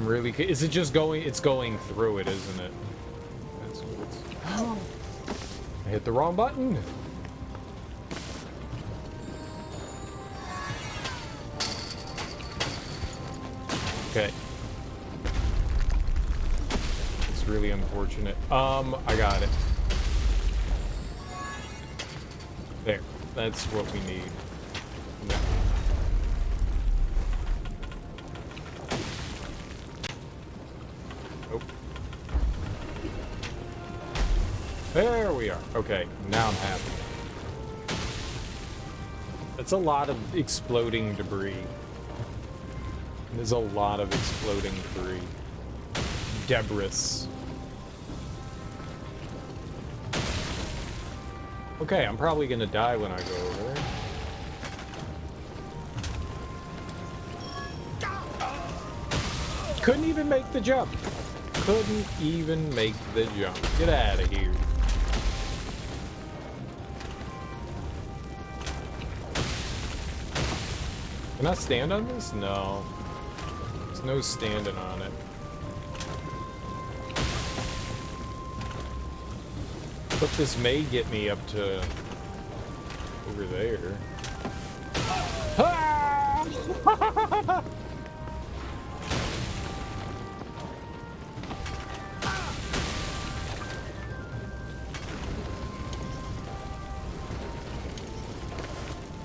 A: I'm really... Is it just going... It's going through it, isn't it? That's what it's... Oh. I hit the wrong button. Okay. It's really unfortunate. I got it. There. That's what we need. No. Nope. There we are. Okay, now I'm happy. That's a lot of exploding debris. There's a lot of exploding debris. Debris. Okay, I'm probably gonna die when I go over there. Couldn't even make the jump. Couldn't even make the jump. Get out of here. Can I stand on this? No. There's no standing on it. But this may get me up to over there. Ah!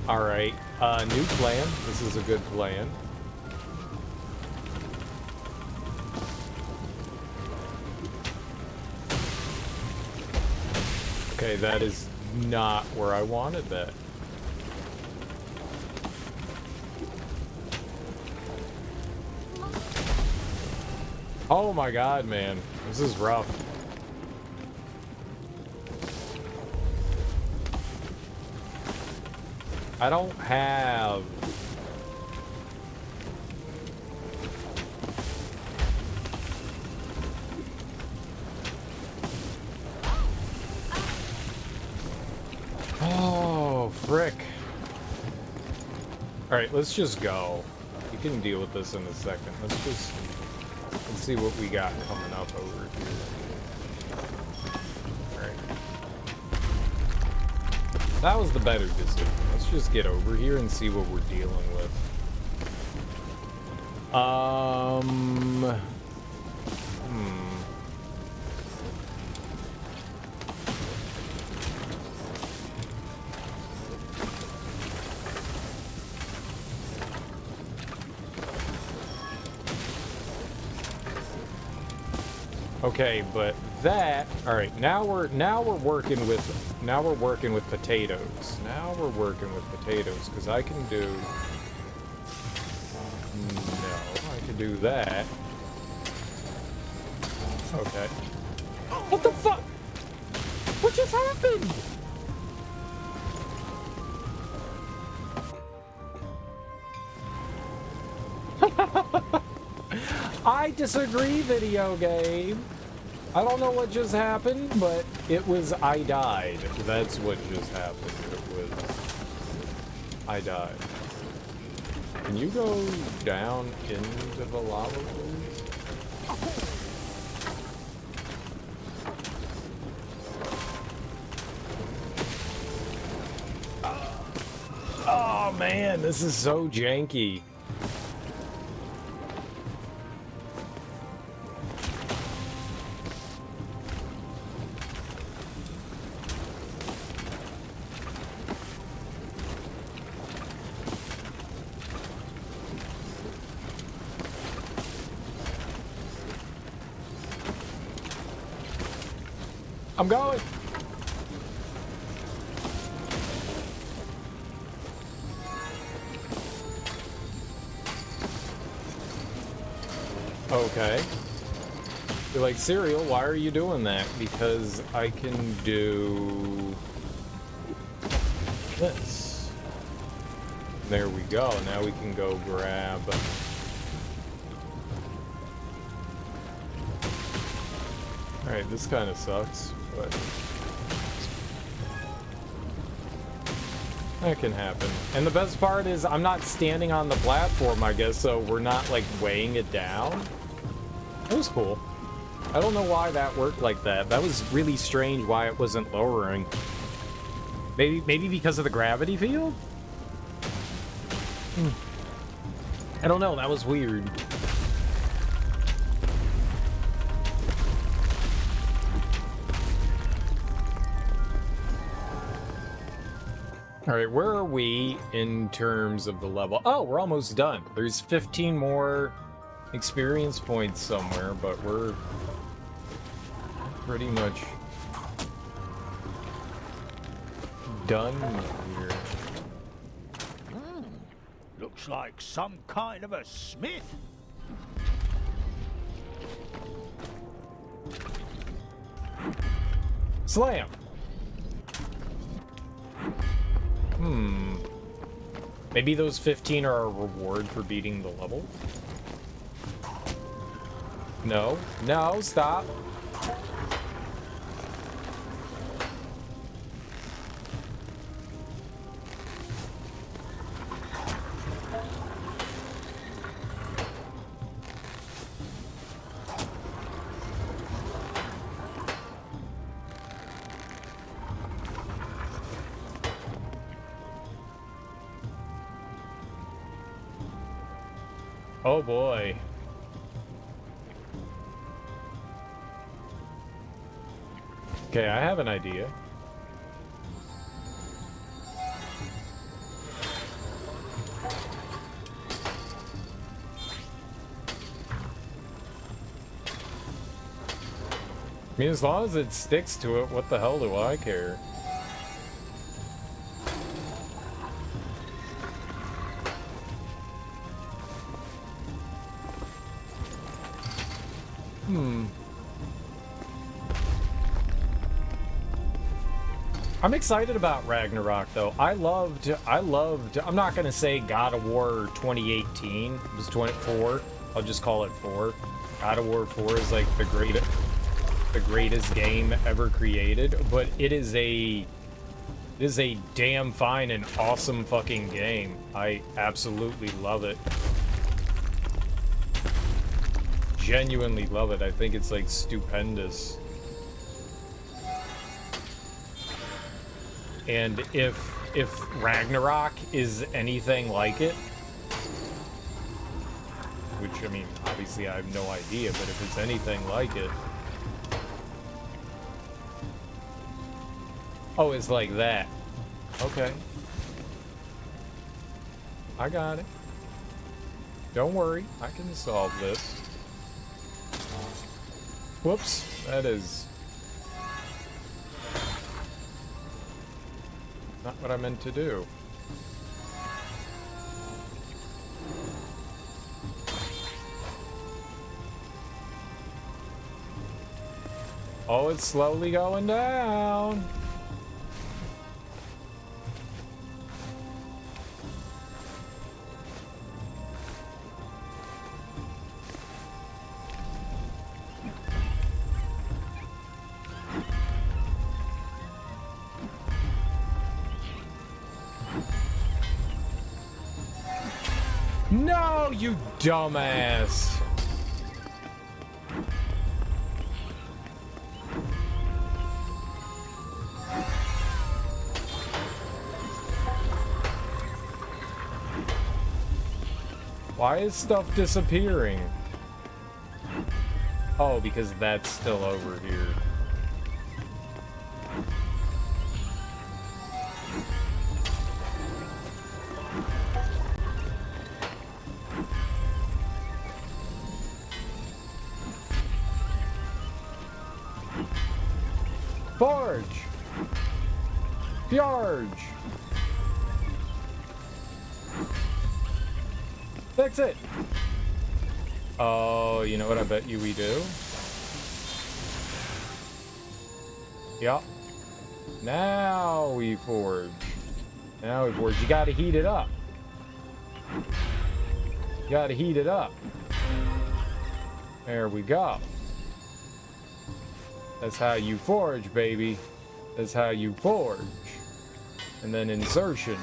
A: All right, new plan. This is a good plan. Okay, that is not where I wanted that. Oh my god, man. This is rough. I don't have... Oh, frick. Alright, let's just go. We can deal with this in a second. Let's see what we got coming up over here. Alright. That was the better decision. Let's just get over here and see what we're dealing with. Okay, but that, all right, now we're working with potatoes. Now we're working with potatoes because I can do I can do that. Okay. What the fuck? What just happened? I disagree, video game. I don't know what just happened, but it was I died. That's what just happened. It was I died. Can you go down into the lava, please? Oh man, this is so janky. I'm going. Okay. You're like, Cereal, why are you doing that? Because I can do this. There we go. Now we can go grab... Alright, this kind of sucks, but that can happen. And the best part is I'm not standing on the platform, I guess, so we're not, like, weighing it down. That was cool. I don't know why that worked like that. That was really strange why it wasn't lowering. Maybe because of the gravity field? I don't know, that was weird. Alright, where are we in terms of the level? Oh, we're almost done. There's 15 more experience points somewhere, but we're pretty much done here.
E: Looks like some kind of a smith.
A: Slam! Maybe those 15 are a reward for beating the level? No. No, stop. Oh boy. Okay, I have an idea. I mean, as long as it sticks to it, what the hell do I care? I'm excited about Ragnarok, though. I loved, I'm not gonna say God of War 2018, it was 24, I'll just call it 4. God of War 4 is like the greatest game ever created, but it is a damn fine and awesome fucking game. I absolutely love it. Genuinely love it. I think it's like stupendous. And if Ragnarok is anything like it, which I mean, obviously I have no idea, but if it's anything like it, oh, it's like that. Okay, I got it. Don't worry, I can solve this. Whoops, that is not what I meant to do. Oh, it's slowly going down. No, you dumbass! Why is stuff disappearing? Oh, because that's still over here. Forge! Fjorge! Fix it! Oh, you know what I bet you we do? Yup. Now we forge. Now we forge. You gotta heat it up. You gotta heat it up. There we go. That's how you forge, baby. That's how you forge. And then insertion.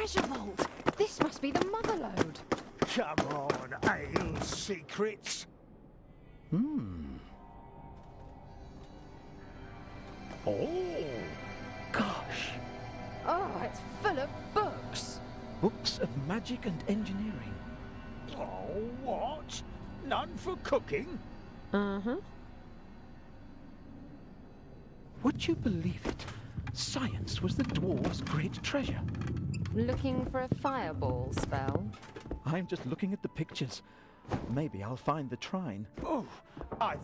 D: treasure vault! This must be the Motherlode.
E: Come on, ale secrets.
C: Oh, gosh.
D: Oh, it's full of books.
C: Books of magic and engineering.
E: Oh, what? None for cooking?
D: Uh-huh.
C: Would you believe it? Science was the dwarves' great treasure.
D: Looking for a fireball spell?
C: I'm just looking at the pictures. Maybe I'll find the Trine.
E: Oh, I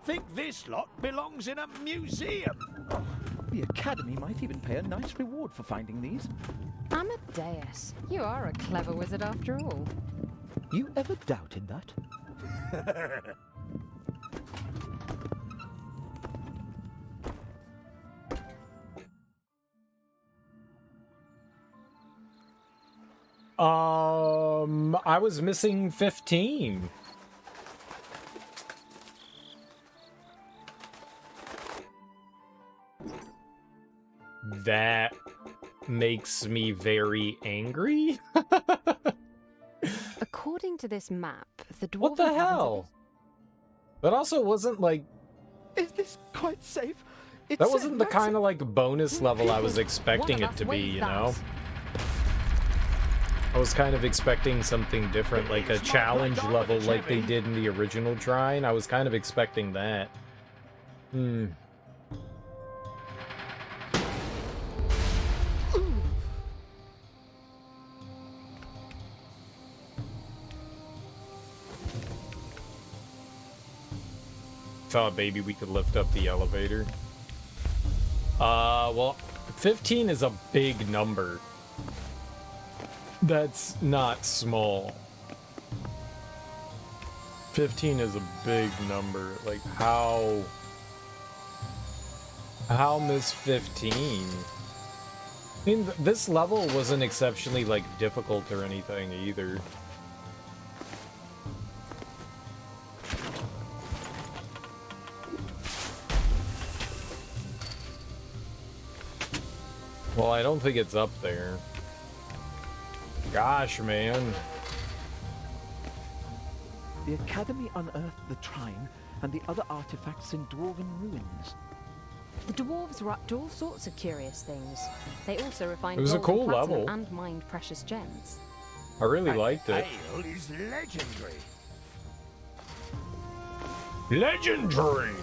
E: think this lot belongs in a museum.
C: The Academy might even pay a nice reward for finding these.
D: Amadeus, you are a clever wizard after all.
C: You ever doubted that?
A: I was missing 15. That makes me very angry.
D: According to this map, the dwarves...
A: What the hell? That also wasn't like...
C: Is this quite safe?
A: That wasn't the kind of like bonus level I was expecting it to be, you know? I was kind of expecting something different, like a challenge level like they did in the original Trine. I was kind of expecting that. Thought maybe we could lift up the elevator. Well, 15 is a big number. That's not small. 15 is a big number. Like, how miss 15? I mean, this level wasn't exceptionally, like, difficult or anything either. Well, I don't think it's up there. Gosh, man.
C: The Academy unearthed the Trine and the other artifacts in dwarven ruins.
D: The dwarves were up to all sorts of curious things. They also refined
A: It was a
D: gold and
A: cool
D: platinum
A: level.
D: and mined precious gems.
A: I really liked it.
E: Ale is legendary.
A: Legendary!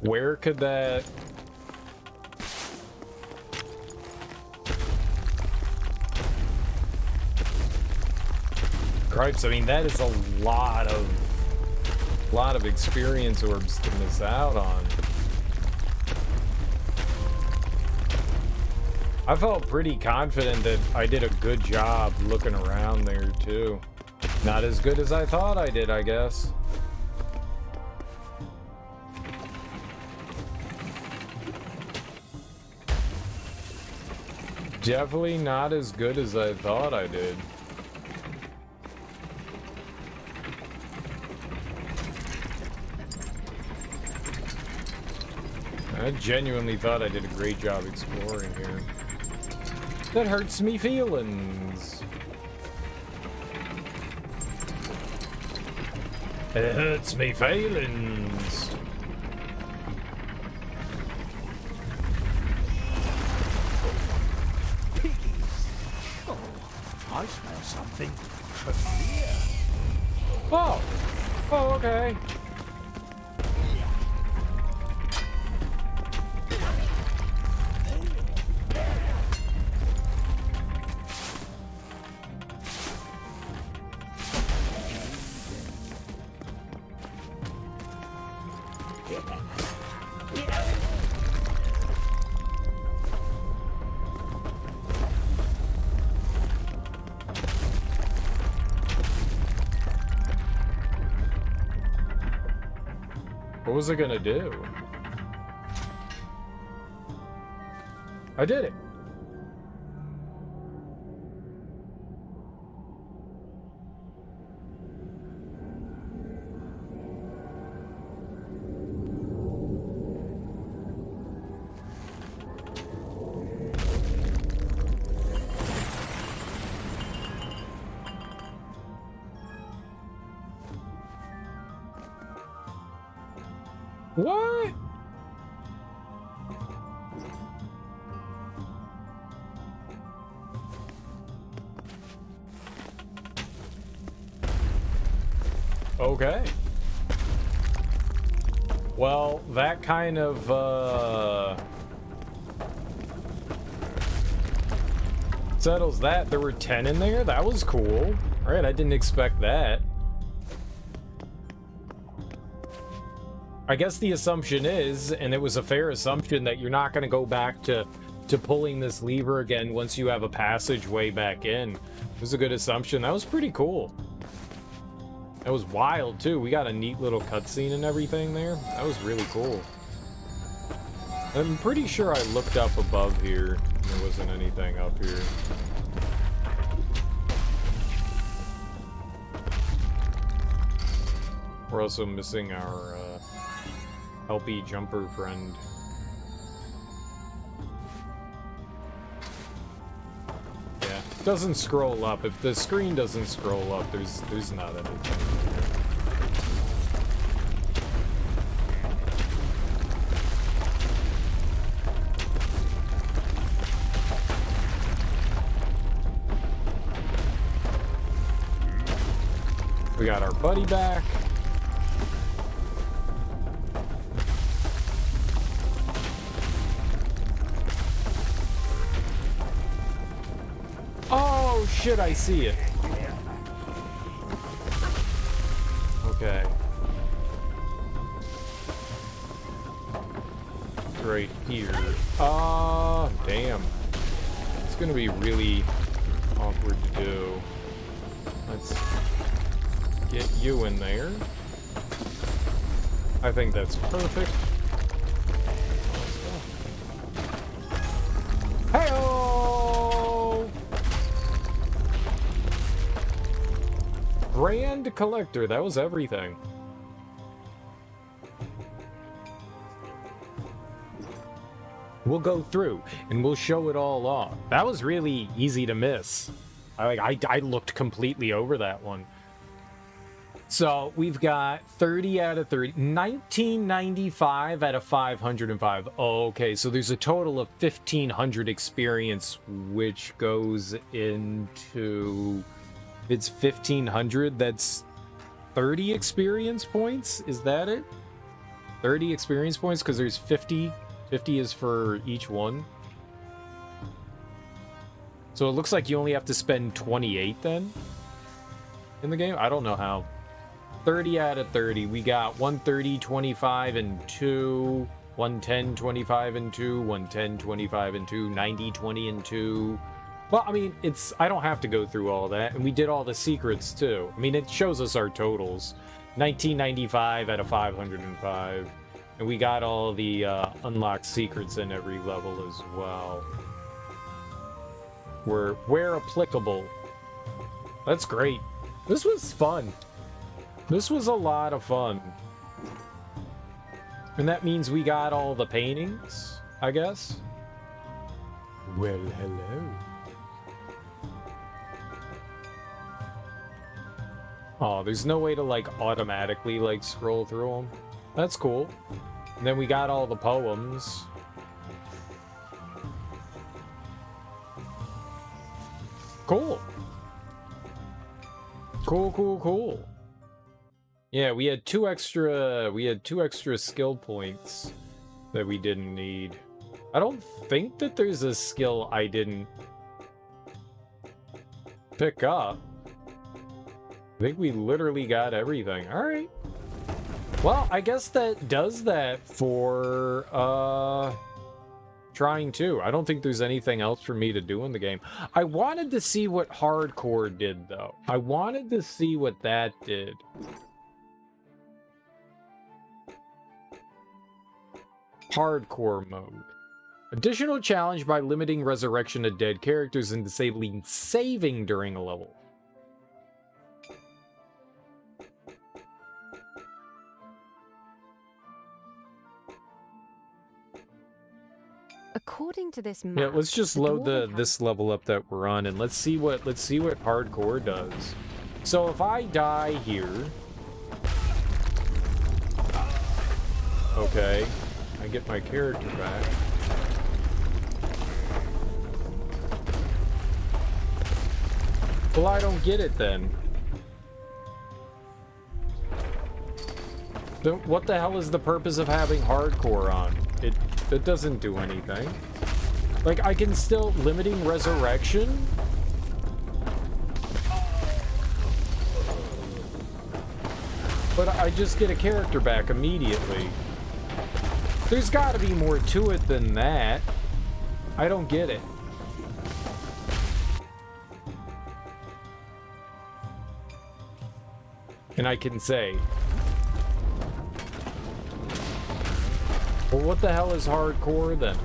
A: Where could that... Cripes, I mean, that is a lot of experience orbs to miss out on. I felt pretty confident that I did a good job looking around there, too. Not as good as I thought I did, I guess. Definitely not as good as I thought I did. I genuinely thought I did a great job exploring here. That hurts me feelings. It hurts me feelings.
E: Piggies. Oh, I smell something familiar.
A: Oh! Oh, okay. What was it gonna do? I did it. What? Okay. Well, that kind of, settles that. There were 10 in there? That was cool. Alright, I didn't expect that. I guess the assumption is, and it was a fair assumption, that you're not going to go back to pulling this lever again once you have a passageway back in. It was a good assumption. That was pretty cool. That was wild, too. We got a neat little cutscene and everything there. That was really cool. I'm pretty sure I looked up above here, and there wasn't anything up here. We're also missing our, helpy jumper friend. Yeah, it doesn't scroll up. If the screen doesn't scroll up, there's not anything. We got our buddy back. Oh shit, I see it. Okay. Right here. Damn. It's gonna be really awkward to do. Let's get you in there. I think that's perfect. Hey-oh! Grand Collector, that was everything. We'll go through and we'll show it all off. That was really easy to miss. I looked completely over that one. So we've got 30 out of 30, 1995 out of 505. Oh, okay, so there's a total of 1,500 experience, which goes into, it's 1,500, that's 30 experience points? Is that it? 30 experience points, because there's 50. 50 is for each one. So it looks like you only have to spend 28 then in the game. I don't know how. 30 out of 30. We got 130, 25, and 2. 110, 25, and 2. 110, 25, and 2. 90, 20, and 2. Well, I mean, I don't have to go through all that. And we did all the secrets, too. I mean, it shows us our totals. 1995 out of 505. And we got all the unlocked secrets in every level as well. Where applicable. That's great. This was fun. This was a lot of fun. And that means we got all the paintings, I guess. Well, hello. Oh, there's no way to, like, automatically, like, scroll through them. That's cool. And then we got all the poems. Cool. Cool. Yeah, we had two extra skill points that we didn't need. I don't think that there's a skill I didn't pick up. I think we literally got everything. All right. Well, I guess that does that for Trine 2. I don't think there's anything else for me to do in the game. I wanted to see what hardcore did, though. I wanted to see what that did. Hardcore mode. Additional challenge by limiting resurrection of dead characters and disabling saving during a level.
D: According to this map,
A: yeah, let's just load this level up that we're on, and let's see what hardcore does. So if I die here, Okay. I get my character back. Well, I don't get it then. Then what the hell is the purpose of having hardcore on? It doesn't do anything. Like, I can still... Limiting resurrection? But I just get a character back immediately. There's gotta be more to it than that. I don't get it. And I can say... Well, what the hell is hardcore then?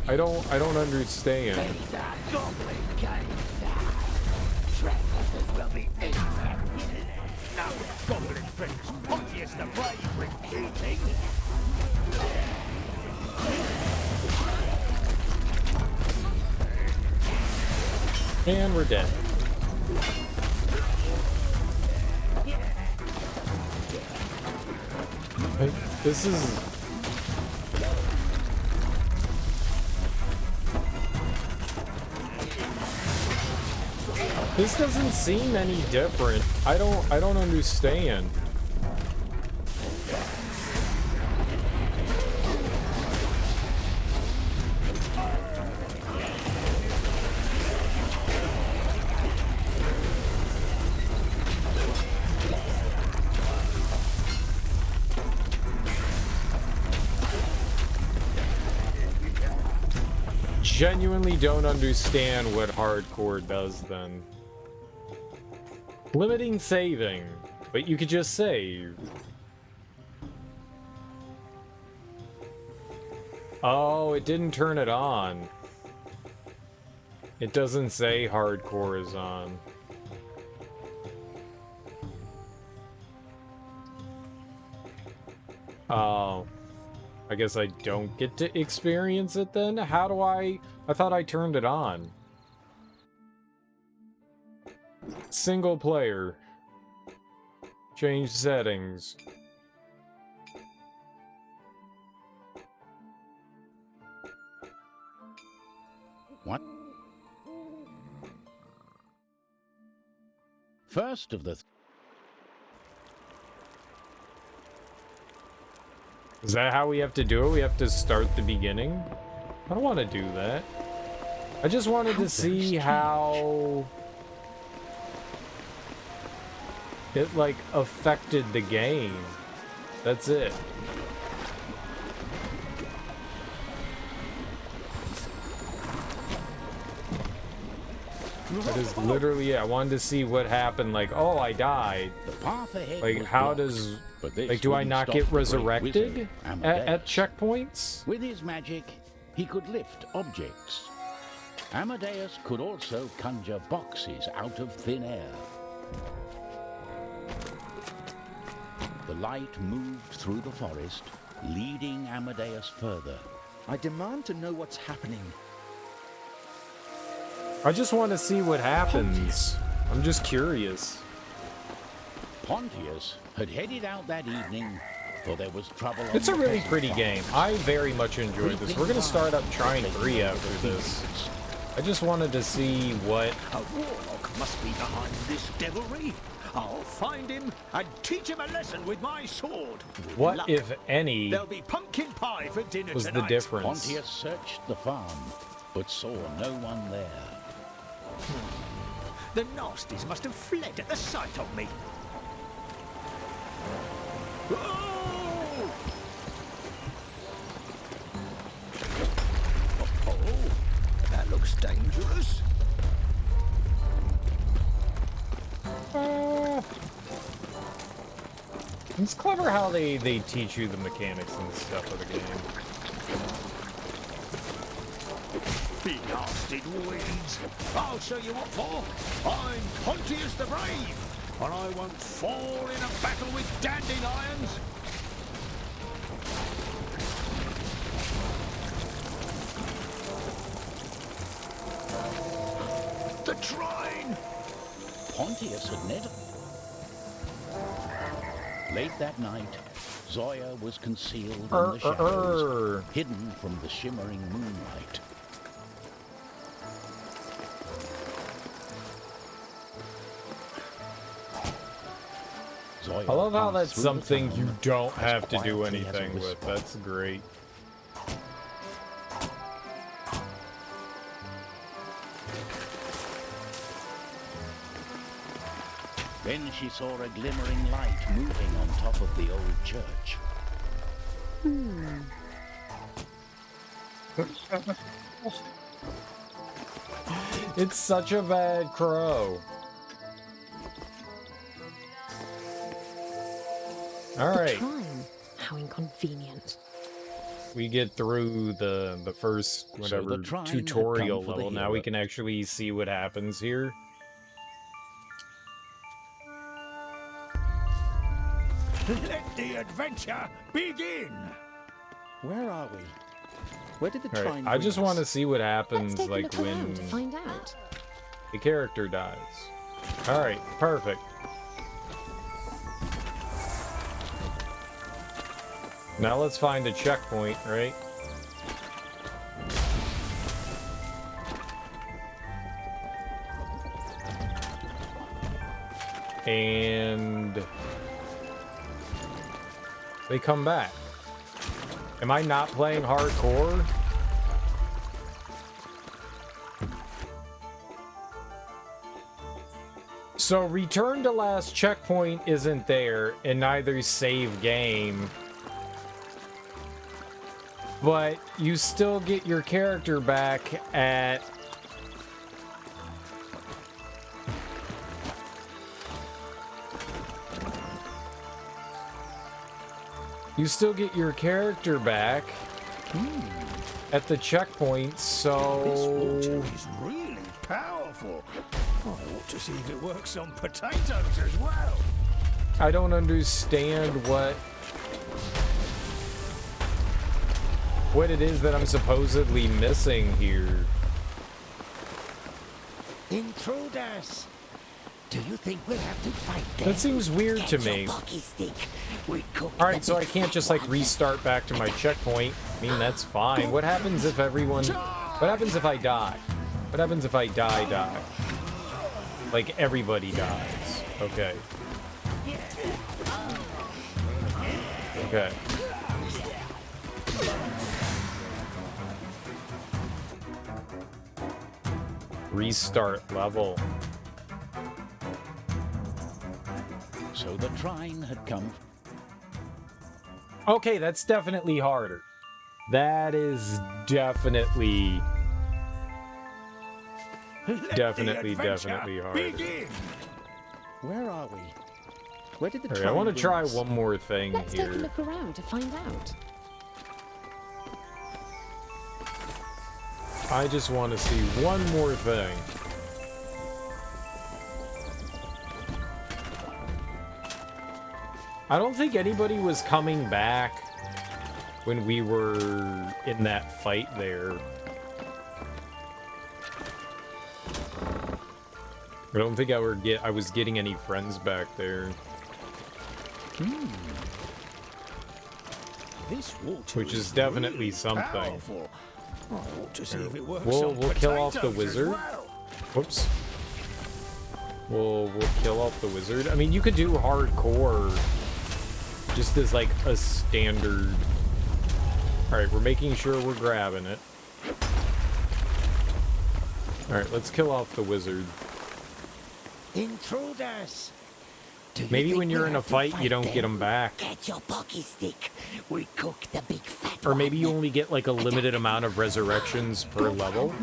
A: I don't understand.
E: These are goblin games now. Trespassers will be eaten. No goblin friends, Pontius the Brave repeating.
A: And we're dead. Like, this is... This doesn't seem any different. I don't understand. Genuinely don't understand what hardcore does then. Limiting saving, but you could just save. Oh, it didn't turn it on. It doesn't say hardcore is on. Oh. I guess I don't get to experience it then? How do I thought I turned it on. Single player. Change settings.
B: What? First of the...
A: Is that how we have to do it? We have to start the beginning? I don't want to do that. I just wanted to see how it, like, affected the game. That's it. That is literally it. I wanted to see what happened. Like, oh, I died.
B: The path ahead
A: Like,
B: was
A: how
B: blocked,
A: does...
B: but this
A: Like, do I
B: wouldn't
A: not
B: stop
A: get
B: the great
A: resurrected
B: wizard,
A: at
B: Amadeus.
A: checkpoints?
B: With his magic, he could lift objects. Amadeus could also conjure boxes out of thin air. The light moved through the forest, leading Amadeus further.
C: I demand to know what's happening.
A: I just want to see what happens. I'm just curious.
B: Pontius had headed out that evening, for there was trouble on
A: It's a
B: the
A: really
B: peasant
A: pretty
B: farm.
A: game. I very much enjoyed this. We're gonna start up Trine 3 after this. I just wanted to see what...
E: A warlock must be behind this devilry. I'll find him and teach him a lesson with my sword. With
A: What,
E: luck,
A: if any,
E: there'll be pumpkin pie for dinner
A: was the
E: tonight.
A: difference?
B: Pontius searched the farm, but saw no one there.
E: The nasties must have fled at the sight of me. Oh! Oh, that looks dangerous.
A: It's clever how they teach you the mechanics and stuff of the game.
E: Blasted weeds! I'll show you what for. I'm Pontius the Brave, and I won't fall in a battle with dandelions. The Trine!
B: Pontius had never... Late that night, Zoya was concealed in the shadows, hidden from the shimmering moonlight. Zoya
A: I love how
B: passed
A: that's
B: through the
A: something you
B: town
A: don't
B: as
A: have to do
B: quietly as a
A: anything with.
B: whisper.
A: That's great.
B: Then she saw a glimmering light moving on top of the old church.
A: It's such a bad crow. All right.
D: Trine. How inconvenient.
A: We get through the first whatever
B: the Trine had
A: tutorial
B: come for the
A: level. Now we
B: hero.
A: can actually see what happens here.
E: Let the adventure begin! Where are we? Where did the
A: All right.
E: Trine
A: I just
E: bring
A: want to
E: us?
A: see what
D: Let's
A: happens
D: take a
A: like
D: look
A: when
D: around to find out.
A: the character dies. All right. Perfect. Now let's find a checkpoint, right? And they come back. Am I not playing hardcore? So return to last checkpoint isn't there, and neither save game. But you still get your character back at... You still get your character back at the checkpoint,
E: This
A: so...
E: water is really powerful. I ought to see if it works on potatoes as well.
A: I don't understand what it is that I'm supposedly missing here.
G: Intruders! Do you think we'll have to fight them?
A: That seems weird to
G: Get your
A: me.
G: pocky stick. We cooked
A: Alright,
G: the
A: so I
G: big
A: can't just like
G: one.
A: restart back to my checkpoint. I mean, that's fine. What happens if everyone... What happens if I die? What happens if I die? Like, everybody dies. Okay. Okay. Restart level.
B: So the Trine had come.
A: Okay, that's definitely harder. That is definitely...
E: Let the
A: Definitely
E: adventure
A: harder.
E: begin! Where are we? Where did the
A: Alright, I
E: Trine
A: want to
E: bring
A: try
E: us?
A: one more thing
D: Let's take a
A: here.
D: look around to find out.
A: I just want to see one more thing. I don't think anybody was coming back when we were in that fight there. I don't think I was getting any friends back there,
E: This water
A: which is definitely
E: really
A: something.
E: powerful. I ought to see if it works
A: We'll
E: on
A: kill off the
E: potatoes as
A: wizard.
E: well.
A: Whoops. We'll kill off the wizard. I mean, you could do hardcore just as like a standard. Alright, we're making sure we're grabbing it. Alright, let's kill off the wizard.
G: Intruders! Do you
A: Maybe
G: think
A: when you're
G: we'll
A: in a
G: have to
A: fight, you don't get
G: them?
A: them back.
G: Get your pocky stick. We cooked the big fat
A: Or maybe you
G: one.
A: only get like a limited amount of resurrections per level.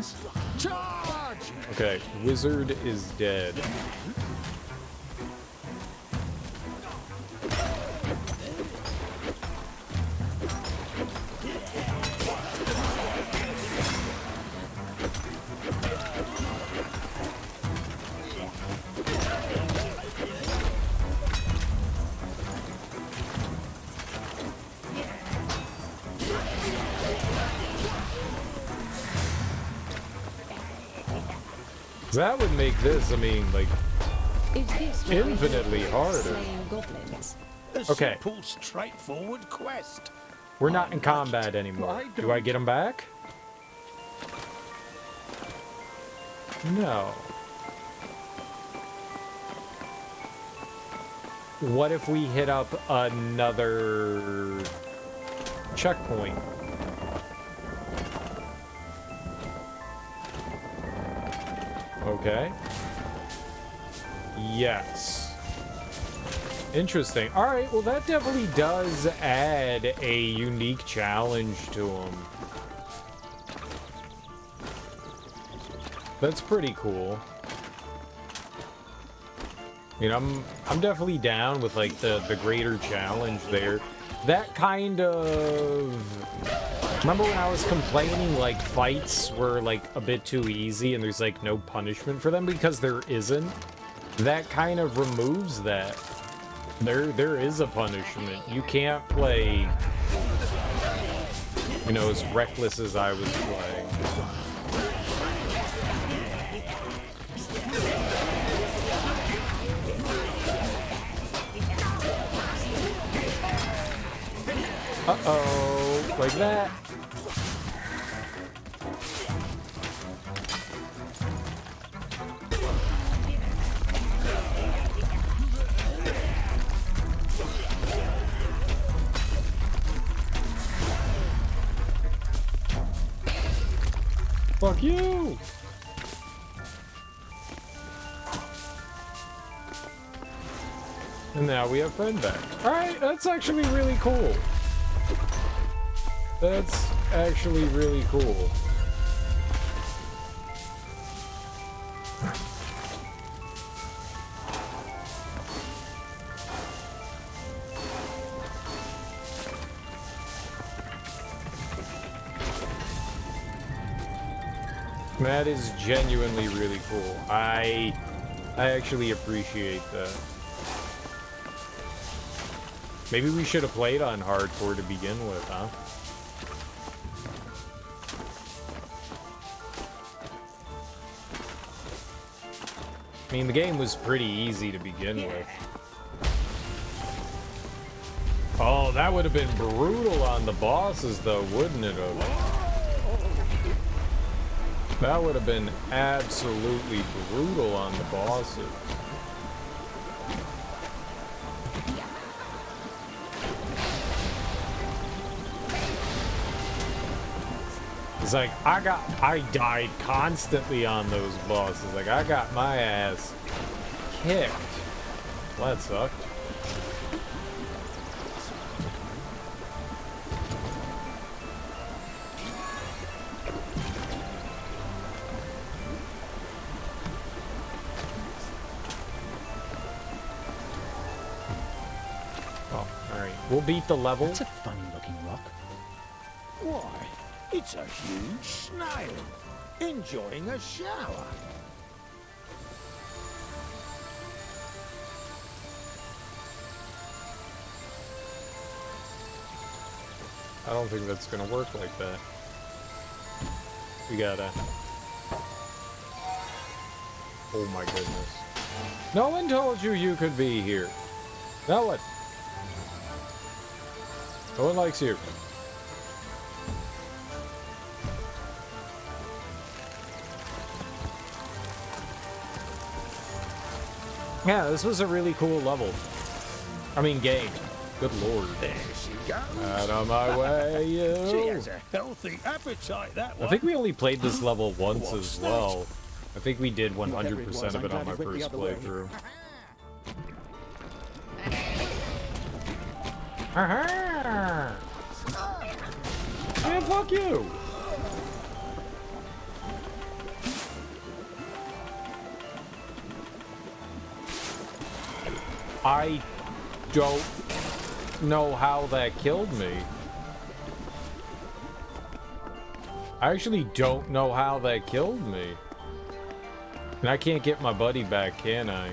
E: Charge!
A: Okay, wizard is dead. That would make this, I mean, like,
D: Is this what
A: Infinitely
D: we do?
A: harder.
D: Slaying goblins?
B: A
A: Okay.
B: simple, straightforward quest.
A: We're not in combat anymore.
C: I
A: Do I
C: don't-
A: get him back? No. What if we hit up another checkpoint? Okay. Yes. Interesting. All right, well, that definitely does add a unique challenge to him. That's pretty cool. You know, I'm definitely down with like the greater challenge there. That kind of... Remember when I was complaining like fights were like a bit too easy and there's like no punishment for them, because there isn't? That kind of removes that. There is a punishment. You can't play, you know, as reckless as I was playing. Uh-oh, like that. Fuck you! And now we have friend back. Alright, that's actually really cool. That's actually really cool. That is genuinely really cool. I actually appreciate that. Maybe we should have played on hardcore to begin with, huh? I mean, the game was pretty easy to begin with. Oh, that would have been brutal on the bosses, though, wouldn't it have? That would have been absolutely brutal on the bosses. It's like, I died constantly on those bosses. Like, I got my ass kicked. Well, that sucked. Oh, alright. We'll beat the level.
B: It's a funny-looking rock. Why, it's a huge snail, enjoying a shower.
A: I don't think that's gonna work like that. We gotta... Oh my goodness. No one told you you could be here. No one. No one likes you. Yeah, this was a really cool level. I mean, game. Good lord.
B: There she goes.
A: Out of my way,
B: She
A: you.
B: has a healthy appetite, that
A: I
B: one.
A: think we only played this level once
B: What's
A: as
B: that?
A: well. I think we did
C: Whatever it
A: 100%
C: was,
A: of it
C: I'm
A: on my
C: glad it went the
A: first
C: other way.
A: playthrough. Aha! Man, fuck you! I don't know how that killed me. I actually don't know how that killed me. And I can't get my buddy back, can I?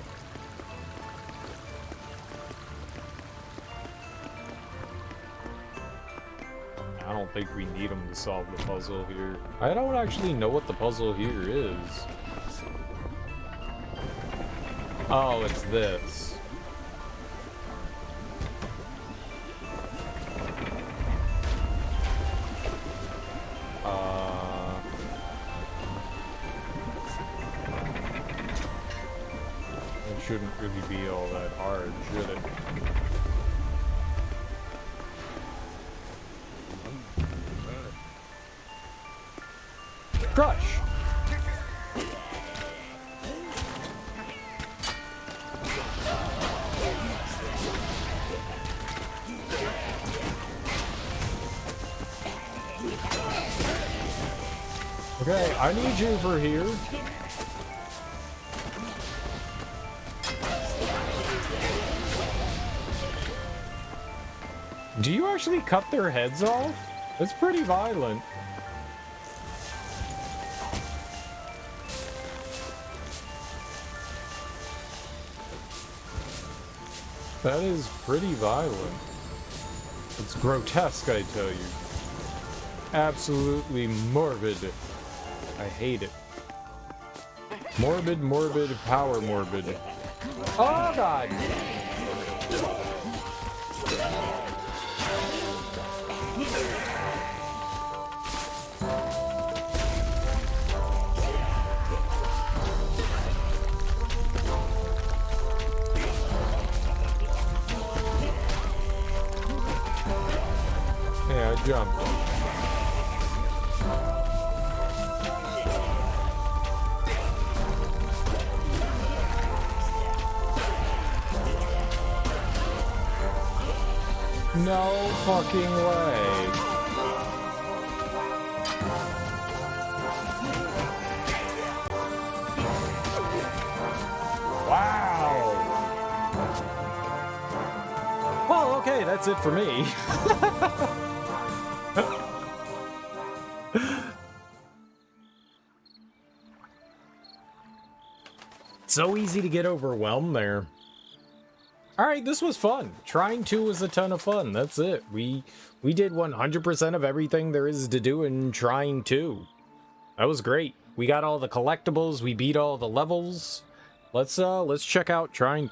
A: I don't think we need him to solve the puzzle here. I don't actually know what the puzzle here is. Oh, it's this. It shouldn't really be all that hard, should it? Crush! Okay, I need you for here. Do you actually cut their heads off? That's pretty violent. That is pretty violent. It's grotesque, I tell you. Absolutely morbid. I hate it. Morbid, morbid, power morbid. Oh, God! Yeah, jump. No fucking way. Wow. Well, okay, that's it for me. So easy to get overwhelmed there. Alright, this was fun. Trine 2 was a ton of fun. That's it. We did 100% of everything there is to do in Trine 2. That was great. We got all the collectibles, we beat all the levels. Let's check out Trine